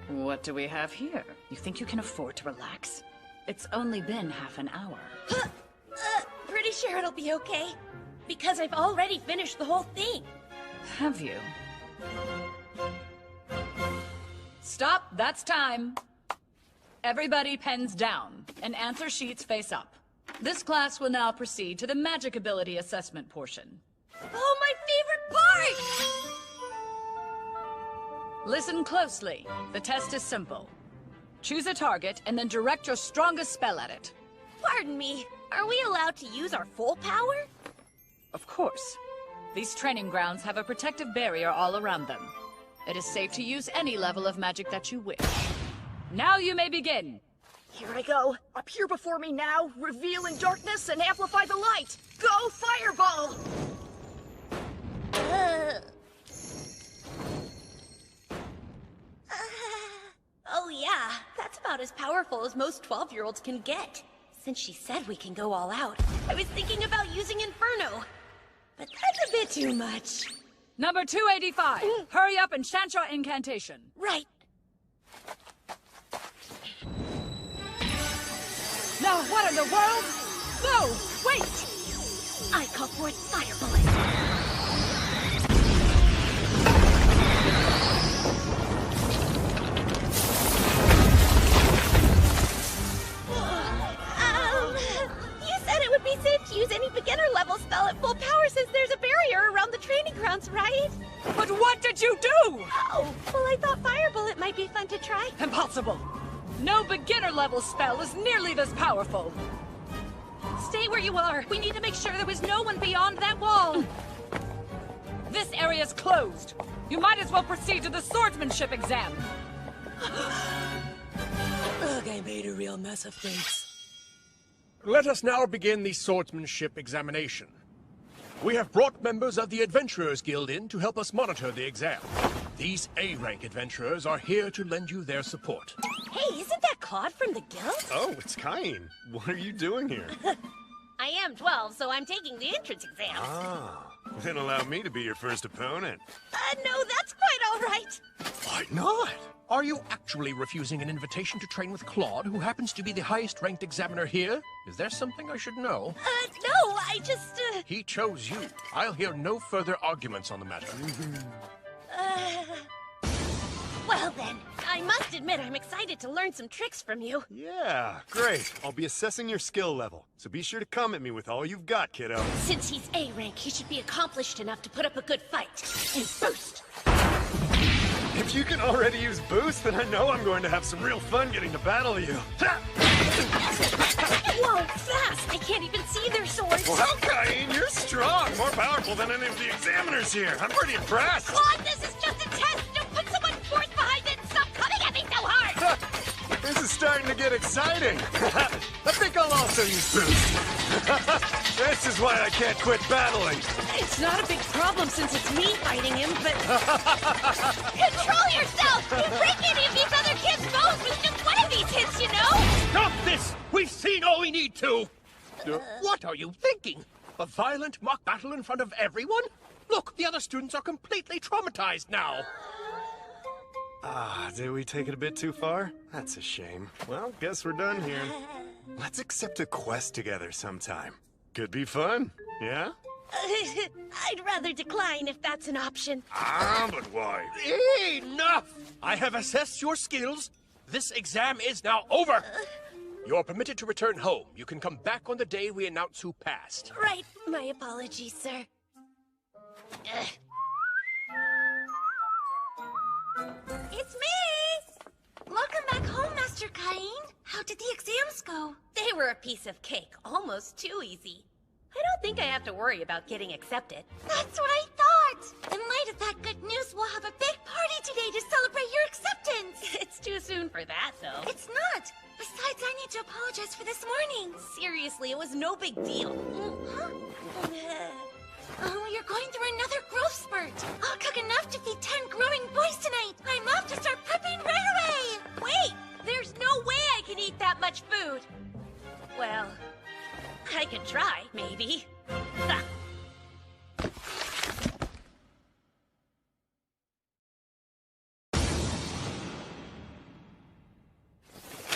What do we have here? You think you can afford to relax? It's only been half an hour. Pretty sure it'll be okay. Because I've already finished the whole thing. Have you? Stop, that's time. Everybody pens down, and answer sheets face up. This class will now proceed to the magic ability assessment portion. Oh, my favorite part! Listen closely. The test is simple. Choose a target, and then direct your strongest spell at it. Pardon me, are we allowed to use our full power? Of course. These training grounds have a protective barrier all around them. It is safe to use any level of magic that you wish. Now you may begin. Here I go. Appear before me now, reveal in darkness, and amplify the light. Go, Fireball! Oh yeah, that's about as powerful as most 12-year-olds can get. Since she said we can go all out, I was thinking about using Inferno. But that's a bit too much. Number 285. Hurry up and chant your incantation. Right. Now what in the world? No, wait! I call forth Fire Bullet. You said it would be safe to use any beginner level spell at full power since there's a barrier around the training grounds, right? But what did you do? Oh, well, I thought Fire Bullet might be fun to try. Impossible. No beginner level spell is nearly this powerful. Stay where you are. We need to make sure there was no one beyond that wall. This area is closed. You might as well proceed to the swordsmanship exam. Ugh, I made a real mess of things. Let us now begin the swordsmanship examination. We have brought members of the Adventurers Guild in to help us monitor the exam. These A-rank adventurers are here to lend you their support. Hey, isn't that Claude from the guild? Oh, it's Cain. What are you doing here? I am 12, so I'm taking the entrance exam. Ah, then allow me to be your first opponent. No, that's quite all right. Why not? Are you actually refusing an invitation to train with Claude, who happens to be the highest-ranked examiner here? Is there something I should know? No, I just, He chose you. I'll hear no further arguments on the matter. Well then, I must admit I'm excited to learn some tricks from you. Yeah, great. I'll be assessing your skill level, so be sure to come at me with all you've got, kiddo. Since he's A-rank, he should be accomplished enough to put up a good fight. And boost! If you can already use boost, then I know I'm going to have some real fun getting to battle you. Whoa, fast! I can't even see their swords! Well, Cain, you're strong! More powerful than any of the examiners here. I'm pretty impressed. Claude, this is just a test! Don't put so much force behind it and stop get exciting. I think I'll also use boost. This is why I can't quit battling. It's not a big problem since it's me fighting him, but... Control yourself! You break any of these other kids' bones with just one of these hits, you know? Stop this! We've seen all we need to! What are you thinking? A violent mock battle in front of everyone? Look, the other students are completely traumatized now. Did we take it a bit too far? That's a shame. Well, guess we're done here. Let's accept a quest together sometime. Could be fun, yeah? I'd rather decline if that's an option. But why? Enough! I have assessed your skills. This exam is now over. You're permitted to return home. You can come back on the day we announce who passed. Right. My apologies, sir. It's me! Welcome back home, Master Cain. How did the exams go? They were a piece of cake. Almost too easy. I don't think I have to worry about getting accepted. That's what I thought! In light of that good news, we'll have a big party today to celebrate your acceptance! It's too soon for that, though. It's not! Besides, I need to apologize for this morning. Seriously, it was no big deal. Huh? Oh, you're going through another growth spurt. I'll cook enough to feed 10 growing boys tonight. I'm off to start prepping right away. Wait! There's no way I can eat that much food! Well, I could try, maybe.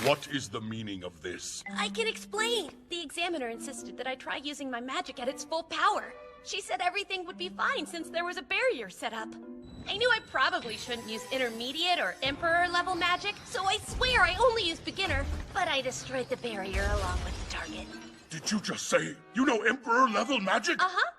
What is the meaning of this? I can explain. The examiner insisted that I try using my magic at its full power. She said everything would be fine since there was a barrier set up. I knew I probably shouldn't use intermediate or emperor level magic, so I swear I only used beginner, but I destroyed the barrier along with the target. Did you just say you know emperor level magic? Uh-huh.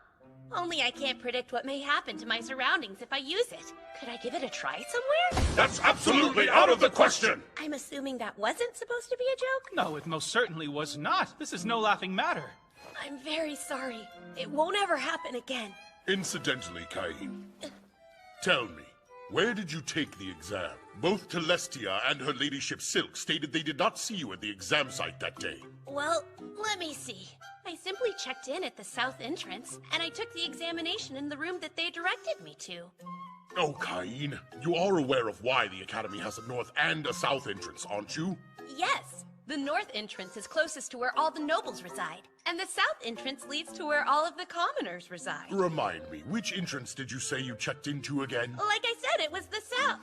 Only I can't predict what may happen to my surroundings if I use it. Could I give it a try somewhere? That's absolutely out of the question! I'm assuming that wasn't supposed to be a joke? No, it most certainly was not. This is no laughing matter. I'm very sorry. It won't ever happen again. Incidentally, Cain, tell me, where did you take the exam? Both Celestia and her ladyship Silk stated they did not see you at the exam site that day. Well, let me see. I simply checked in at the south entrance, and I took the examination in the room that they directed me to. Oh, Cain, you are aware of why the Academy has a north and a south entrance, aren't you? Yes. The north entrance is closest to where all the nobles reside, and the south entrance leads to where all of the commoners reside. Remind me, which entrance did you say you checked into again? Like I said, it was the south.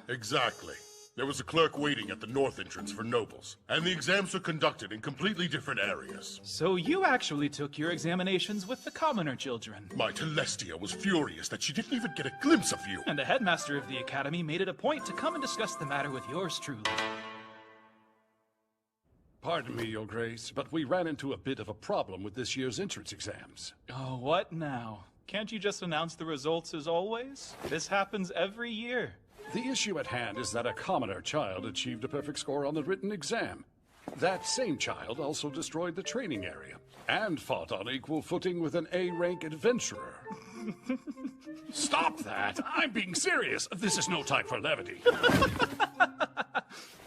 Exactly. There was a clerk waiting at the north entrance for nobles, and the exams were conducted in completely different areas. So you actually took your examinations with the commoner children. My Celestia was furious that she didn't even get a glimpse of you. And the headmaster of the academy made it a point to come and discuss the matter with yours truly. Pardon me, Your Grace, but we ran into a bit of a problem with this year's entrance exams. Oh, what now? Can't you just announce the results as always? This happens every year. The issue at hand is that a commoner child achieved a perfect score on the written exam. That same child also destroyed the training area, and fought on equal footing with an A-rank adventurer. Stop that! I'm being serious! This is no time for levity.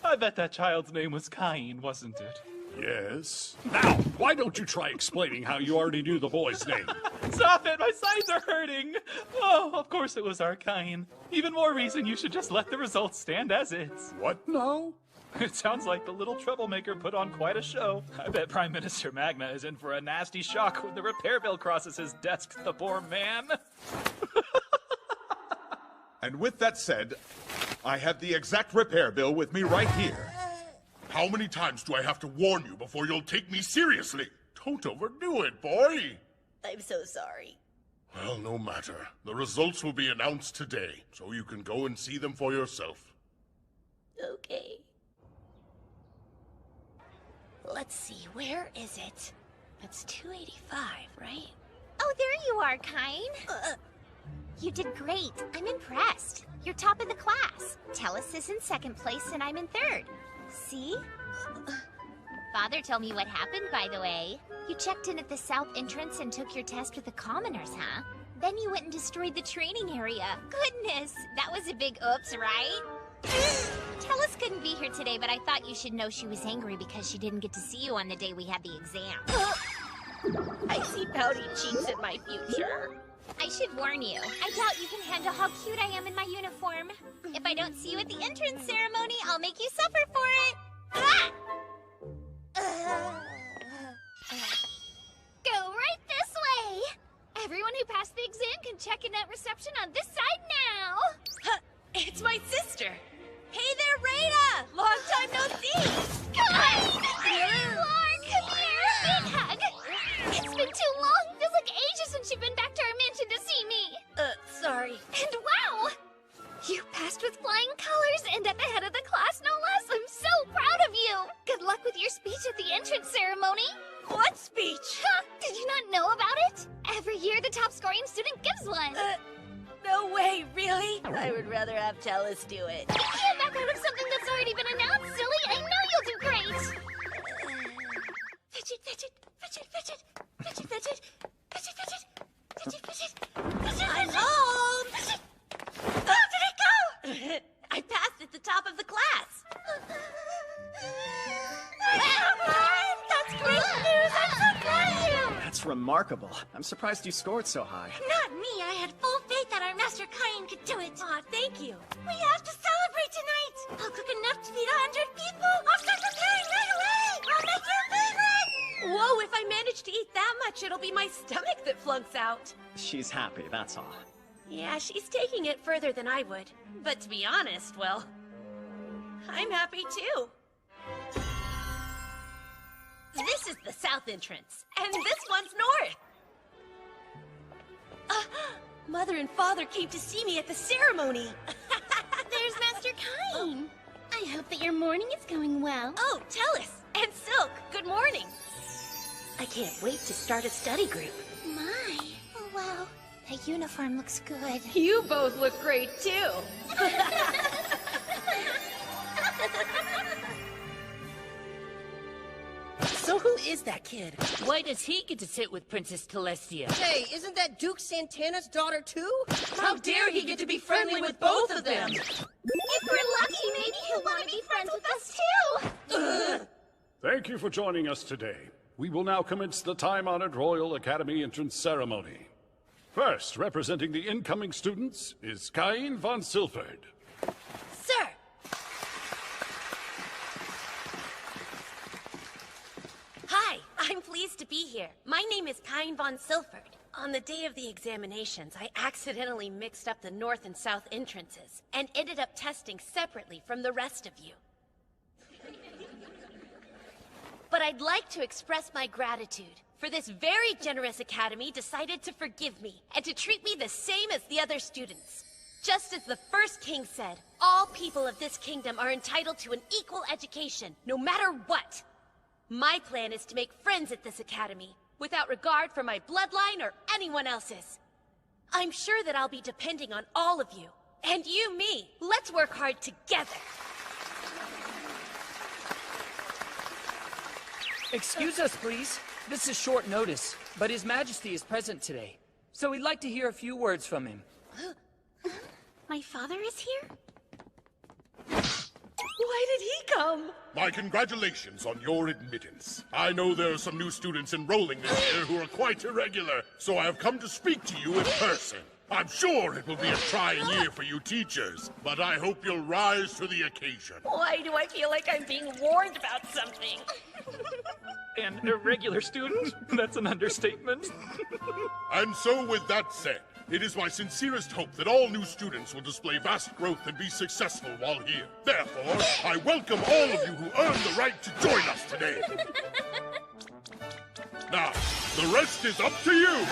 I bet that child's name was Cain, wasn't it? Yes. Now, why don't you try explaining how you already knew the boy's name? Stop it! My sides are hurting! Oh, of course it was our Cain. Even more reason you should just let the results stand as is. What now? It sounds like the little troublemaker put on quite a show. I bet Prime Minister Magna is in for a nasty shock when the repair bill crosses his desk, the poor man. And with that said, I have the exact repair bill with me right here. How many times do I have to warn you before you'll take me seriously? Don't overdo it, boy. I'm so sorry. Well, no matter. The results will be announced today, so you can go and see them for yourself. Okay. Let's see, where is it? It's 285, right? Oh, there you are, Cain. You did great. I'm impressed. You're top of the class. Tellus is in second place and I'm in third. See? Father told me what happened, by the way. You checked in at the south entrance and took your test with the commoners, huh? Then you went and destroyed the training area. Goodness, that was a big oops, right? Tellus couldn't be here today, but I thought you should know she was angry because she didn't get to see you on the day we had the exam. I see pouty cheeks in my future. I should warn you, I doubt you can handle how cute I am in my uniform. If I don't see you at the entrance ceremony, I'll make you suffer for it. Ah! Go right this way. Everyone who passed the exam can check in at reception on this side now. It's my sister. Hey there, Rada! Long time no see! Come on! There you are! Come here! Big hug! It's been too long! Feels like ages since you've been back to our mansion to see me! Sorry. And wow! You passed with flying colors and at the head of the class, no less! I'm so proud of you! Good luck with your speech at the entrance ceremony! What speech? Huh? Did you not know about it? Every year, the top scoring student gives one! No way, really? I would rather have Tellus do it. You can't back out of something that's already been announced, silly! I know you'll do great! Fidget, fidget, fidget, fidget, fidget, fidget, fidget, fidget, fidget, fidget, fidget. I'm home! How did it go? I passed at the top of the class. That's great news! I'm so proud of you! That's remarkable. I'm surprised you scored so high. Not me! I had full faith that our Master Cain could do it! Aw, thank you. We have to celebrate tonight! I'll cook enough to feed 100 people! I'll start preparing right away! I'll make your favorite! Whoa, if I manage to eat that much, it'll be my stomach that flunks out. She's happy, that's all. Yeah, she's taking it further than I would. But to be honest, well, I'm happy too. This is the south entrance, and this one's north. Mother and Father came to see me at the ceremony. There's Master Cain. I hope that your morning is going well. Oh, Tellus and Silk, good morning. I can't wait to start a study group. My. Oh, wow. That uniform looks good. You both look great, too. So who is that kid? Why does he get to sit with Princess Celestia? Hey, isn't that Duke Santana's daughter too? How dare he get to be friendly with both of them? If we're lucky, maybe he'll want to be friends with us too! Thank you for joining us today. We will now commence the time-honored Royal Academy entrance ceremony. First, representing the incoming students, is Cain Von Silford. Sir! Hi, I'm pleased to be here. My name is Cain Von Silford. On the day of the examinations, I accidentally mixed up the north and south entrances and ended up testing separately from the rest of you. But I'd like to express my gratitude, for this very generous academy decided to forgive me and to treat me the same as the other students. Just as the first king said, all people of this kingdom are entitled to an equal education, no matter what. My plan is to make friends at this academy, without regard for my bloodline or anyone else's. I'm sure that I'll be depending on all of you, and you me. Let's work hard together. Excuse us, please. This is short notice, but His Majesty is present today, so we'd like to hear a few words from him. My father is here? Why did he come? My congratulations on your admittance. I know there are some new students enrolling this year who are quite irregular, so I have come to speak to you in person. I'm sure it will be a trying year for you teachers, but I hope you'll rise to the occasion. Why do I feel like I'm being warned about something? An irregular student? That's an understatement. And so with that said, it is my sincerest hope that all new students will display vast growth and be successful while here. Therefore, I welcome all of you who earned the right to join us today. Now, the rest is up to you.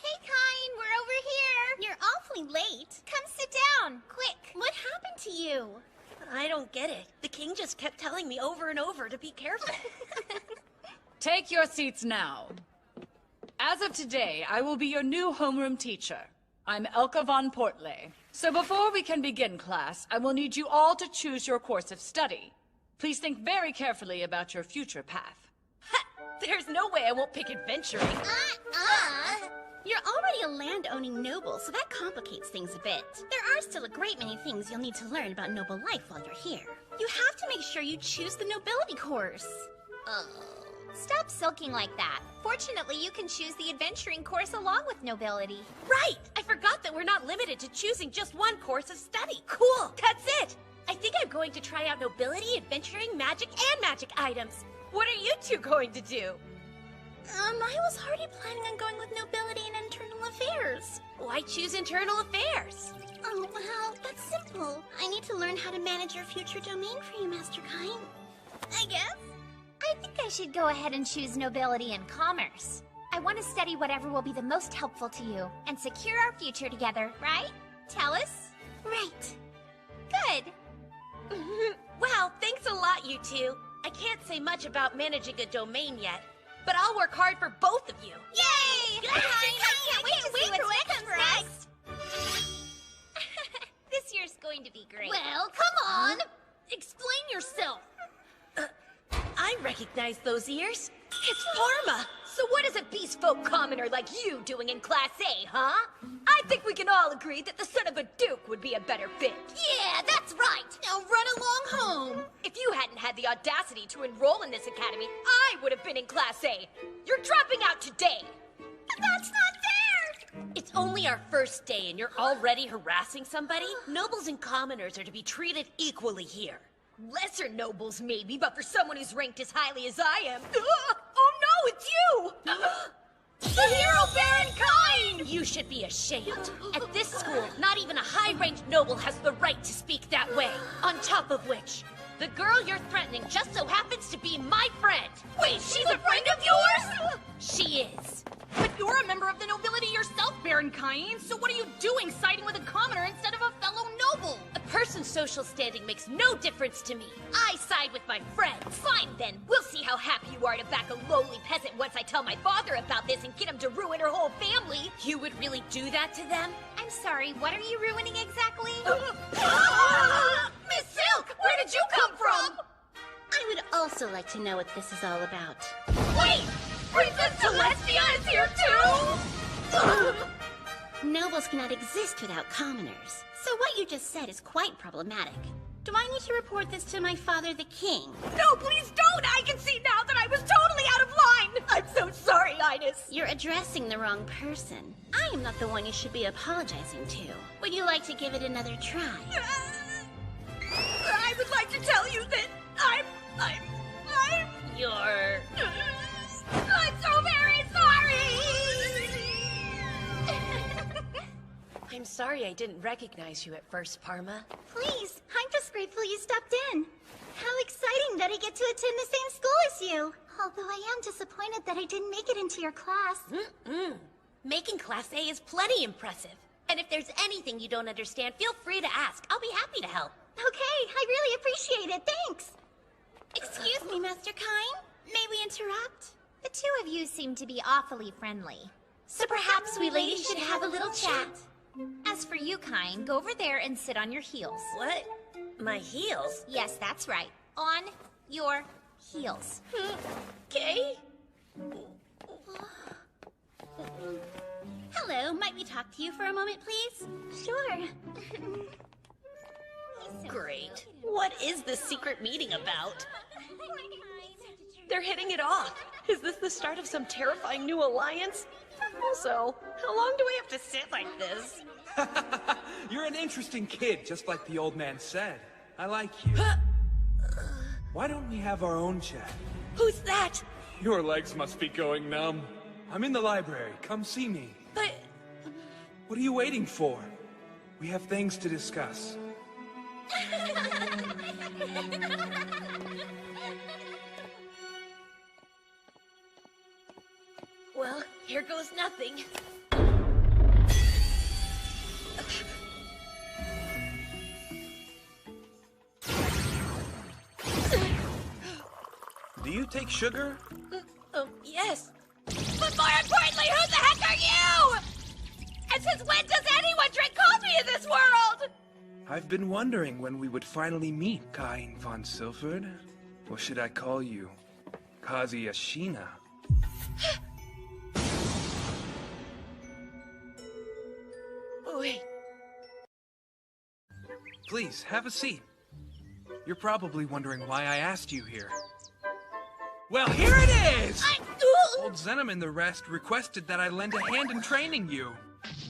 Hey, Cain, we're over here. You're awfully late. Come sit down, quick. What happened to you? I don't get it. The king just kept telling me over and over to be careful. Take your seats now. As of today, I will be your new homeroom teacher. I'm Elka von Portley. So before we can begin class, I will need you all to choose your course of study. Please think very carefully about your future path. There's no way I won't pick adventuring. You're already a land-owning noble, so that complicates things a bit. There are still a great many things you'll need to learn about noble life while you're here. You have to make sure you choose the nobility course. Oh, stop sulking like that. Fortunately, you can choose the adventuring course along with nobility. Right! I forgot that we're not limited to choosing just one course of study. Cool! That's it! I think I'm going to try out nobility, adventuring, magic, and magic items. What are you two going to do? I was already planning on going with nobility and internal affairs. Why choose internal affairs? Oh, well, that's simple. I need to learn how to manage your future domain for you, Master Cain. I guess? I think I should go ahead and choose nobility and commerce. I want to study whatever will be the most helpful to you and secure our future together, right? Tell us? Right. Good. Wow, thanks a lot, you two. I can't say much about managing a domain yet, but I'll work hard for both of you. Yay! I can't wait to see what comes next. This year's going to be great. Well, come on! Explain yourself! I recognize those ears. It's Parma! So what is a beast folk commoner like you doing in Class A, huh? I think we can all agree that the son of a duke would be a better fit. Yeah, that's right! Now run along home! If you hadn't had the audacity to enroll in this academy, I would have been in Class A. You're dropping out today! But that's not fair! It's only our first day and you're already harassing somebody? Nobles and commoners are to be treated equally here. Lesser nobles, maybe, but for someone who's ranked as highly as I am... Oh no, it's you! The hero Baron Cain! You should be ashamed. At this school, not even a high-ranked noble has the right to speak that way. On top of which, the girl you're threatening just so happens to be my friend. Wait, she's a friend of yours? She is. But you're a member of the nobility yourself, Baron Cain, so what are you doing siding with a commoner instead of a fellow noble? A person's social standing makes no difference to me. I side with my friends. Fine then, we'll see how happy you are to back a lowly peasant once I tell my father about this and get him to ruin her whole family. You would really do that to them? I'm sorry, what are you ruining exactly? Miss Silk, where did you come from? I would also like to know what this is all about. Wait! Princess Celestia is here too? Nobles cannot exist without commoners. So what you just said is quite problematic. Do I need to report this to my father, the king? No, please don't! I can see now that I was totally out of line! I'm so sorry, Ines! You're addressing the wrong person. I am not the one you should be apologizing to. Would you like to give it another try? I would like to tell you that I'm... You're... I'm so very sorry! I'm sorry I didn't recognize you at first, Parma. Please, I'm just grateful you stopped in. How exciting that I get to attend the same school as you. Although I am disappointed that I didn't make it into your class. Making Class A is plenty impressive. And if there's anything you don't understand, feel free to ask. I'll be happy to help. Okay, I really appreciate it. Thanks. Excuse me, Master Cain. May we interrupt? The two of you seem to be awfully friendly. So perhaps we ladies should have a little chat. As for you, Cain, go over there and sit on your heels. What? My heels? Yes, that's right. On your heels. Okay. Hello, might we talk to you for a moment, please? Sure. Great. What is this secret meeting about? They're hitting it off. Is this the start of some terrifying new alliance? Also, how long do we have to sit like this? You're an interesting kid, just like the old man said. I like you. Why don't we have our own chat? Who's that? Your legs must be going numb. I'm in the library. Come see me. But... What are you waiting for? We have things to discuss. Well, here goes nothing. Do you take sugar? Yes. But more importantly, who the heck are you? And since when does anyone drink coffee in this world? I've been wondering when we would finally meet, Cain Von Silford. Or should I call you Kazuya Shina? Wait. Please, have a seat. You're probably wondering why I asked you here. Well, here it is! Old Zenom and the rest requested that I lend a hand in training you.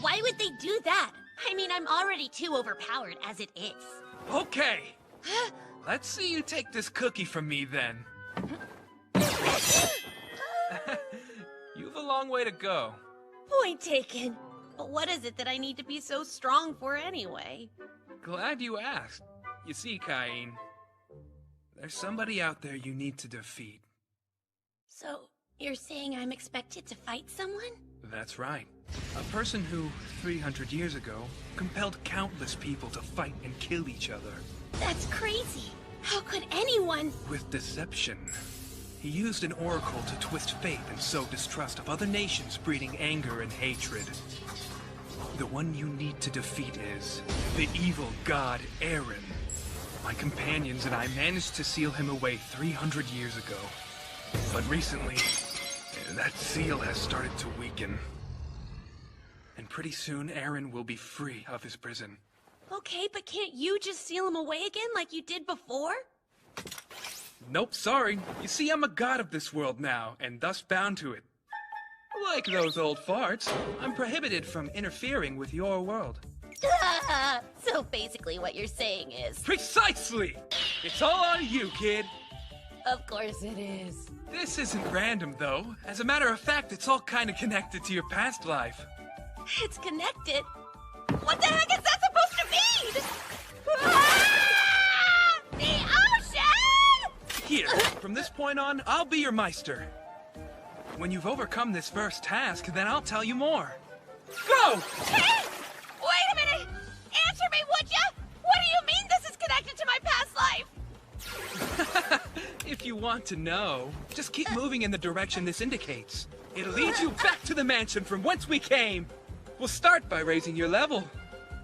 Why would they do that? I mean, I'm already too overpowered as it is. Okay. Let's see you take this cookie from me, then. You've a long way to go. Point taken. But what is it that I need to be so strong for anyway? Glad you asked. You see, Cain, there's somebody out there you need to defeat. So, you're saying I'm expected to fight someone? That's right. A person who, 300 years ago, compelled countless people to fight and kill each other. That's crazy. How could anyone? With deception. He used an oracle to twist fate and sow distrust of other nations, breeding anger and hatred. The one you need to defeat is the evil god Aaron. My companions and I managed to seal him away 300 years ago. But recently, that seal has started to weaken. And pretty soon, Aaron will be free of his prison. Okay, but can't you just seal him away again like you did before? Nope, sorry. You see, I'm a god of this world now, and thus bound to it. Like those old farts, I'm prohibited from interfering with your world. So basically what you're saying is... Precisely! It's all on you, kid. Of course it is. This isn't random, though. As a matter of fact, it's all kind of connected to your past life. It's connected? What the heck is that supposed to mean? Ah! The ocean! Here, from this point on, I'll be your Meister. When you've overcome this first task, then I'll tell you more. Go! Hey! Wait a minute! Answer me, would ya? What do you mean this is connected to my past life? If you want to know, just keep moving in the direction this indicates. It'll lead you back to the mansion from whence we came. We'll start by raising your level.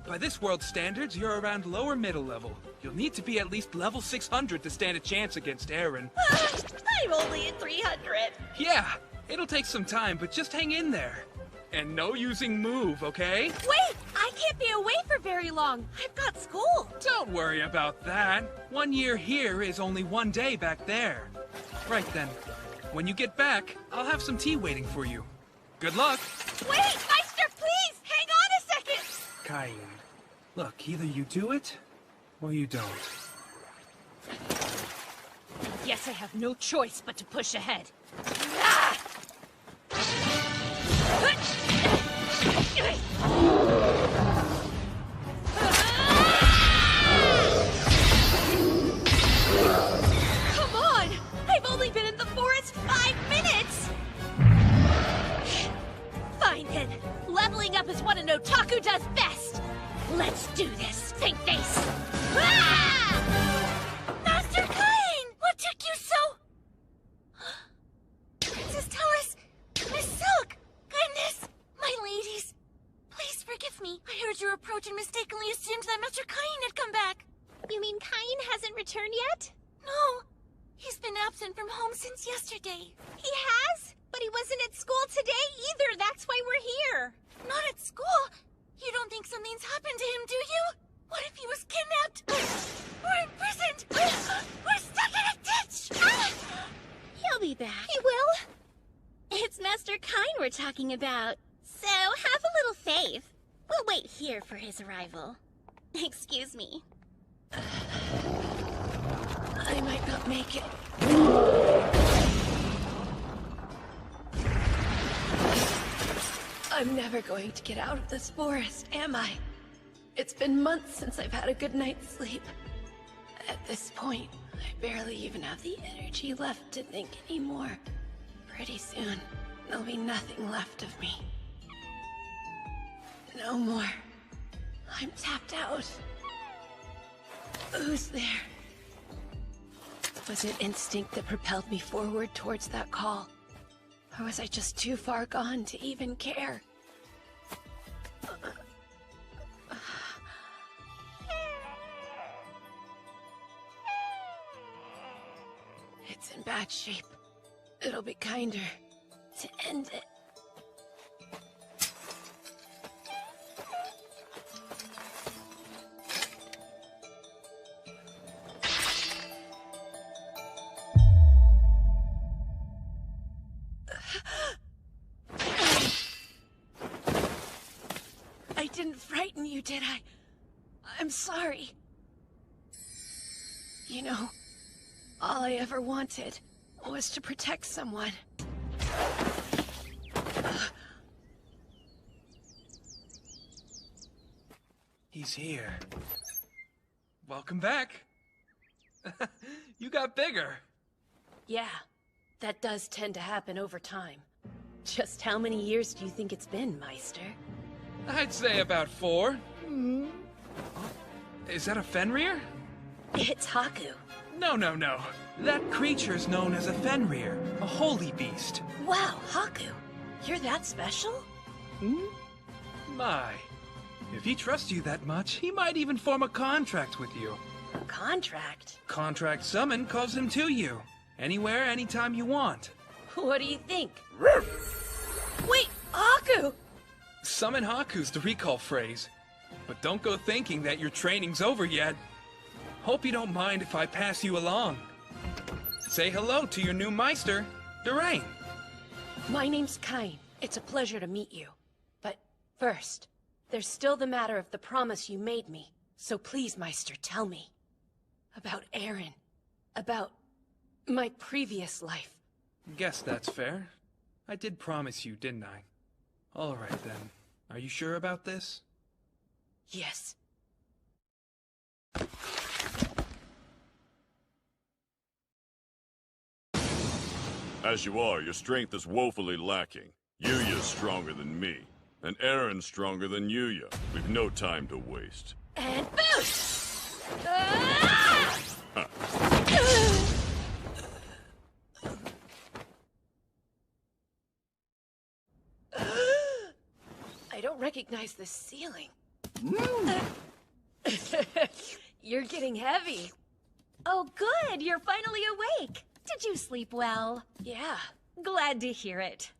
By this world's standards, you're around lower middle level. You'll need to be at least level 600 to stand a chance against Aaron. I'm only at 300. Yeah, it'll take some time, but just hang in there. And no using move, okay? Wait, I can't be away for very long. I've got school. Don't worry about that. 1 year here is only 1 day back there. Right then. When you get back, I'll have some tea waiting for you. Good luck. Wait, Meister, please! Hang on a second! Cain, look, either you do it, or you don't. Guess I have no choice but to push ahead. Come on! I've only been in the forest 5 minutes! Fine then. Leveling up is what an otaku does best. Let's do this, Pink Face. Ah! Master Cain! What took you so... Princess Tellus! Miss Silk! Goodness! My ladies! Please forgive me. I heard your approach and mistakenly assumed that Master Cain had come back. You mean Cain hasn't returned yet? No. He's been absent from home since yesterday. He has? But he wasn't at school today either. That's why we're here. Not at school? You don't think something's happened to him, do you? What if he was kidnapped? Or imprisoned? Or stuck in a ditch? He'll be back. He will? It's Master Cain we're talking about. So, have a little faith. We'll wait here for his arrival. Excuse me. I might not make it. I'm never going to get out of this forest, am I? It's been months since I've had a good night's sleep. At this point, I barely even have the energy left to think anymore. Pretty soon, there'll be nothing left of me. No more. I'm tapped out. Who's there? Was it instinct that propelled me forward towards that call? Or was I just too far gone to even care? It's in bad shape. It'll be kinder to end it. did I? I'm sorry. You know, all I ever wanted was to protect someone. He's here. Welcome back. You got bigger. Yeah, that does tend to happen over time. Just how many years do you think it's been, Meister? I'd say about 4. Is that a Fenrir? It's Haku. No. That creature's known as a Fenrir, a holy beast. Wow, Haku, you're that special? My. If he trusts you that much, he might even form a contract with you. A contract? Contract summon calls him to you. Anywhere, anytime you want. What do you think? Wait, Haku! Summon Haku's the recall phrase. But don't go thinking that your training's over yet. Hope you don't mind if I pass you along. Say hello to your new Meister, Durain. My name's Cain. It's a pleasure to meet you. But first, there's still the matter of the promise you made me. So please, Meister, tell me. About Aaron. About my previous life. Guess that's fair. I did promise you, didn't I? All right, then. Are you sure about this? Yes. As you are, your strength is woefully lacking. Yuya's stronger than me, and Aaron's stronger than Yuya. We've no time to waste. And boost! I don't recognize this ceiling. You're getting heavy. Oh, good. You're finally awake. Did you sleep well? Yeah. Glad to hear it.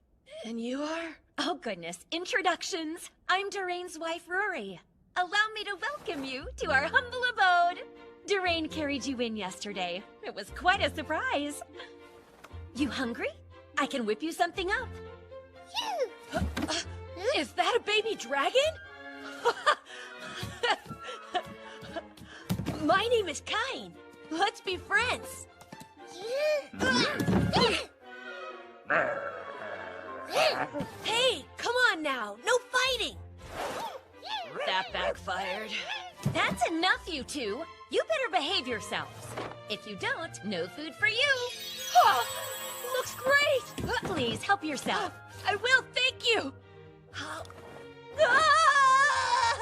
And you are? Oh, goodness. Introductions. I'm Durain's wife, Rory. Allow me to welcome you to our humble abode. Durain carried you in yesterday. It was quite a surprise. You hungry? I can whip you something up. Is that a baby dragon? My name is Cain. Let's be friends. Hey, come on now. No fighting. That backfired. That's enough, you two. You better behave yourselves. If you don't, no food for you. Oh, looks great. Please, help yourself. I will, thank you.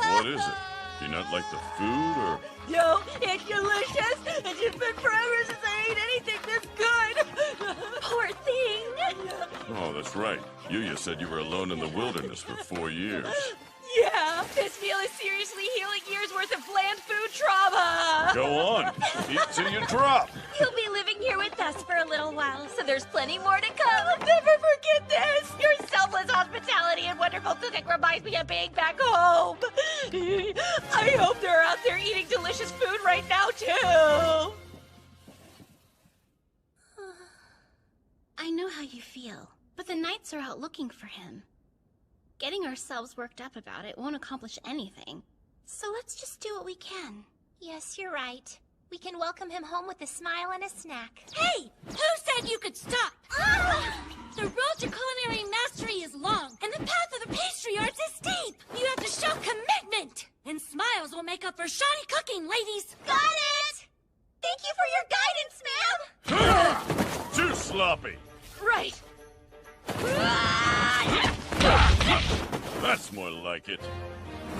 What is it? Do you not like the food, or...? Yo, it's delicious. It's just been forever since I ate anything this good. Poor thing. Oh, that's right. Yuya said you were alone in the wilderness for 4 years. Yeah, this meal is seriously healing years worth of bland food trauma. Go on. Eat till you drop. You'll be living here with us for a little while, so there's plenty more to come. I'll never forget this. Your selfless hospitality and wonderful cooking reminds me of being back home. I hope they're out there eating delicious food right now, too. I know how you feel, but the Knights are out looking for him. Getting ourselves worked up about it won't accomplish anything. So let's just do what we can. Yes, you're right. We can welcome him home with a smile and a snack. Hey! Who said you could stop? The road to culinary mastery is long, and the path of the pastry arts is steep. You have to show commitment, and smiles will make up for shoddy cooking, ladies. Got it! Thank you for your guidance, ma'am! Too sloppy. Right. That's more like it.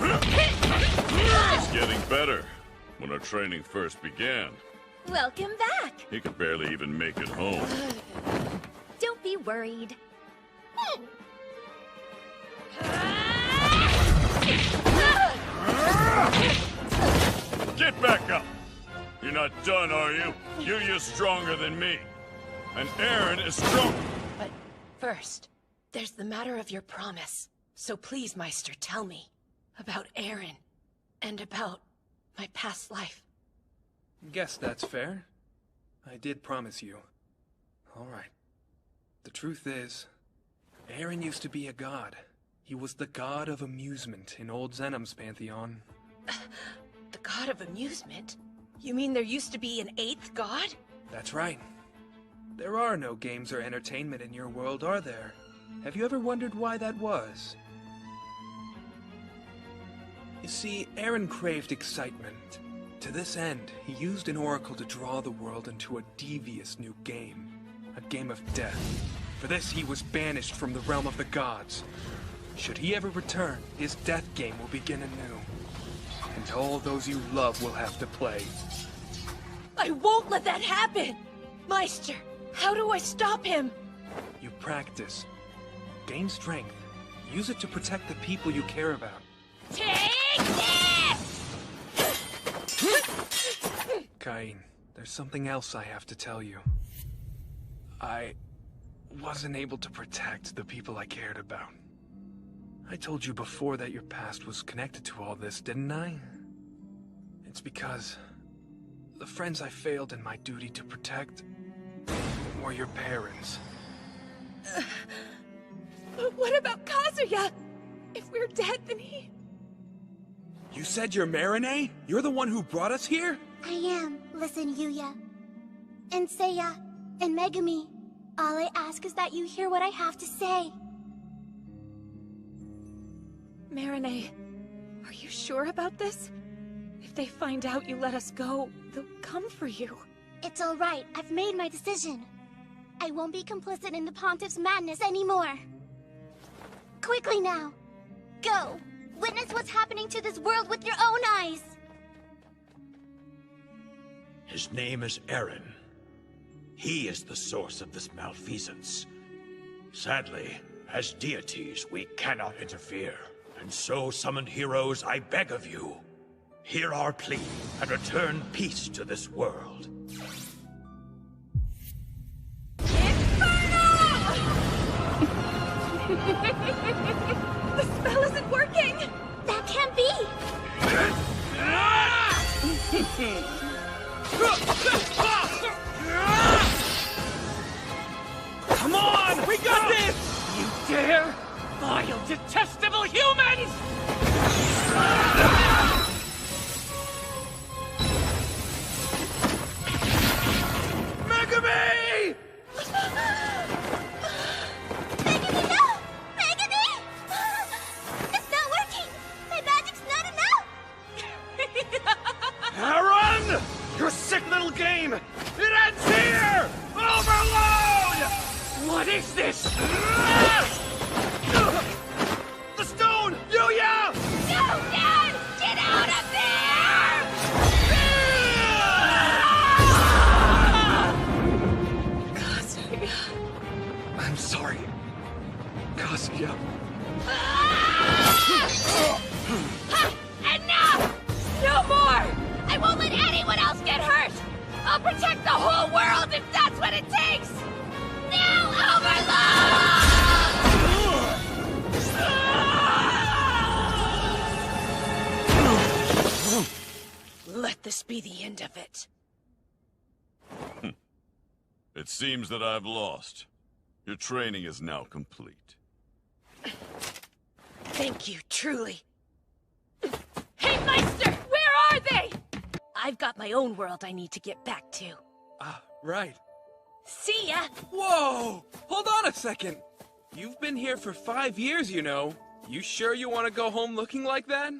It's getting better. When our training first began, Welcome back. he could barely even make it home. Don't be worried. Get back up! You're not done, are you? Yuya's stronger than me. And Aaron is strong. But first, there's the matter of your promise. So please, Meister, tell me about Aaron and about my past life. Guess that's fair. I did promise you. All right. The truth is, Aaron used to be a god. He was the god of amusement in old Zenom's pantheon. The god of amusement? You mean there used to be an 8th god? That's right. There are no games or entertainment in your world, are there? Have you ever wondered why that was? You see, Aaron craved excitement. To this end, he used an oracle to draw the world into a devious new game. A game of death. For this, he was banished from the realm of the gods. Should he ever return, his death game will begin anew. And all those you love will have to play. I won't let that happen! Meister, how do I stop him? You practice. Gain strength. Use it to protect the people you care about. Take this! Cain, there's something else I have to tell you. I wasn't able to protect the people I cared about. I told you before that your past was connected to all this, didn't I? It's because the friends I failed in my duty to protect were your parents. But what about Kazuya? If we're dead, then he... You said you're Marinette? You're the one who brought us here? I am. Listen, Yuya. And Seiya. And Megumi. All I ask is that you hear what I have to say. Marinette, are you sure about this? If they find out you let us go, they'll come for you. It's all right. I've made my decision. I won't be complicit in the Pontiff's madness anymore. Quickly now. Go. Witness what's happening to this world with your own eyes. His name is Aaron. He is the source of this malfeasance. Sadly, as deities, we cannot interfere. And so, summoned heroes, I beg of you, hear our plea and return peace to this world. The spell isn't working! That can't be! Come on! We got this! You dare? Vile, detestable humans! Megumi! Megumi, no! Megumi! It's not working! My magic's not enough! Aaron! Your sick little game! It ends here! Overload! What is this? The stone! Yuya! No, Dad! Get out of there! Kazuya. I'm sorry. Kazuya. Enough! No more! I won't let anyone else get hurt! I'll protect the whole world if that's what it takes! Now, Overload! Let this be the end of it. It seems that I've lost. Your training is now complete. Thank you, truly. Hey, Meister! Where are they? I've got my own world I need to get back to. Ah, right. See ya! Whoa! Hold on a second. You've been here for 5 years, you know. You sure you want to go home looking like that?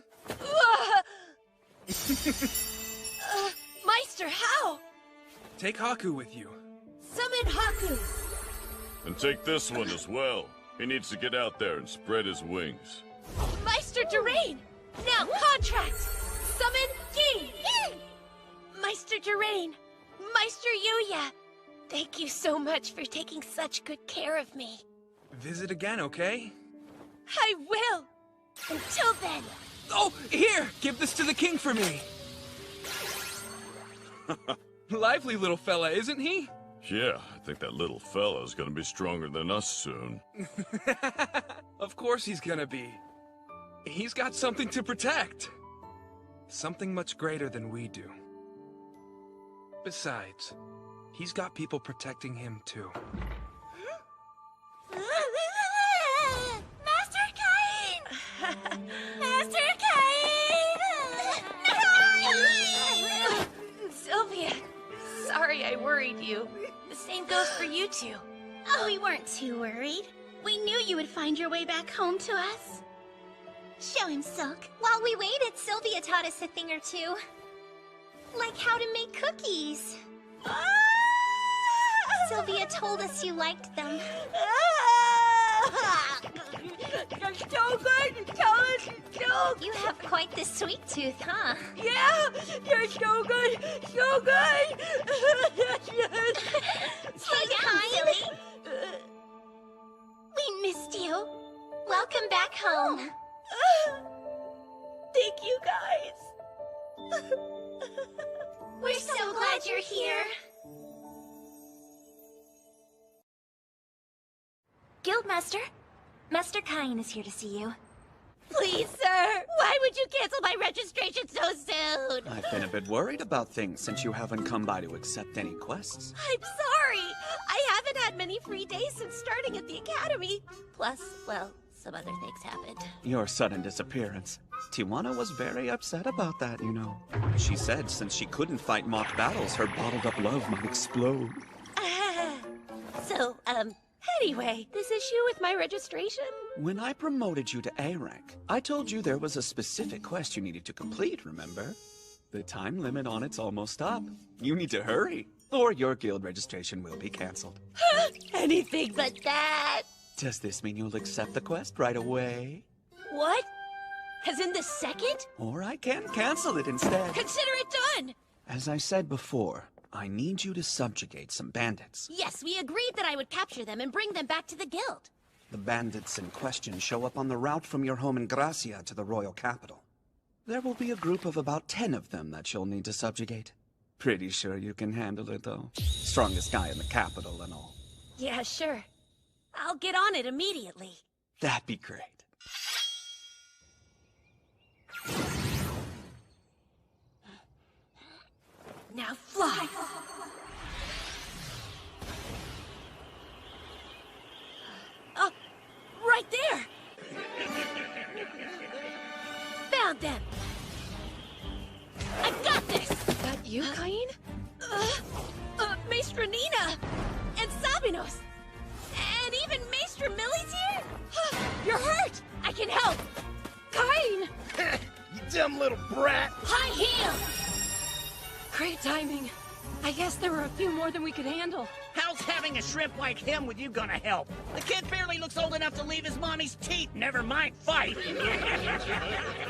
Meister, how? Take Haku with you. Summon Haku! And take this one as well. He needs to get out there and spread his wings. Meister Durain! Now, contract! Summon King! Meister Durain! Meister Yuya! Thank you so much for taking such good care of me. Visit again, okay? I will! Until then! Oh, here! Give this to the king for me! Lively little fella, isn't he? Yeah, I think that little fella's gonna be stronger than us soon. Of course he's gonna be. He's got something to protect. Something much greater than we do. Besides, he's got people protecting him too. Master Cain! Master Cain! you. The same goes for you two. Oh, we weren't too worried. We knew you would find your way back home to us. Show him, Silk. While we waited, Sylvia taught us a thing or two. Like how to make cookies. Sylvia told us you liked them. You're so good! Tell us, Silk! You have quite the sweet tooth, huh? Yeah! You're so good! So good! Slow down, silly! We missed you. Welcome back home. Thank you, guys. We're so glad you're here. Guildmaster, Master Cain is here to see you. Please, sir! Why would you cancel my registration so soon? I've been a bit worried about things since you haven't come by to accept any quests. I'm sorry! I haven't had many free days since starting at the academy. Plus, well, some other things happened. Your sudden disappearance. Tijuana was very upset about that, you know. She said since she couldn't fight mock battles, her bottled-up love might explode. Anyway, this issue with my registration? When I promoted you to A rank, I told you there was a specific quest you needed to complete, remember? The time limit on it's almost up. You need to hurry, or your guild registration will be cancelled. Anything but that! Does this mean you'll accept the quest right away? What? As in the second? Or I can cancel it instead. Consider it done! As I said before, I need you to subjugate some bandits. Yes, we agreed that I would capture them and bring them back to the guild. The bandits in question show up on the route from your home in Gracia to the royal capital. There will be a group of about 10 of them that you'll need to subjugate. Pretty sure you can handle it, though. Strongest guy in the capital and all. Yeah, sure. I'll get on it immediately. That'd be great. Now fly! Right there! Found them! I got this! That you, Cain? Maestra Nina! And Sabinos! And even Maestra Millie's here? You're hurt! I can help! Cain! You dumb little brat! High heel! Great timing. I guess there were a few more than we could handle. How's having a shrimp like him with you gonna help? The kid barely looks old enough to leave his mommy's teeth, never mind fight.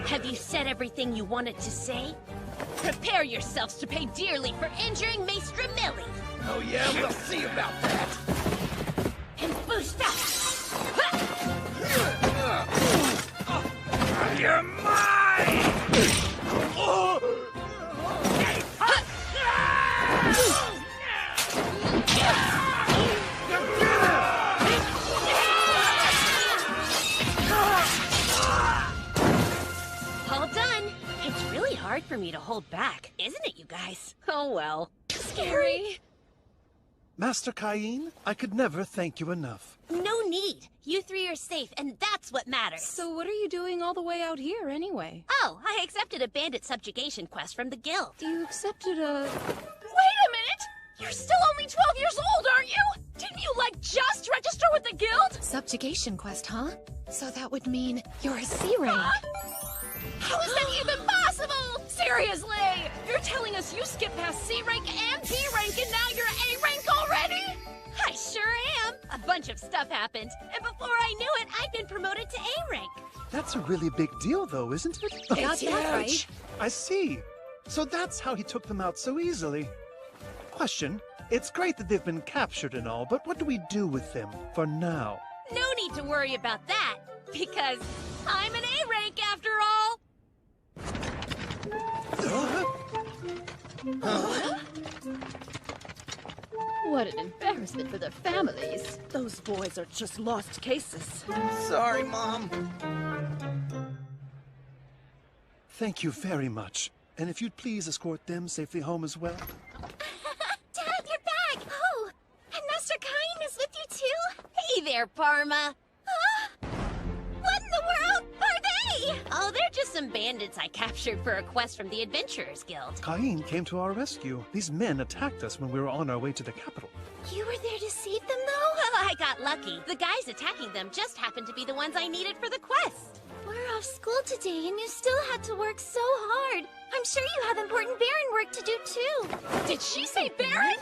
Have you said everything you wanted to say? Prepare yourselves to pay dearly for injuring Maestra Millie. Oh yeah, we'll see about that. And boost up! You're mine! All done. It's really hard for me to hold back, isn't it, you guys? Oh well. Scary. Master Cain, I could never thank you enough. No need. You three are safe, and that's what matters. So what are you doing all the way out here, anyway? Oh, I accepted a bandit subjugation quest from the guild. You accepted a... Wait a minute! You're still only 12 years old, aren't you? Didn't you, just register with the guild? Subjugation quest, huh? So that would mean you're a C rank. How is that even possible? Seriously! You're telling us you skipped past C rank and D rank and now you're A rank already? I sure am. A bunch of stuff happened, and before I knew it, I'd been promoted to A rank. That's a really big deal, though, isn't it? Got that right. I see. So that's how he took them out so easily. Question. It's great that they've been captured and all, but what do we do with them for now? No need to worry about that, because I'm an A rank after all. What an embarrassment for their families. Those boys are just lost cases. Sorry, Mom. Thank you very much. And if you'd please escort them safely home as well. Dad, you're back! Oh, and Master Cain is with you too? Hey there, Parma. What in the world are they? Oh, they're just some bandits I captured for a quest from the Adventurers Guild. Cain came to our rescue. These men attacked us when we were on our way to the capital. You were there to save them, though? Well, I got lucky. The guys attacking them just happened to be the ones I needed for the quest. We're off school today, and you still had to work so hard. I'm sure you have important Baron work to do, too. Did she say Baron?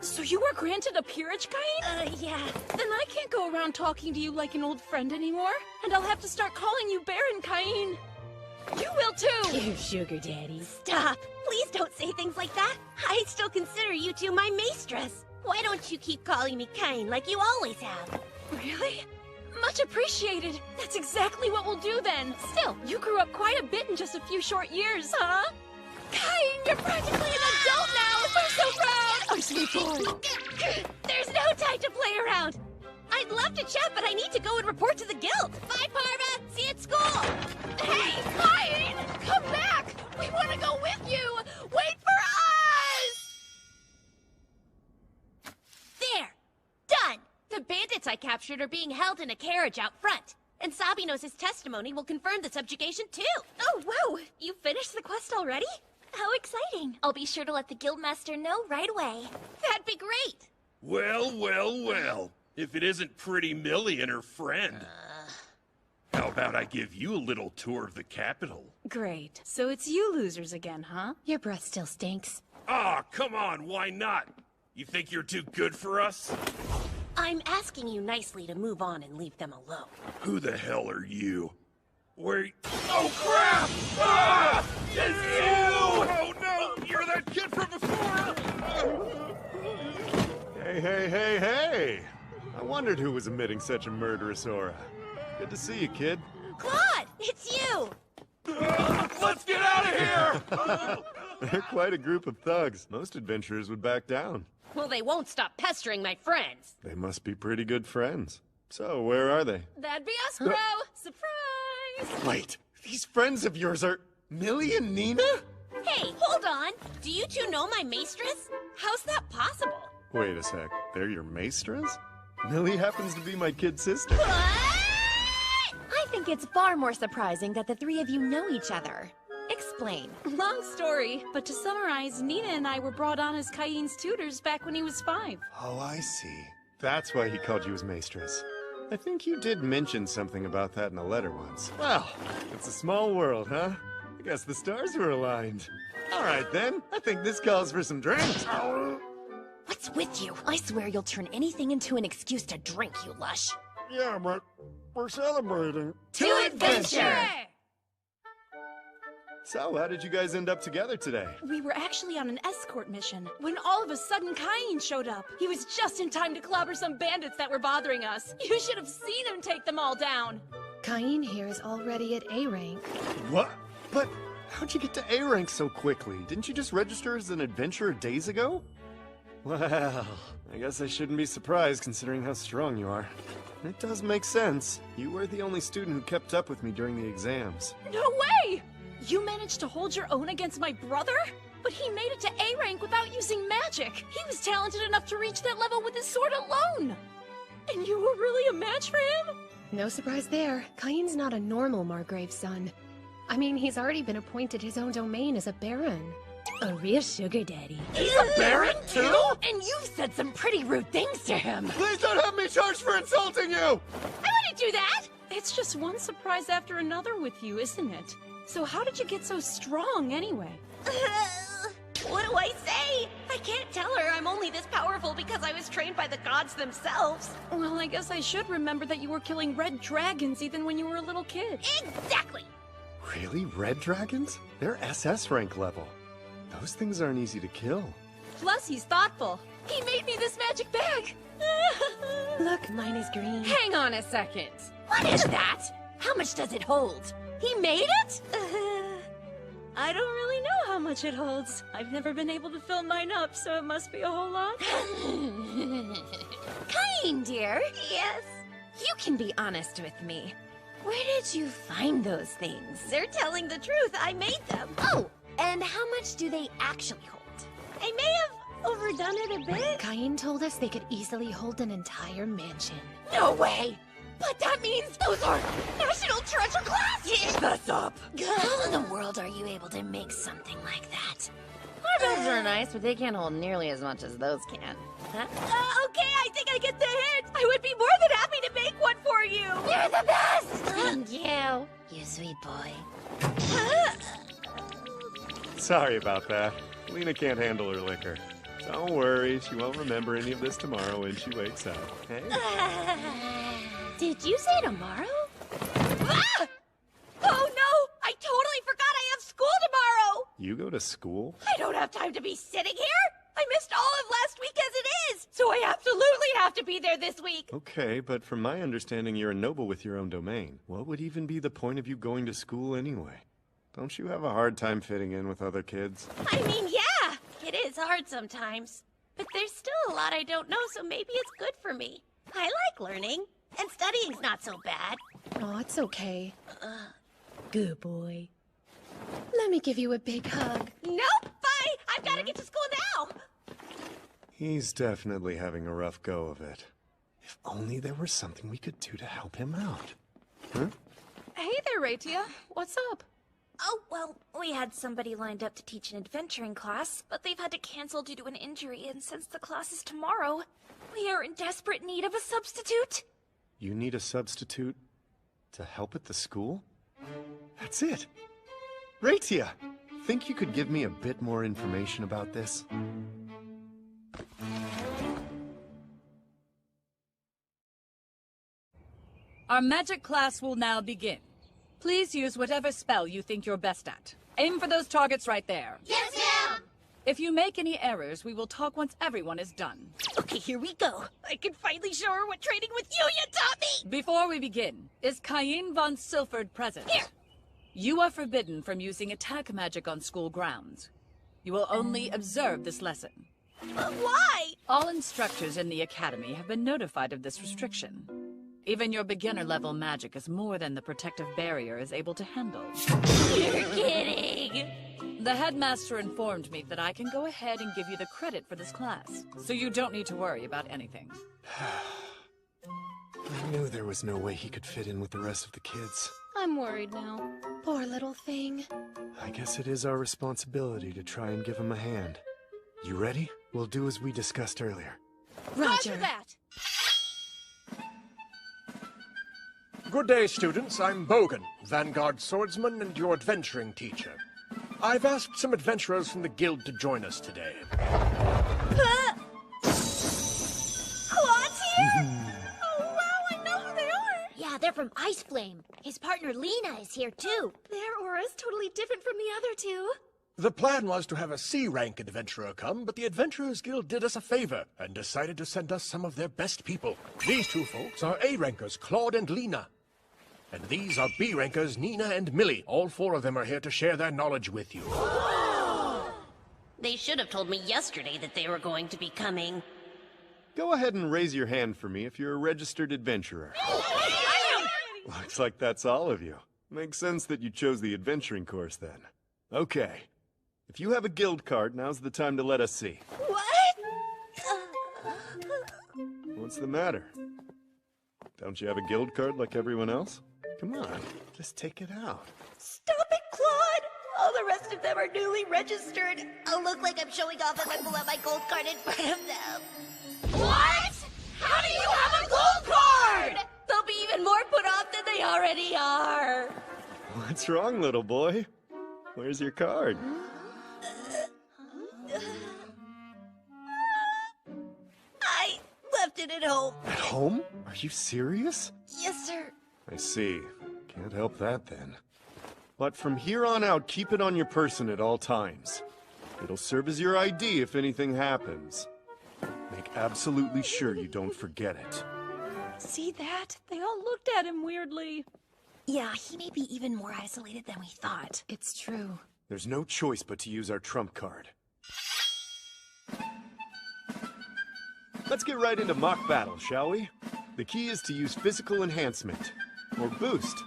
So you were granted a peerage, Cain? Yeah. Then I can't go around talking to you like an old friend anymore, and I'll have to start calling you Baron, Cain. You will too! You sugar daddy. Stop! Please don't say things like that. I still consider you two my maestress. Why don't you keep calling me Cain like you always have? Really? Much appreciated. That's exactly what we'll do then. Still, you grew up quite a bit in just a few short years, huh? Cain, you're practically an adult now! I'm so proud! Oh, sweet boy. There's no time to play around. I'd love to chat, but I need to go and report to the guild. Bye, Parva. See you at school. Hey, Cain! Come back! We want to go with you! Wait for us! There. Done. The bandits I captured are being held in a carriage out front. And Sabino's testimony will confirm the subjugation, too. Oh, wow! You finished the quest already? How exciting. I'll be sure to let the Guildmaster know right away. That'd be great. Well, well, well. If it isn't Pretty Millie and her friend. How about I give you a little tour of the capital? Great. So it's you losers again, huh? Your breath still stinks. Ah, come on, why not? You think you're too good for us? I'm asking you nicely to move on and leave them alone. Who the hell are you? Where... Oh, crap! Ah! It's you! Oh, no! You're that kid from before! Hey, hey, hey, hey! I wondered who was emitting such a murderous aura. Good to see you, kid. Claude! It's you! Let's get out of here! They're quite a group of thugs. Most adventurers would back down. Well, they won't stop pestering my friends. They must be pretty good friends. So, where are they? That'd be us, bro! Surprise! Wait, these friends of yours are Millie and Nina? Hey, hold on! Do you two know my maestress? How's that possible? Wait a sec, they're your maestras? Millie happens to be my kid sister. I think it's far more surprising that the three of you know each other. Explain. Long story, but to summarize, Nina and I were brought on as Cain's tutors back when he was 5. Oh, I see. That's why he called you his maestress. I think you did mention something about that in a letter once. Well, it's a small world, huh? I guess the stars were aligned. All right, then. I think this calls for some drinks. What's with you? I swear you'll turn anything into an excuse to drink, you lush. Yeah, but we're celebrating. To adventure! So, how did you guys end up together today? We were actually on an escort mission when all of a sudden Cain showed up. He was just in time to clobber some bandits that were bothering us. You should have seen him take them all down. Cain here is already at A rank. What? But how'd you get to A rank so quickly? Didn't you just register as an adventurer days ago? Well, I guess I shouldn't be surprised considering how strong you are. It does make sense. You were the only student who kept up with me during the exams. No way! You managed to hold your own against my brother? But he made it to A rank without using magic. He was talented enough to reach that level with his sword alone. And you were really a match for him? No surprise there. Cain's not a normal Margrave's son. I mean, he's already been appointed his own domain as a baron. A real sugar daddy. He's a baron, too? And you've said some pretty rude things to him. Please don't have me charged for insulting you! I wouldn't do that! It's just one surprise after another with you, isn't it? So how did you get so strong, anyway? What do I say? I can't tell her I'm only this powerful because I was trained by the gods themselves. Well, I guess I should remember that you were killing red dragons even when you were a little kid. Exactly! Really? Red dragons? They're SS rank level. Those things aren't easy to kill. Plus, he's thoughtful. He made me this magic bag! Look, mine is green. Hang on a second. What is that? How much does it hold? He made it? I don't really know how much it holds. I've never been able to fill mine up, so it must be a whole lot. Cain, dear. Yes? You can be honest with me. Where did you find those things? They're telling the truth. I made them. Oh, and how much do they actually hold? I may have overdone it a bit. Cain told us they could easily hold an entire mansion. No way! But that means those are national treasure classes! Fess up! How in the world are you able to make something like that? Our builds are nice, but they can't hold nearly as much as those can. Huh? Okay, I think I get the hint! I would be more than happy to make one for you! You're the best! Thank you. You sweet boy. Sorry about that. Lena can't handle her liquor. Don't worry, she won't remember any of this tomorrow when she wakes up. Hey? Did you say tomorrow? Ah! Oh no! I totally forgot I have school tomorrow! You go to school? I don't have time to be sitting here! I missed all of last week as it is! So I absolutely have to be there this week! Okay, but from my understanding, you're a noble with your own domain. What would even be the point of you going to school anyway? Don't you have a hard time fitting in with other kids? I mean, yeah, it is hard sometimes. But there's still a lot I don't know, so maybe it's good for me. I like learning, and studying's not so bad. Oh, it's okay. Good boy. Let me give you a big hug. Nope, bye! I've got to get to school now! He's definitely having a rough go of it. If only there were something we could do to help him out. Huh? Hey there, Raitia. What's up? Oh, well, we had somebody lined up to teach an adventuring class, but they've had to cancel due to an injury, and since the class is tomorrow, we are in desperate need of a substitute. You need a substitute to help at the school? That's it. Raitia, think you could give me a bit more information about this? Our magic class will now begin. Please use whatever spell you think you're best at. Aim for those targets right there. Yes, ma'am! If you make any errors, we will talk once everyone is done. Okay, here we go. I can finally show her what training with you taught me! Before we begin, is Cain Von Silford present? Here! You are forbidden from using attack magic on school grounds. You will only observe this lesson. Why? All instructors in the academy have been notified of this restriction. Even your beginner-level magic is more than the protective barrier is able to handle. You're kidding! The headmaster informed me that I can go ahead and give you the credit for this class, so you don't need to worry about anything. I knew there was no way he could fit in with the rest of the kids. I'm worried now. Poor little thing. I guess it is our responsibility to try and give him a hand. You ready? We'll do as we discussed earlier. Roger that! Good day, students. I'm Bogan, Vanguard Swordsman and your adventuring teacher. I've asked some adventurers from the guild to join us today. Claude's here? Oh, wow, I know who they are! Yeah, they're from Ice Flame. His partner Lena is here too. Their aura's totally different from the other two. The plan was to have a C-rank adventurer come, but the Adventurers Guild did us a favor and decided to send us some of their best people. These two folks are A-rankers, Claude and Lena. And these are B-rankers, Nina and Millie. All four of them are here to share their knowledge with you. They should have told me yesterday that they were going to be coming. Go ahead and raise your hand for me if you're a registered adventurer. Looks like that's all of you. Makes sense that you chose the adventuring course then. Okay. If you have a guild card, now's the time to let us see. What? What's the matter? Don't you have a guild card like everyone else? Come on, just take it out. Stop it, Claude! All the rest of them are newly registered. I'll look like I'm showing off if I pull out my gold card in front of them. What? How do you have a gold card? They'll be even more put off than they already are. What's wrong, little boy? Where's your card? I left it at home. At home? Are you serious? Yes, sir. I see. Can't help that then. But from here on out, keep it on your person at all times. It'll serve as your ID if anything happens. Make absolutely sure you don't forget it. See that? They all looked at him weirdly. Yeah, he may be even more isolated than we thought. It's true. There's no choice but to use our trump card. Let's get right into mock battle, shall we? The key is to use physical enhancement, or boost.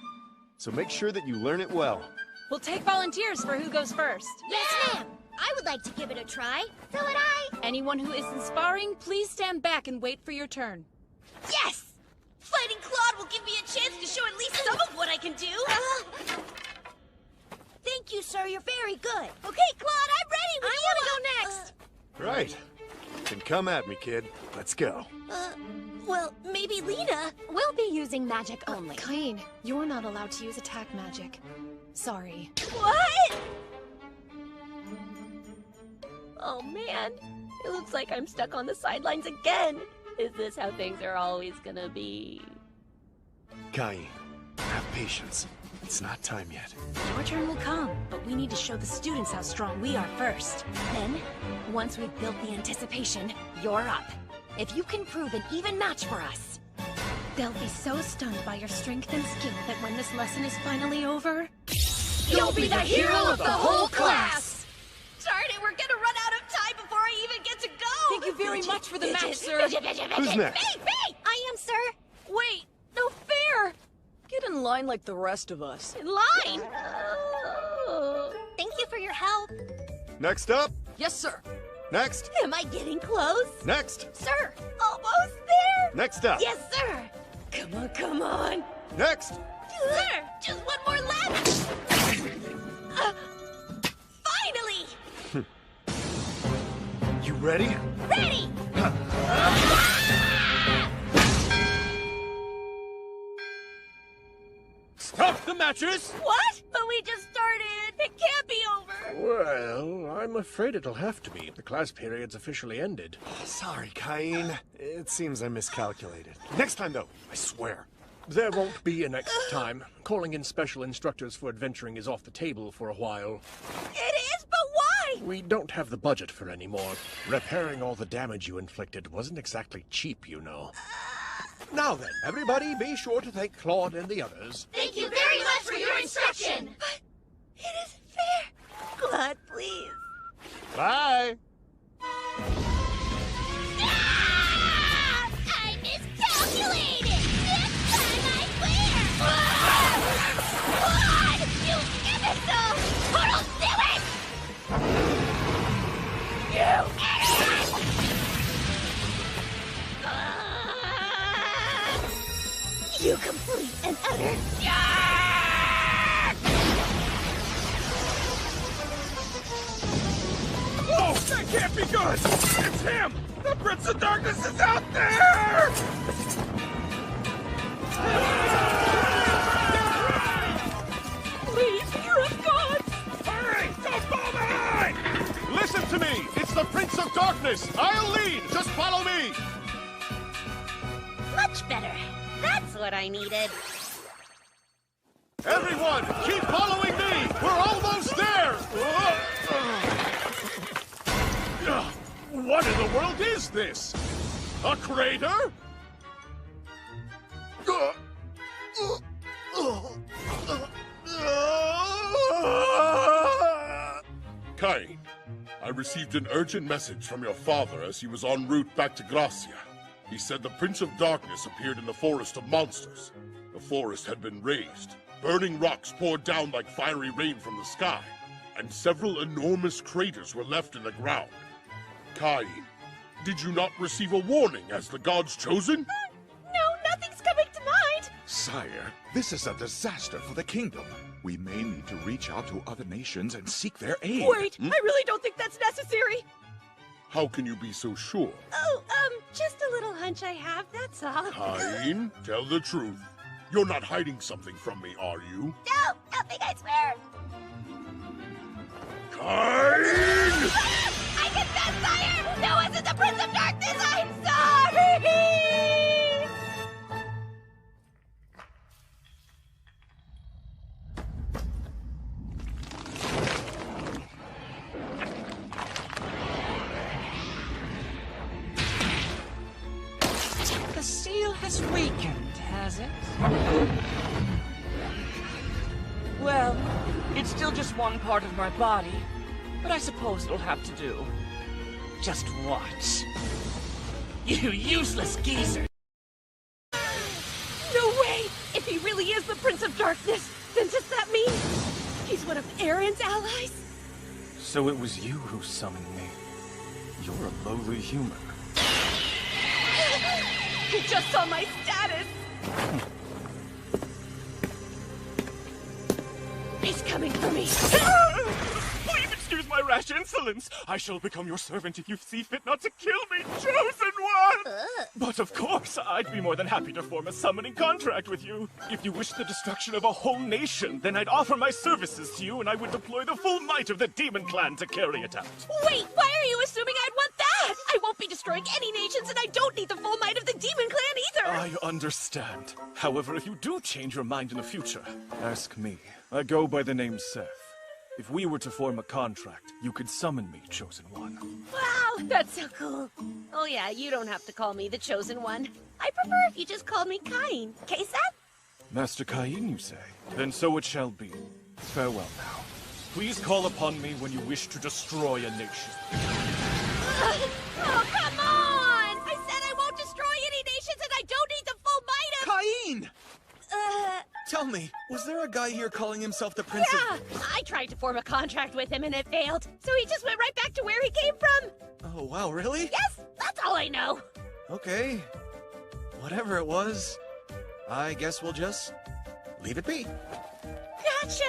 So make sure that you learn it well. We'll take volunteers for who goes first. Yes, ma'am! I would like to give it a try. So would I. Anyone who isn't sparring, please stand back and wait for your turn. Yes! Fighting Claude will give me a chance to show at least some of what I can do. Thank you, sir. You're very good. Okay, Claude, I'm ready. I want to go next. Right. Then come at me, kid. Let's go. Well, maybe Lena. We'll be using magic only. Cain, you're not allowed to use attack magic. Sorry. What? Oh, man. It looks like I'm stuck on the sidelines again. Is this how things are always gonna be? Cain, have patience. It's not time yet. Your turn will come, but we need to show the students how strong we are first. Then, once we've built the anticipation, you're up. If you can prove an even match for us, they'll be so stunned by your strength and skill that when this lesson is finally over, you'll be the hero of the whole class! Darn it, we're gonna run out of time before I even get to go! Thank you very much for the match, sir. Who's next? Me! I am, sir. Wait, no fair! Get in line like the rest of us. In line! Thank you for your help. Next up. Yes, sir. Next. Am I getting close? Next. Sir, almost there. Next up. Yes, sir. Come on, come on. Next. Sir, just one more lap! Finally! You ready? Ready! Stop the matches! What? But we just started! It can't be over! Well, I'm afraid it'll have to be. The class period's officially ended. Sorry, Cain. It seems I miscalculated. Next time, though, I swear. There won't be a next time. Calling in special instructors for adventuring is off the table for a while. It is, but why? We don't have the budget for any more. Repairing all the damage you inflicted wasn't exactly cheap, you know. Now then, everybody be sure to thank Claude and the others. Thank you very much for your instruction! But it isn't fair! Claude, please. Bye. Ah! I miscalculated! This time I swear! Claude! You imbecile! Total silly! You idiot! You complete and utter jerk! Whoa! That can't be good! It's him! The Prince of Darkness is out there! Please, hear us, God! Hurry! Don't fall behind! Listen to me! It's the Prince of Darkness! I'll lead! Just follow me! Much better. That's what I needed. Everyone, keep following me! We're almost there! What in the world is this? A crater? Cain, I received an urgent message from your father as he was en route back to Gracia. He said the Prince of Darkness appeared in the Forest of Monsters. The forest had been razed. Burning rocks poured down like fiery rain from the sky, and several enormous craters were left in the ground. Cain, did you not receive a warning as the God's chosen? No, nothing's coming to mind! Sire, this is a disaster for the kingdom. We may need to reach out to other nations and seek their aid. Wait, I really don't think that's necessary. How can you be so sure? Oh, just a little hunch I have, that's all. Cain, tell the truth. You're not hiding something from me, are you? No, nothing, I swear. Cain! I confess, sire! That wasn't the Prince of Darkness! I'm sorry! The seal has weakened, has it? Well, it's still just one part of my body, but I suppose it'll have to do. Just watch. You useless geezer! No way! If he really is the Prince of Darkness, then does that mean he's one of Aaron's allies? So it was you who summoned me. You're a lowly human. You just saw my status! He's coming for me. Please excuse my rash insolence. I shall become your servant if you see fit not to kill me, chosen one! But of course, I'd be more than happy to form a summoning contract with you. If you wish the destruction of a whole nation, then I'd offer my services to you and I would deploy the full might of the demon clan to carry it out. Wait, why are you assuming I'd want that? I won't be destroying any nations, and I don't need the full might of the demon clan either. I understand. However, if you do change your mind in the future, ask me. I go by the name Seth. If we were to form a contract, you could summon me, Chosen One. Wow, that's so cool. Oh yeah, you don't have to call me the Chosen One. I prefer if you just called me Cain. Okay, Seth? Master Cain, you say? Then so it shall be. Farewell now. Please call upon me when you wish to destroy a nation. Oh, come on! I said I won't destroy any nations and I don't need the full might of... Cain! Tell me, was there a guy here calling himself the Prince Yeah, I tried to form a contract with him and it failed. So he just went right back to where he came from. Oh, wow, really? Yes, that's all I know. Okay. Whatever it was, I guess we'll just leave it be. Gotcha!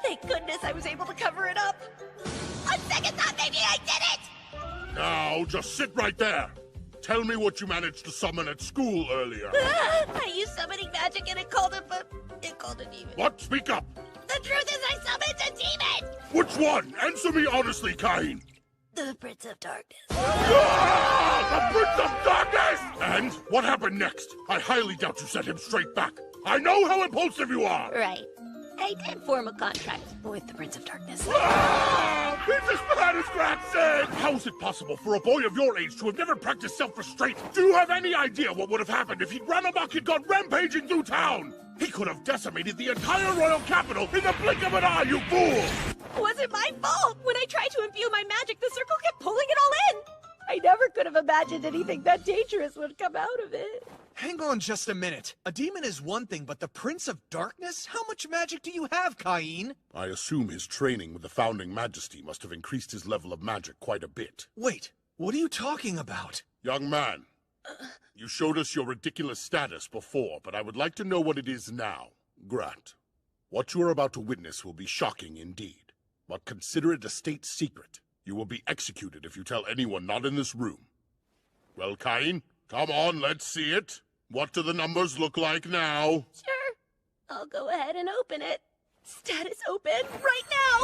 Thank goodness I was able to cover it up. On second thought, maybe I did it! Now, just sit right there. Tell me what you managed to summon at school earlier. I used summoning magic and it called a demon. What? Speak up! The truth is I summoned a demon! Which one? Answer me honestly, Cain! The Prince of Darkness. Ah! The Prince of Darkness! And what happened next? I highly doubt you sent him straight back. I know how impulsive you are! Right. I did form a contract with the Prince of Darkness. Ah! This is Aristocrat said! How is it possible for a boy of your age to have never practiced self-restraint? Do you have any idea what would have happened if he'd run amok and gone rampaging through town? He could have decimated the entire royal capital in the blink of an eye, you fool! Wasn't my fault. When I tried to imbue my magic, the circle kept pulling it all in. I never could have imagined anything that dangerous would come out of it. Hang on just a minute. A demon is one thing, but the Prince of Darkness? How much magic do you have, Cain? I assume his training with the Founding Majesty must have increased his level of magic quite a bit. Wait, what are you talking about? Young man, you showed us your ridiculous status before, but I would like to know what it is now. Grant, what you are about to witness will be shocking indeed, but consider it a state secret. You will be executed if you tell anyone not in this room. Well, Cain, come on, let's see it. What do the numbers look like now? Sure. I'll go ahead and open it. Status open right now!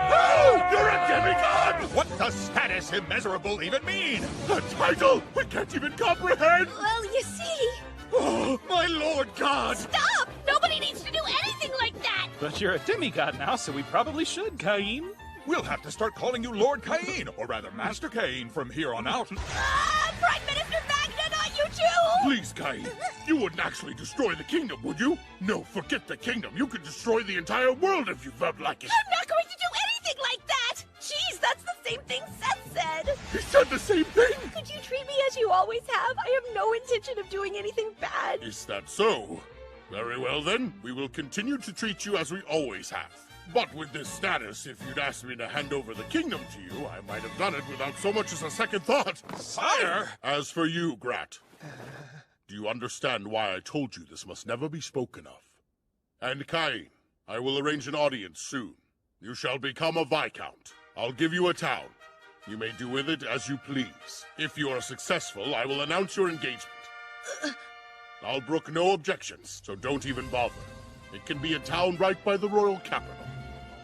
Oh, you're a demigod! What does status immeasurable even mean? A title we can't even comprehend! Well, you see... Oh, my Lord God! Stop! Nobody needs to do anything like that! But you're a demigod now, so we probably should, Cain. We'll have to start calling you Lord Cain, or rather Master Cain, from here on out. Prime Minister Magna, not you too! Please, Cain, you wouldn't actually destroy the kingdom, would you? No, forget the kingdom. You could destroy the entire world if you felt like it. I'm not going to do anything like that! Jeez, that's the same thing Seth said! He said the same thing? Could you treat me as you always have? I have no intention of doing anything bad. Is that so? Very well then, we will continue to treat you as we always have. But with this status, if you'd asked me to hand over the kingdom to you, I might have done it without so much as a second thought. Sire! As for you, Grat, do you understand why I told you this must never be spoken of? And Cain, I will arrange an audience soon. You shall become a Viscount. I'll give you a town. You may do with it as you please. If you are successful, I will announce your engagement. I'll brook no objections, so don't even bother. It can be a town right by the royal capital,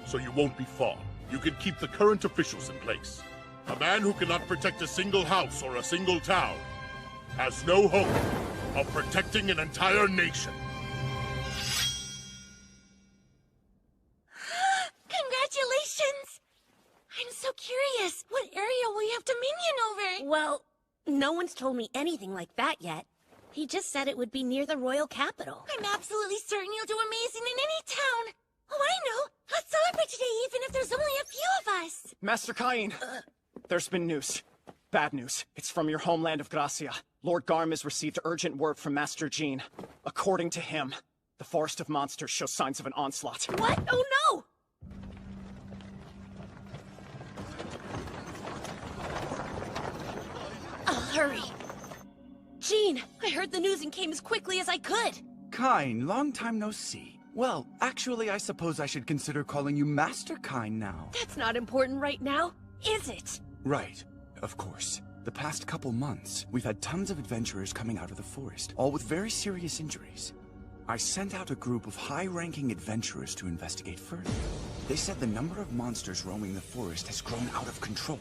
so you won't be far. You can keep the current officials in place. A man who cannot protect a single house or a single town has no hope of protecting an entire nation. Congratulations! I'm so curious. What area will you have dominion over? Well, no one's told me anything like that yet. He just said it would be near the royal capital. I'm absolutely certain you'll do amazing in any town. Oh, I know. Let's celebrate today even if there's only a few of us. Master Cain, there's been news. Bad news. It's from your homeland of Gracia. Lord Garm has received urgent word from Master Jean. According to him, the Forest of Monsters shows signs of an onslaught. What? Oh, no! I'll hurry. Jean, I heard the news and came as quickly as I could. Cain, long time no see. Well, actually, I suppose I should consider calling you Master Cain now. That's not important right now, is it? Right, of course. The past couple months, we've had tons of adventurers coming out of the forest, all with very serious injuries. I sent out a group of high-ranking adventurers to investigate further. They said the number of monsters roaming the forest has grown out of control.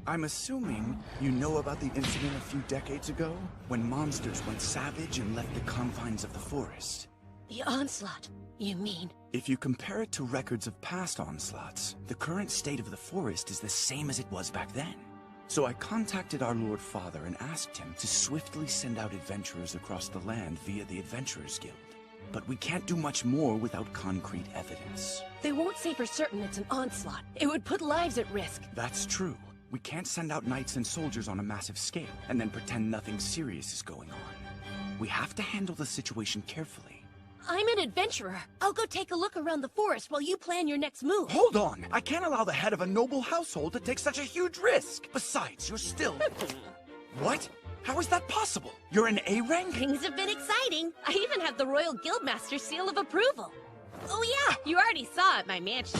I'm assuming you know about the incident a few decades ago, when monsters went savage and left the confines of the forest. The onslaught, you mean? If you compare it to records of past onslaughts, the current state of the forest is the same as it was back then. So I contacted our Lord Father and asked him to swiftly send out adventurers across the land via the Adventurers Guild. But we can't do much more without concrete evidence. They won't say for certain it's an onslaught. It would put lives at risk. That's true. We can't send out knights and soldiers on a massive scale and then pretend nothing serious is going on. We have to handle the situation carefully. I'm an adventurer. I'll go take a look around the forest while you plan your next move. Hold on! I can't allow the head of a noble household to take such a huge risk! Besides, you're still... What? How is that possible? You're an A rank? Things have been exciting. I even have the Royal Guildmaster's seal of approval. Oh yeah, you already saw it at my mansion.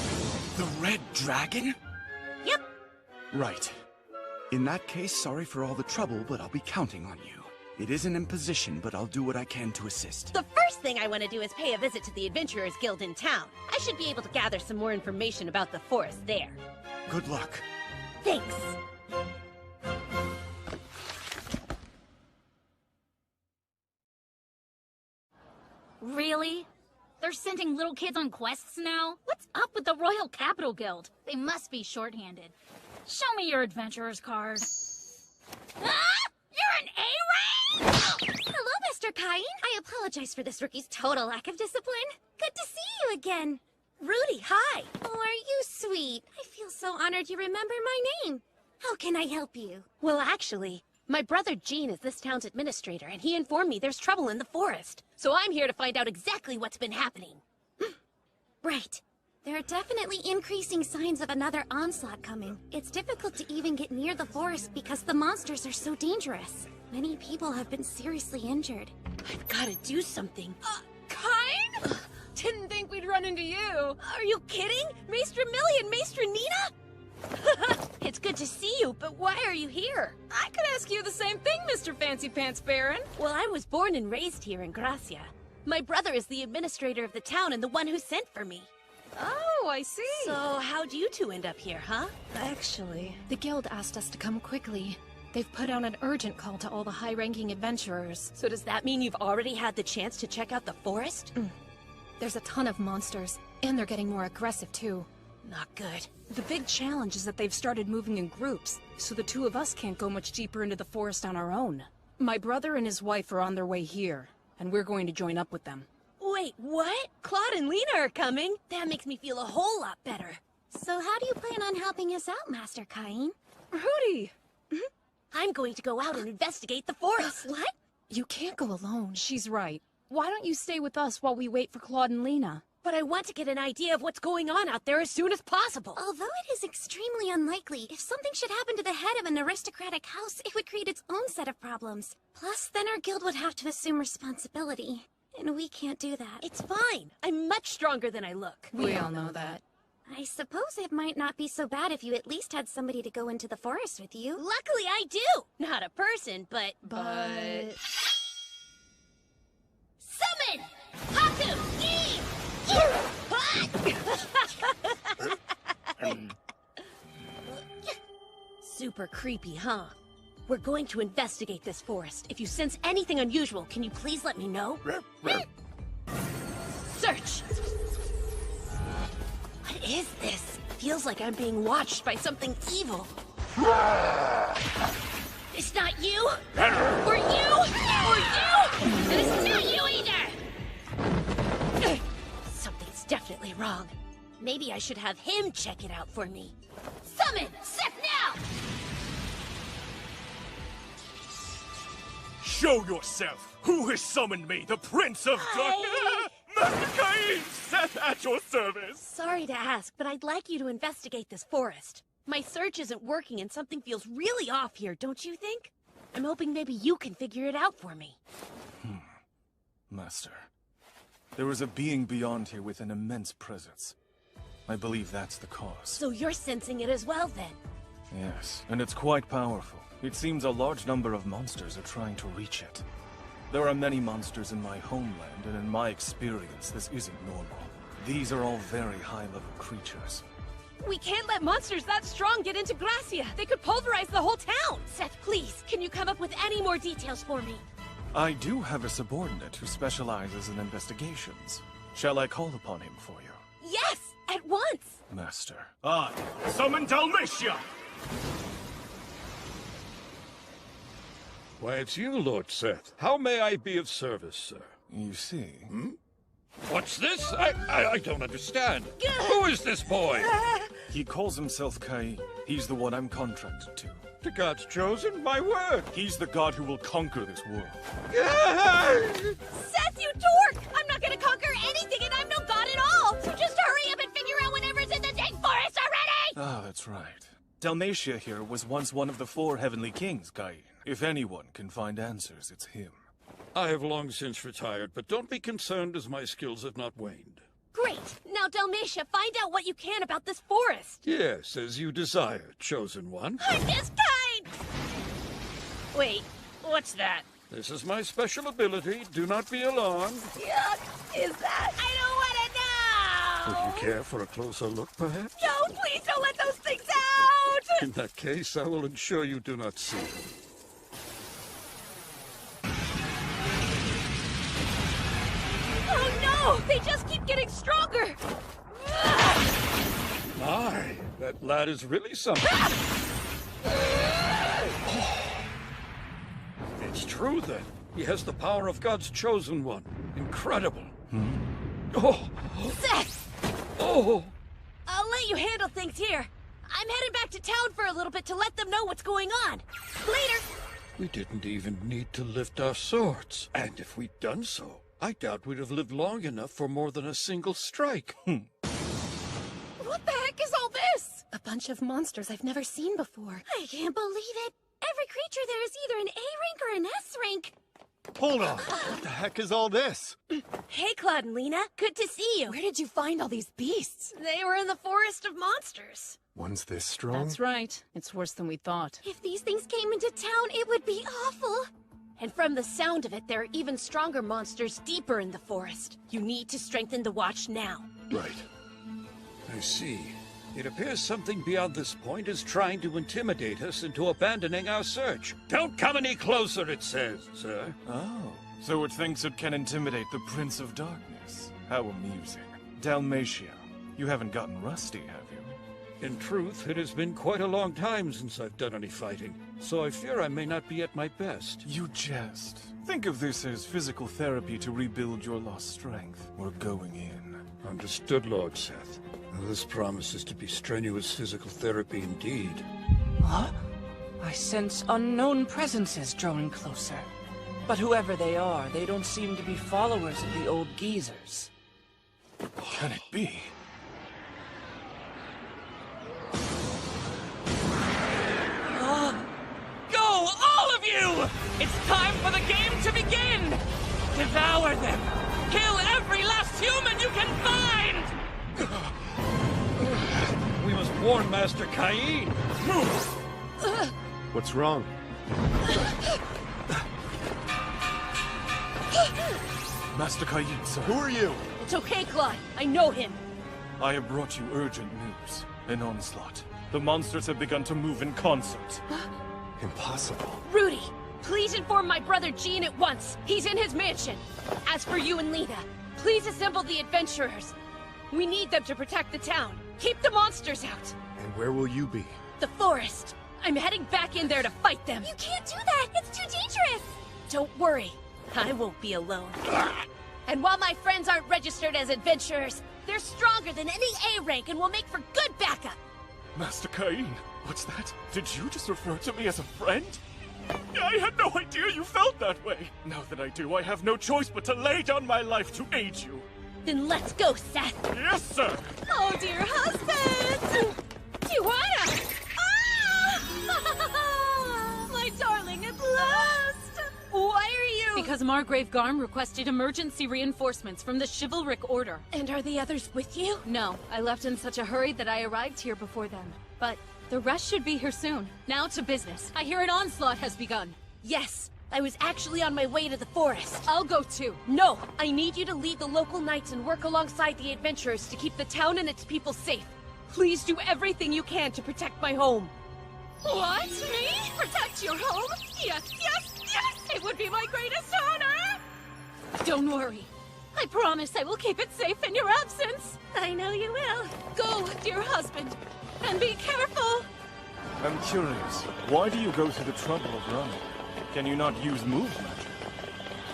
The Red Dragon? Yep. Right. In that case, sorry for all the trouble, but I'll be counting on you. It is an imposition, but I'll do what I can to assist. The first thing I want to do is pay a visit to the Adventurers Guild in town. I should be able to gather some more information about the forest there. Good luck. Thanks. Really? They're sending little kids on quests now? What's up with the Royal Capital Guild? They must be shorthanded. Show me your adventurer's card. Ah! You're an A-rank? Hello, Mr. Cain. I apologize for this rookie's total lack of discipline. Good to see you again. Rudy, hi. Oh, are you sweet? I feel so honored you remember my name. How can I help you? Well, actually, my brother Gene is this town's administrator, and he informed me there's trouble in the forest. So I'm here to find out exactly what's been happening. Right. There are definitely increasing signs of another onslaught coming. It's difficult to even get near the forest because the monsters are so dangerous. Many people have been seriously injured. I've got to do something. Cain? Didn't think we'd run into you. Are you kidding? Maestra Millie and Maestra Nina? It's good to see you, but why are you here? I could ask you the same thing, Mr. Fancy Pants Baron. Well, I was born and raised here in Gracia. My brother is the administrator of the town and the one who sent for me. Oh, I see. So, how'd you two end up here, huh? Actually, the guild asked us to come quickly. They've put out an urgent call to all the high-ranking adventurers. So does that mean you've already had the chance to check out the forest? There's a ton of monsters, and they're getting more aggressive, too. Not good. The big challenge is that they've started moving in groups, so the two of us can't go much deeper into the forest on our own. My brother and his wife are on their way here, and we're going to join up with them. Wait, what? Claude and Lena are coming? That makes me feel a whole lot better. So how do you plan on helping us out, Master Cain? Rudy! I'm going to go out and investigate the forest. What? You can't go alone. She's right. Why don't you stay with us while we wait for Claude and Lena? But I want to get an idea of what's going on out there as soon as possible. Although it is extremely unlikely, if something should happen to the head of an aristocratic house, it would create its own set of problems. Plus, then our guild would have to assume responsibility. And we can't do that. It's fine. I'm much stronger than I look. We all know that. I suppose it might not be so bad if you at least had somebody to go into the forest with you. Luckily I do! Not a person, but... Summon! Haku! Super creepy, huh? We're going to investigate this forest. If you sense anything unusual, can you please let me know? Search! What is this? Feels like I'm being watched by something evil. It's not you! Or you! Or you! And it's not you either! Something's definitely wrong. Maybe I should have him check it out for me. Summon! Set now! Show yourself! Who has summoned me? The Prince of Darkness! Master Cain! Seth at your service! Sorry to ask, but I'd like you to investigate this forest. My search isn't working and something feels really off here, don't you think? I'm hoping maybe you can figure it out for me. Master, There is a being beyond here with an immense presence. I believe that's the cause. So you're sensing it as well, then? Yes, and it's quite powerful. It seems a large number of monsters are trying to reach it. There are many monsters in my homeland, and in my experience, this isn't normal. These are all very high-level creatures. We can't let monsters that strong get into Gracia. They could pulverize the whole town. Seth, please, can you come up with any more details for me? I do have a subordinate who specializes in investigations. Shall I call upon him for you? Yes, at once! Master. I summon Dalmatia! Why, it's you, Lord Seth. How may I be of service, sir? You see... What's this? I don't understand. Who is this boy? He calls himself Cain. He's the one I'm contracted to. The god's chosen? My word! He's the god who will conquer this world. Seth, you dork! I'm not gonna conquer anything, and I'm no god at all! So just hurry up and figure out whatever's in the dang forest already! Ah, that's right. Dalmatia here was once one of the 4 heavenly kings, Cain. If anyone can find answers, it's him. I have long since retired, but don't be concerned as my skills have not waned. Great! Now, Dalmatia, find out what you can about this forest! Yes, as you desire, chosen one. I'm just kind! Wait, what's that? This is my special ability. Do not be alarmed. Yuck! Is that? I don't wanna know! Would you care for a closer look, perhaps? No, please don't let those things out! In that case, I will ensure you do not see them. Oh no! They just keep getting stronger! My, that lad is really something. It's true, then. He has the power of God's chosen one. Incredible. Oh! Seth! Oh! I'll let you handle things here. I'm headed back to town for a little bit to let them know what's going on. Later! We didn't even need to lift our swords. And if we'd done so, I doubt we'd have lived long enough for more than a single strike. What the heck is all this? A bunch of monsters I've never seen before. I can't believe it. Every creature there is either an A rank or an S rank. Hold on. What the heck is all this? Hey, Claude and Lena. Good to see you. Where did you find all these beasts? They were in the forest of monsters. One's this strong? That's right. It's worse than we thought. If these things came into town, it would be awful. And from the sound of it, there are even stronger monsters deeper in the forest. You need to strengthen the watch now. Right. I see. It appears something beyond this point is trying to intimidate us into abandoning our search. Don't come any closer, it says, sir. Oh, so it thinks it can intimidate the Prince of Darkness. How amusing. Dalmatia, you haven't gotten rusty, have you? In truth, it has been quite a long time since I've done any fighting, so I fear I may not be at my best. You jest. Think of this as physical therapy to rebuild your lost strength. We're going in. Understood, Lord Seth. Now, this promises to be strenuous physical therapy indeed. Huh? I sense unknown presences drawing closer. But whoever they are, they don't seem to be followers of the old geezers. Can it be? Go, all of you! It's time for the game to begin! Devour them! Kill every last human you can find! We must warn Master Cain. What's wrong? Master Cain, sir. Who are you? It's okay, Claude. I know him. I have brought you urgent news. An onslaught. The monsters have begun to move in concert. Impossible. Rudy, please inform my brother Gene at once. He's in his mansion. As for you and Lena, please assemble the adventurers. We need them to protect the town. Keep the monsters out. And where will you be? The forest. I'm heading back in there to fight them. You can't do that. It's too dangerous. Don't worry. I won't be alone. And while my friends aren't registered as adventurers, they're stronger than any A rank and will make for good backup. Master Cain, what's that? Did you just refer to me as a friend? I had no idea you felt that way. Now that I do, I have no choice but to lay down my life to aid you. Then let's go, Seth. Yes, sir. Oh, dear husband! Tijuana! Ah! My darling, at last! Why are you... Because Mark Margrave Garm requested emergency reinforcements from the chivalric order. And are the others with you? No, I left in such a hurry that I arrived here before them. But the rest should be here soon. Now to business. I hear an onslaught has begun. Yes, I was actually on my way to the forest. I'll go too. No, I need you to lead the local knights and work alongside the adventurers to keep the town and its people safe. Please do everything you can to protect my home. What? Me? Protect your home? Yes, yes, yes! It would be my greatest honor! Don't worry. I promise I will keep it safe in your absence. I know you will. Go, dear husband, and be careful. I'm curious. Why do you go through the trouble of running? Can you not use move magic?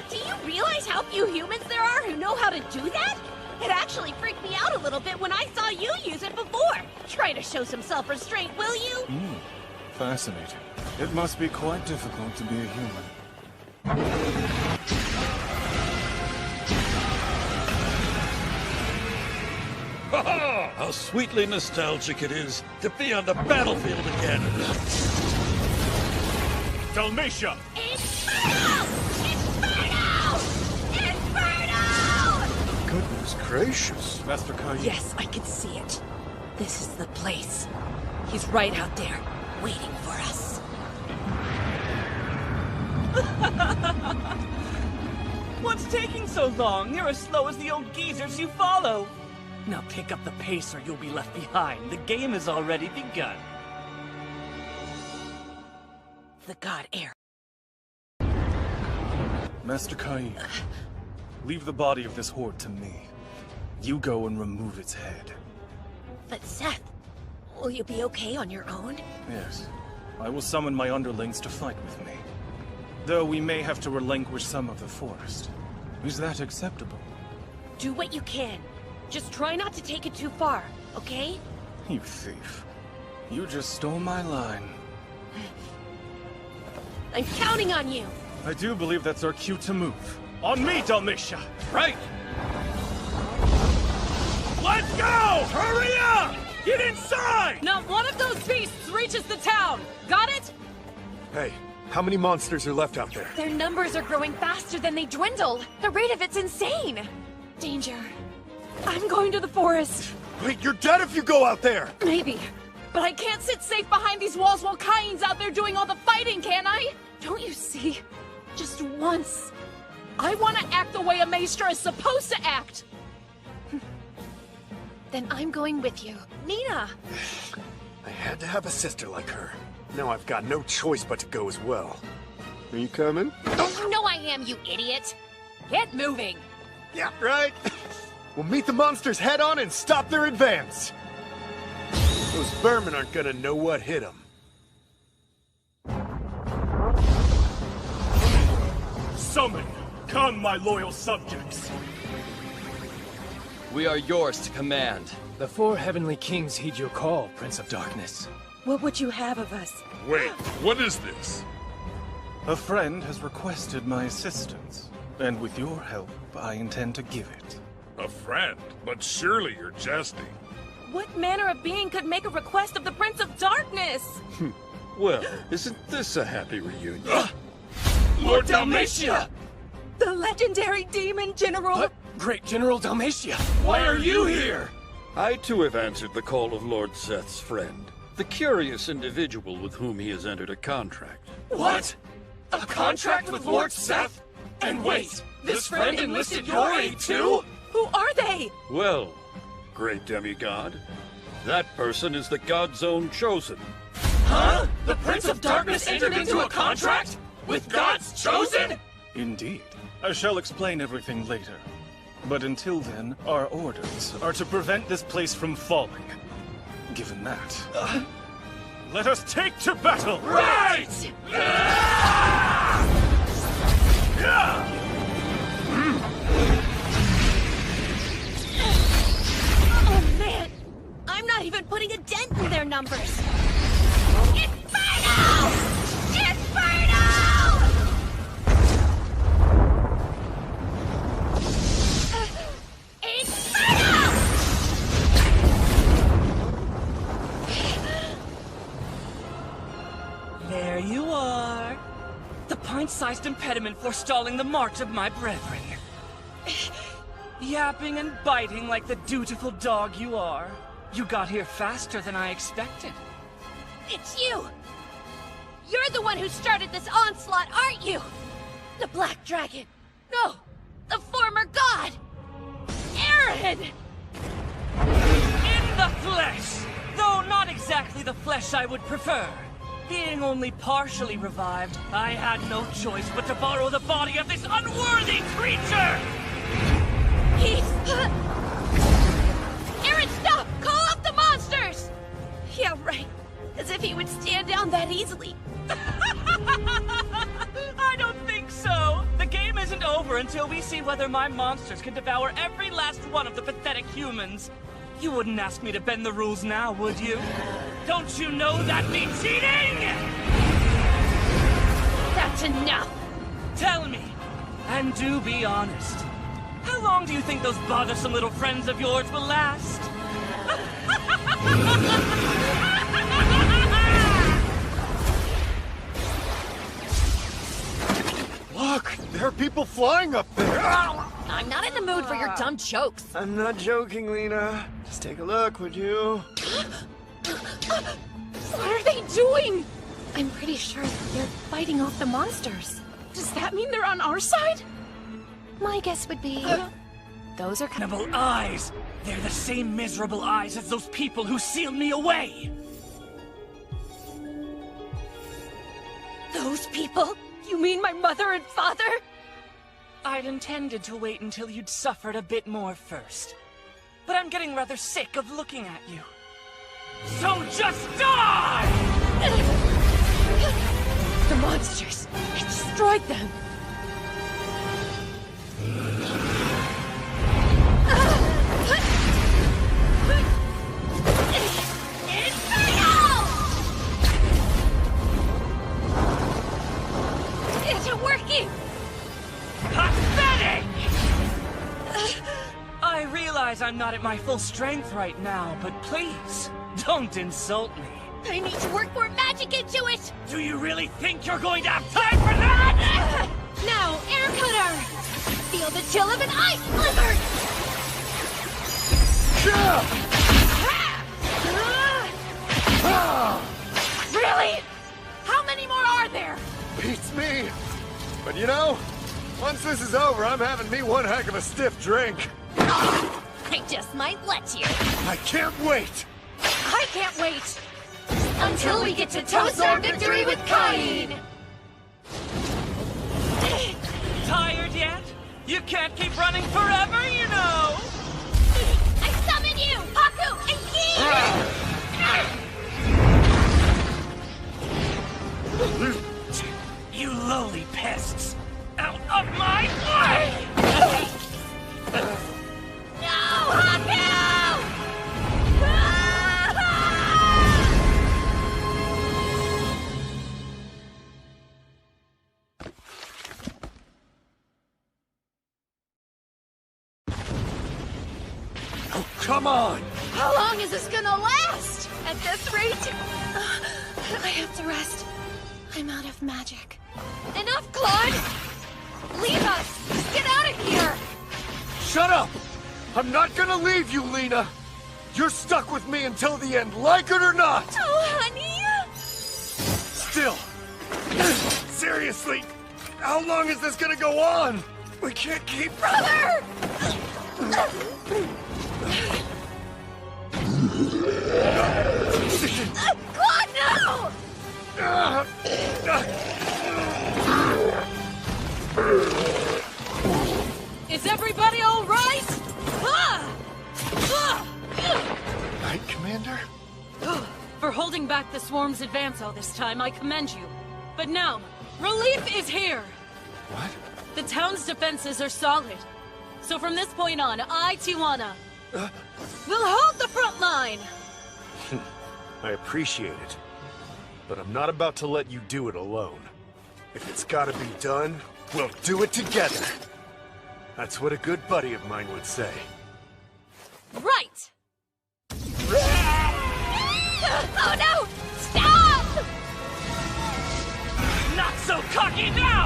Do you realize how few humans there are who know how to do that? It actually freaked me out a little bit when I saw you use it before. Try to show some self-restraint, will you? Fascinating. It must be quite difficult to be a human. Ha-ha! How sweetly nostalgic it is to be on the battlefield again. Dalmatia! Inferno! Inferno! Inferno! Goodness gracious. Master Cain. Yes, I can see it. This is the place. He's right out there, waiting for us. What's taking so long? You're as slow as the old geezers you follow. Now pick up the pace or you'll be left behind. The game has already begun. The god heir. Master Cain, leave the body of this horde to me. You go and remove its head. But Seth, will you be okay on your own? Yes. I will summon my underlings to fight with me. Though we may have to relinquish some of the forest. Is that acceptable? Do what you can. Just try not to take it too far, okay? You thief. You just stole my line. I'm counting on you! I do believe that's our cue to move. On me, Dalmatia! Right! Let's go! Hurry up! Get inside! Not one of those beasts reaches the town! Got it? Hey, how many monsters are left out there? Their numbers are growing faster than they dwindle. The rate of it's insane. Danger. I'm going to the forest. Wait, you're dead if you go out there! Maybe. But I can't sit safe behind these walls while Cain's out there doing all the fighting, can I? Don't you see? Just once. I want to act the way a maester is supposed to act. Then I'm going with you. Nina! I had to have a sister like her. Now I've got no choice but to go as well. Are you coming? You know I am, you idiot! Get moving! Yeah, right. We'll meet the monsters head on and stop their advance. Those vermin aren't gonna know what hit them. Summon! Come, my loyal subjects! We are yours to command. The four heavenly kings heed your call, Prince of Darkness. What would you have of us? Wait, what is this? A friend has requested my assistance, and with your help, I intend to give it. A friend? But surely you're jesting. What manner of being could make a request of the Prince of Darkness? Well, isn't this a happy reunion? Lord Dalmatia! The legendary demon general! Great General Dalmatia! Why are you here? I too have answered the call of Lord Seth's friend, the curious individual with whom he has entered a contract. What? A contract with Lord Seth? And wait, this friend enlisted your aid too? Who are they? Well, great demigod, that person is the God's own chosen. Huh? The Prince of Darkness entered into a contract? With God's chosen? Indeed. I shall explain everything later. But until then, our orders are to prevent this place from falling. Given that, let us take to battle! Right! Oh man! I'm not even putting a dent in their numbers! Inferno! Inferno! Inferno! There you are. The a pint-sized impediment forestalling the march of my brethren. Yapping and biting like the dutiful dog you are. You got here faster than I expected. It's you! You're the one who started this onslaught, aren't you? The Black Dragon! No! The former god! Aaron! In the flesh! Though not exactly the flesh I would prefer. Being only partially revived, I had no choice but to borrow the body of this unworthy creature! Aaron, stop! Call off the monsters! Yeah, right. As if he would stand down that easily. I don't think so. The game isn't over until we see whether my monsters can devour every last one of the pathetic humans. You wouldn't ask me to bend the rules now, would you? Don't you know that'd be cheating? That's enough. Tell me, and do be honest. How long do you think those bothersome little friends of yours will last? Look, there are people flying up there. I'm not in the mood for your dumb jokes. I'm not joking, Lena. Just take a look, would you? What are they doing? I'm pretty sure they're fighting off the monsters. Does that mean they're on our side? My guess would be... those are Cannibal eyes! They're the same miserable eyes as those people who sealed me away! Those people? You mean my mother and father? I'd intended to wait until you'd suffered a bit more first. But I'm getting rather sick of looking at you. So just die! The monsters! It destroyed them! It's working! Pathetic! I realize I'm not at my full strength right now, but please, don't insult me. I need to work more magic into it! Do you really think you're going to have time for that? Now, air cutter! Feel the chill of an ice blizzard! Really? How many more are there? Beats me. But you know, once this is over, I'm having me one heck of a stiff drink. I just might let you. I can't wait! I can't wait! Until we get to toast our victory with Cain! Tired yet? You can't keep running forever, you know! I summon you! Haku and Ki! You lowly pests! Out of my way! No, Haku! Oh, come on! How long is this gonna last? At this rate? I have to rest. I'm out of magic. Enough, Claude! Leave us! Get out of here! Shut up! I'm not gonna leave you, Lena! You're stuck with me until the end, like it or not! Oh, honey! Still! Seriously! How long is this gonna go on? We can't keep... Brother! Claude, no! Is everybody all right? Knight Commander? For holding back the swarm's advance all this time, I commend you. But now, relief is here! What? The town's defenses are solid. So from this point on, I, Tijuana, will hold the front line! I appreciate it. But I'm not about to let you do it alone. If it's gotta be done, we'll do it together. That's what a good buddy of mine would say. Right! Oh no! Stop! Not so cocky now!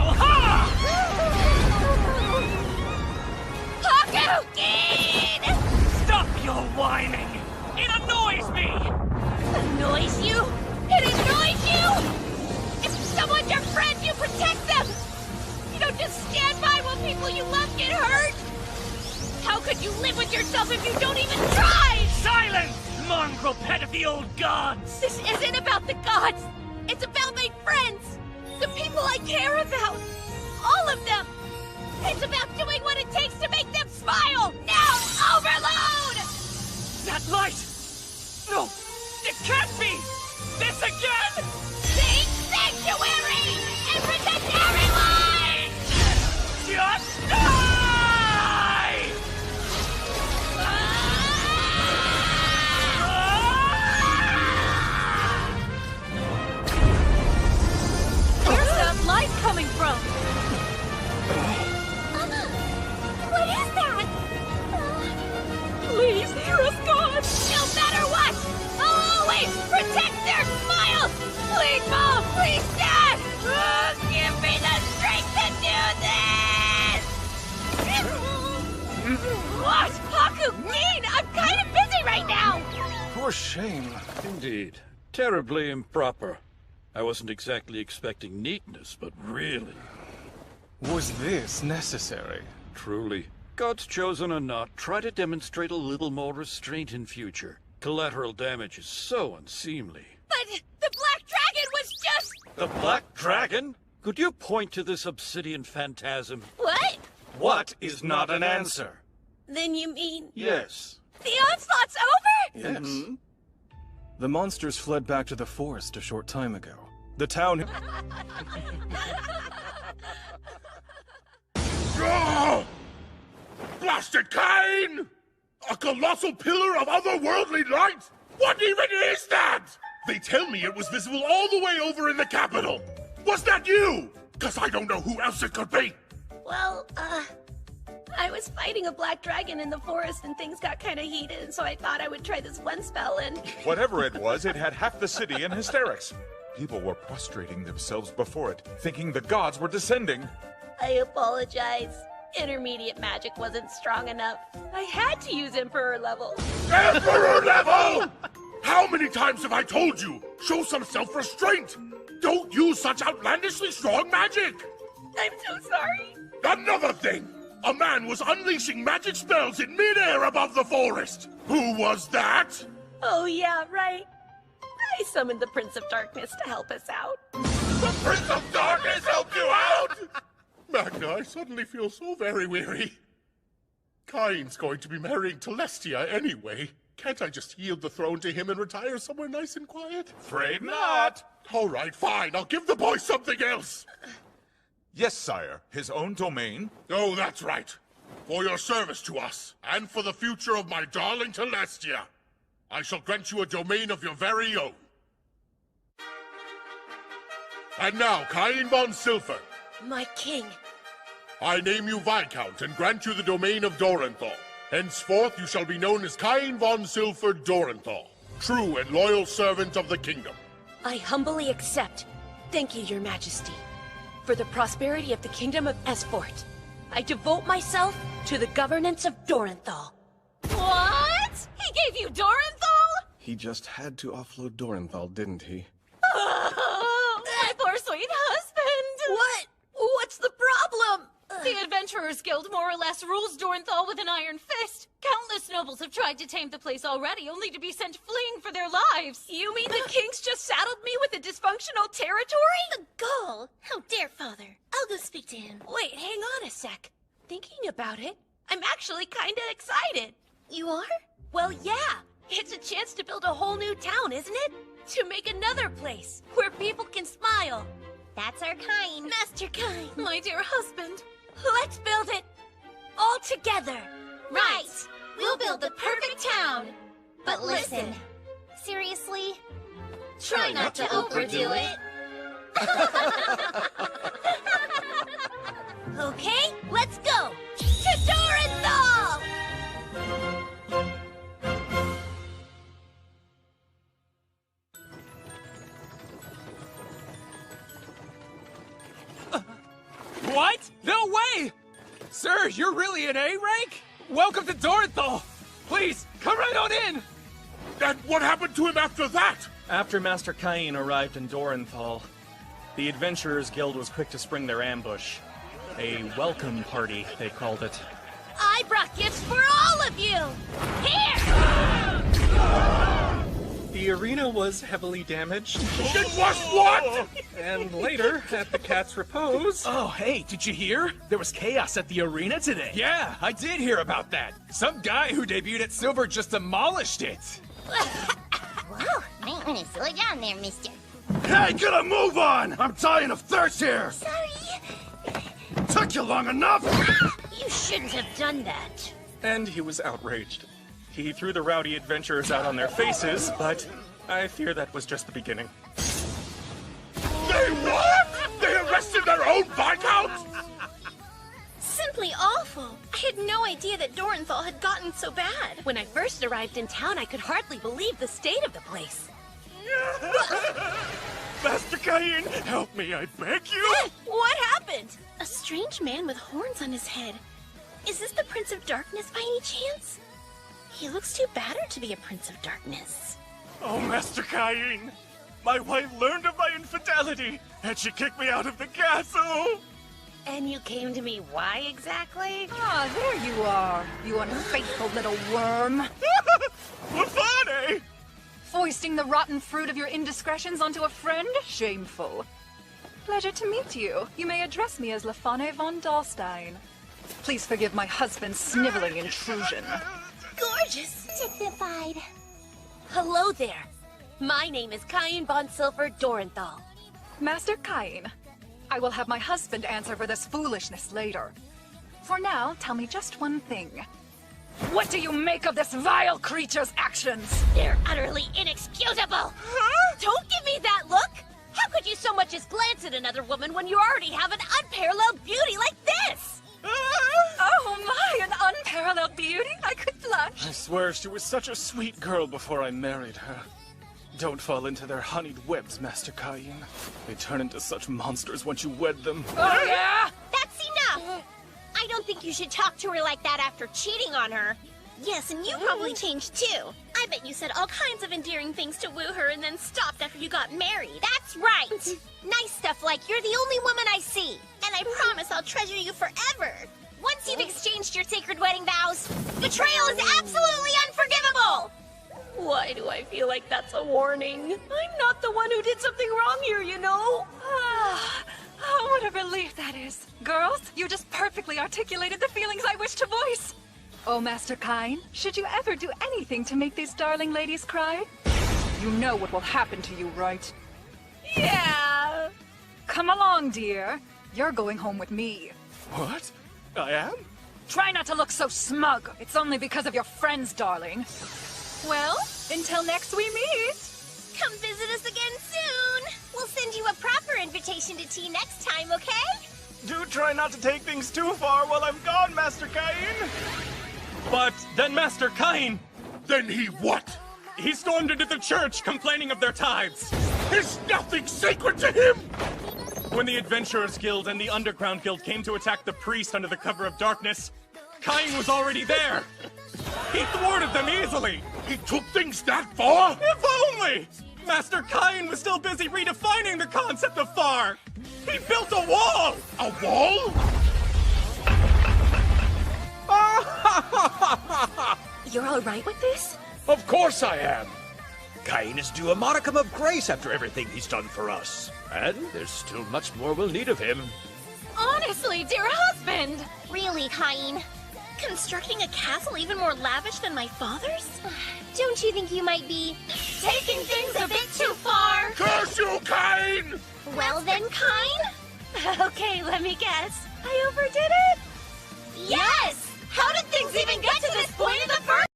protect yourself if you don't even try! Silence! Mongrel pet of the old gods! This isn't about the gods! It's about my friends! The people I care about! All of them! It's about doing what it takes to make them smile! Now, overload! That light! No! It can't be! This again! Seek sanctuary! And protect everyone! Just die! Where's that light coming from? What is that? Please hear us, God! No matter what! I'll always protect their smiles! Please, Mom! Please, Dad! Give me the strength to do this! What? Haku, Cain! I'm kind of busy right now! For shame. Indeed. Terribly improper. I wasn't exactly expecting neatness, but really. Was this necessary? Truly. God's chosen or not, try to demonstrate a little more restraint in future. Collateral damage is so unseemly. But the Black Dragon was just... The Black Dragon? Could you point to this obsidian phantasm? What? What is not an answer? Then you mean... Yes. The onslaught's over? Yes. The monsters fled back to the forest a short time ago. The town... Oh! Blasted Cain! A colossal pillar of otherworldly light? What even is that? They tell me it was visible all the way over in the capital. Was that you? 'Cause I don't know who else it could be. Well, I was fighting a black dragon in the forest and things got kind of heated, and so I thought I would try this one spell and... Whatever it was, it had half the city in hysterics. People were prostrating themselves before it, thinking the gods were descending. I apologize. Intermediate magic wasn't strong enough. I had to use Emperor level. Emperor level! How many times have I told you? Show some self-restraint! Don't use such outlandishly strong magic! I'm so sorry. Another thing! A man was unleashing magic spells in midair above the forest! Who was that? Oh yeah, right. I summoned the Prince of Darkness to help us out. The Prince of Darkness helped you out? Magna, I suddenly feel so very weary. Cain's going to be marrying Celestia anyway. Can't I just yield the throne to him and retire somewhere nice and quiet? Afraid not. All right, fine. I'll give the boy something else. Yes, sire. His own domain. Oh, that's right. For your service to us, and for the future of my darling Celestia, I shall grant you a domain of your very own. And now, Cain Von Silford. My king. I name you Viscount and grant you the domain of Dorenthal. Henceforth you shall be known as Cain Von Silford Dorenthal, true and loyal servant of the kingdom. I humbly accept. Thank you, your majesty. For the prosperity of the kingdom of Esfort, I devote myself to the governance of Dorenthal. What? He gave you Dorenthal? He just had to offload Dorenthal, didn't he? Oh, my poor sweet husband! What? What's the problem? The Adventurers Guild more or less rules Dorenthal with an iron fist. Countless nobles have tried to tame the place already, only to be sent fleeing for their lives. You mean the king's just saddled me with a dysfunctional territory? The gall! How dare, father? I'll go speak to him. Wait, hang on a sec. Thinking about it, I'm actually kinda excited. You are? Well, yeah. It's a chance to build a whole new town, isn't it? To make another place where people can smile. That's our Cain. Master Cain. My dear husband. Let's build it all together. Right. We'll build the perfect town. But listen, seriously, try not to overdo it. Okay, let's go. To Dorenthal! What? No way! Sir, you're really an A rank? Welcome to Dorenthal! Please, come right on in! And what happened to him after that? After Master Cain arrived in Dorenthal, the Adventurers Guild was quick to spring their ambush. A welcome party, they called it. I brought gifts for all of you! Here! The arena was heavily damaged. It was what? And later, at the Cat's Repose... Oh, hey, did you hear? There was chaos at the arena today. Yeah, I did hear about that. Some guy who debuted at Silver just demolished it. Whoa, might want to slow down there, mister. Hey, get a move on! I'm dying of thirst here! Sorry. Took you long enough! You shouldn't have done that. And he was outraged. He threw the rowdy adventurers out on their faces, but I fear that was just the beginning. They what? They arrested their own Viscount? Simply awful. I had no idea that Dorenthal had gotten so bad. When I first arrived in town, I could hardly believe the state of the place. Master Cain, help me, I beg you! What happened? A strange man with horns on his head. Is this the Prince of Darkness by any chance? He looks too battered to be a Prince of Darkness. Oh, Master Cain! My wife learned of my infidelity, and she kicked me out of the castle! And you came to me why exactly? Ah, there you are, you unfaithful little worm. Lafane! Foisting the rotten fruit of your indiscretions onto a friend? Shameful. Pleasure to meet you. You may address me as Lafane von Dahlstein. Please forgive my husband's sniveling intrusion. Gorgeous. Dignified. Hello there. My name is Cain Von Silford Dorenthal. Master Cain, I will have my husband answer for this foolishness later. For now, tell me just one thing. What do you make of this vile creature's actions? They're utterly inexcusable! Huh? Don't give me that look! How could you so much as glance at another woman when you already have an unparalleled beauty like this? Oh my, an unparalleled beauty? I could blush. I swear she was such a sweet girl before I married her. Don't fall into their honeyed webs, Master Cain. They turn into such monsters once you wed them. Oh yeah? That's enough! I don't think you should talk to her like that after cheating on her. Yes, and you probably changed too. I bet you said all kinds of endearing things to woo her and then stopped after you got married. That's right! Nice stuff like you're the only woman I see. And I promise I'll treasure you forever. Once you've exchanged your sacred wedding vows, betrayal is absolutely unforgivable! Why do I feel like that's a warning? I'm not the one who did something wrong here, you know? Oh, what a relief that is. Girls, you just perfectly articulated the feelings I wish to voice. Oh, Master Cain, should you ever do anything to make these darling ladies cry? You know what will happen to you, right? Yeah! Come along, dear. You're going home with me. What? I am? Try not to look so smug. It's only because of your friends, darling. Well, until next we meet. Come visit us again soon. We'll send you a proper invitation to tea next time, okay? Do try not to take things too far while I'm gone, Master Cain! But then Master Cain... Then he what? He stormed into the church complaining of their tithes. Is nothing sacred to him? When the Adventurers Guild and the Underground Guild came to attack the priest under the cover of darkness, Cain was already there. He thwarted them easily. He took things that far? If only! Master Cain was still busy redefining the concept of far. He built a wall! A wall? You're all right with this? Of course I am. Cain is due a modicum of grace after everything he's done for us. And there's still much more we'll need of him. Honestly, dear husband! Really, Cain? Constructing a castle even more lavish than my father's? Don't you think you might be taking things a bit too far? Curse you, Cain! Well then, Cain? Okay, let me guess. I overdid it? Yes! How did things even get to this point in the first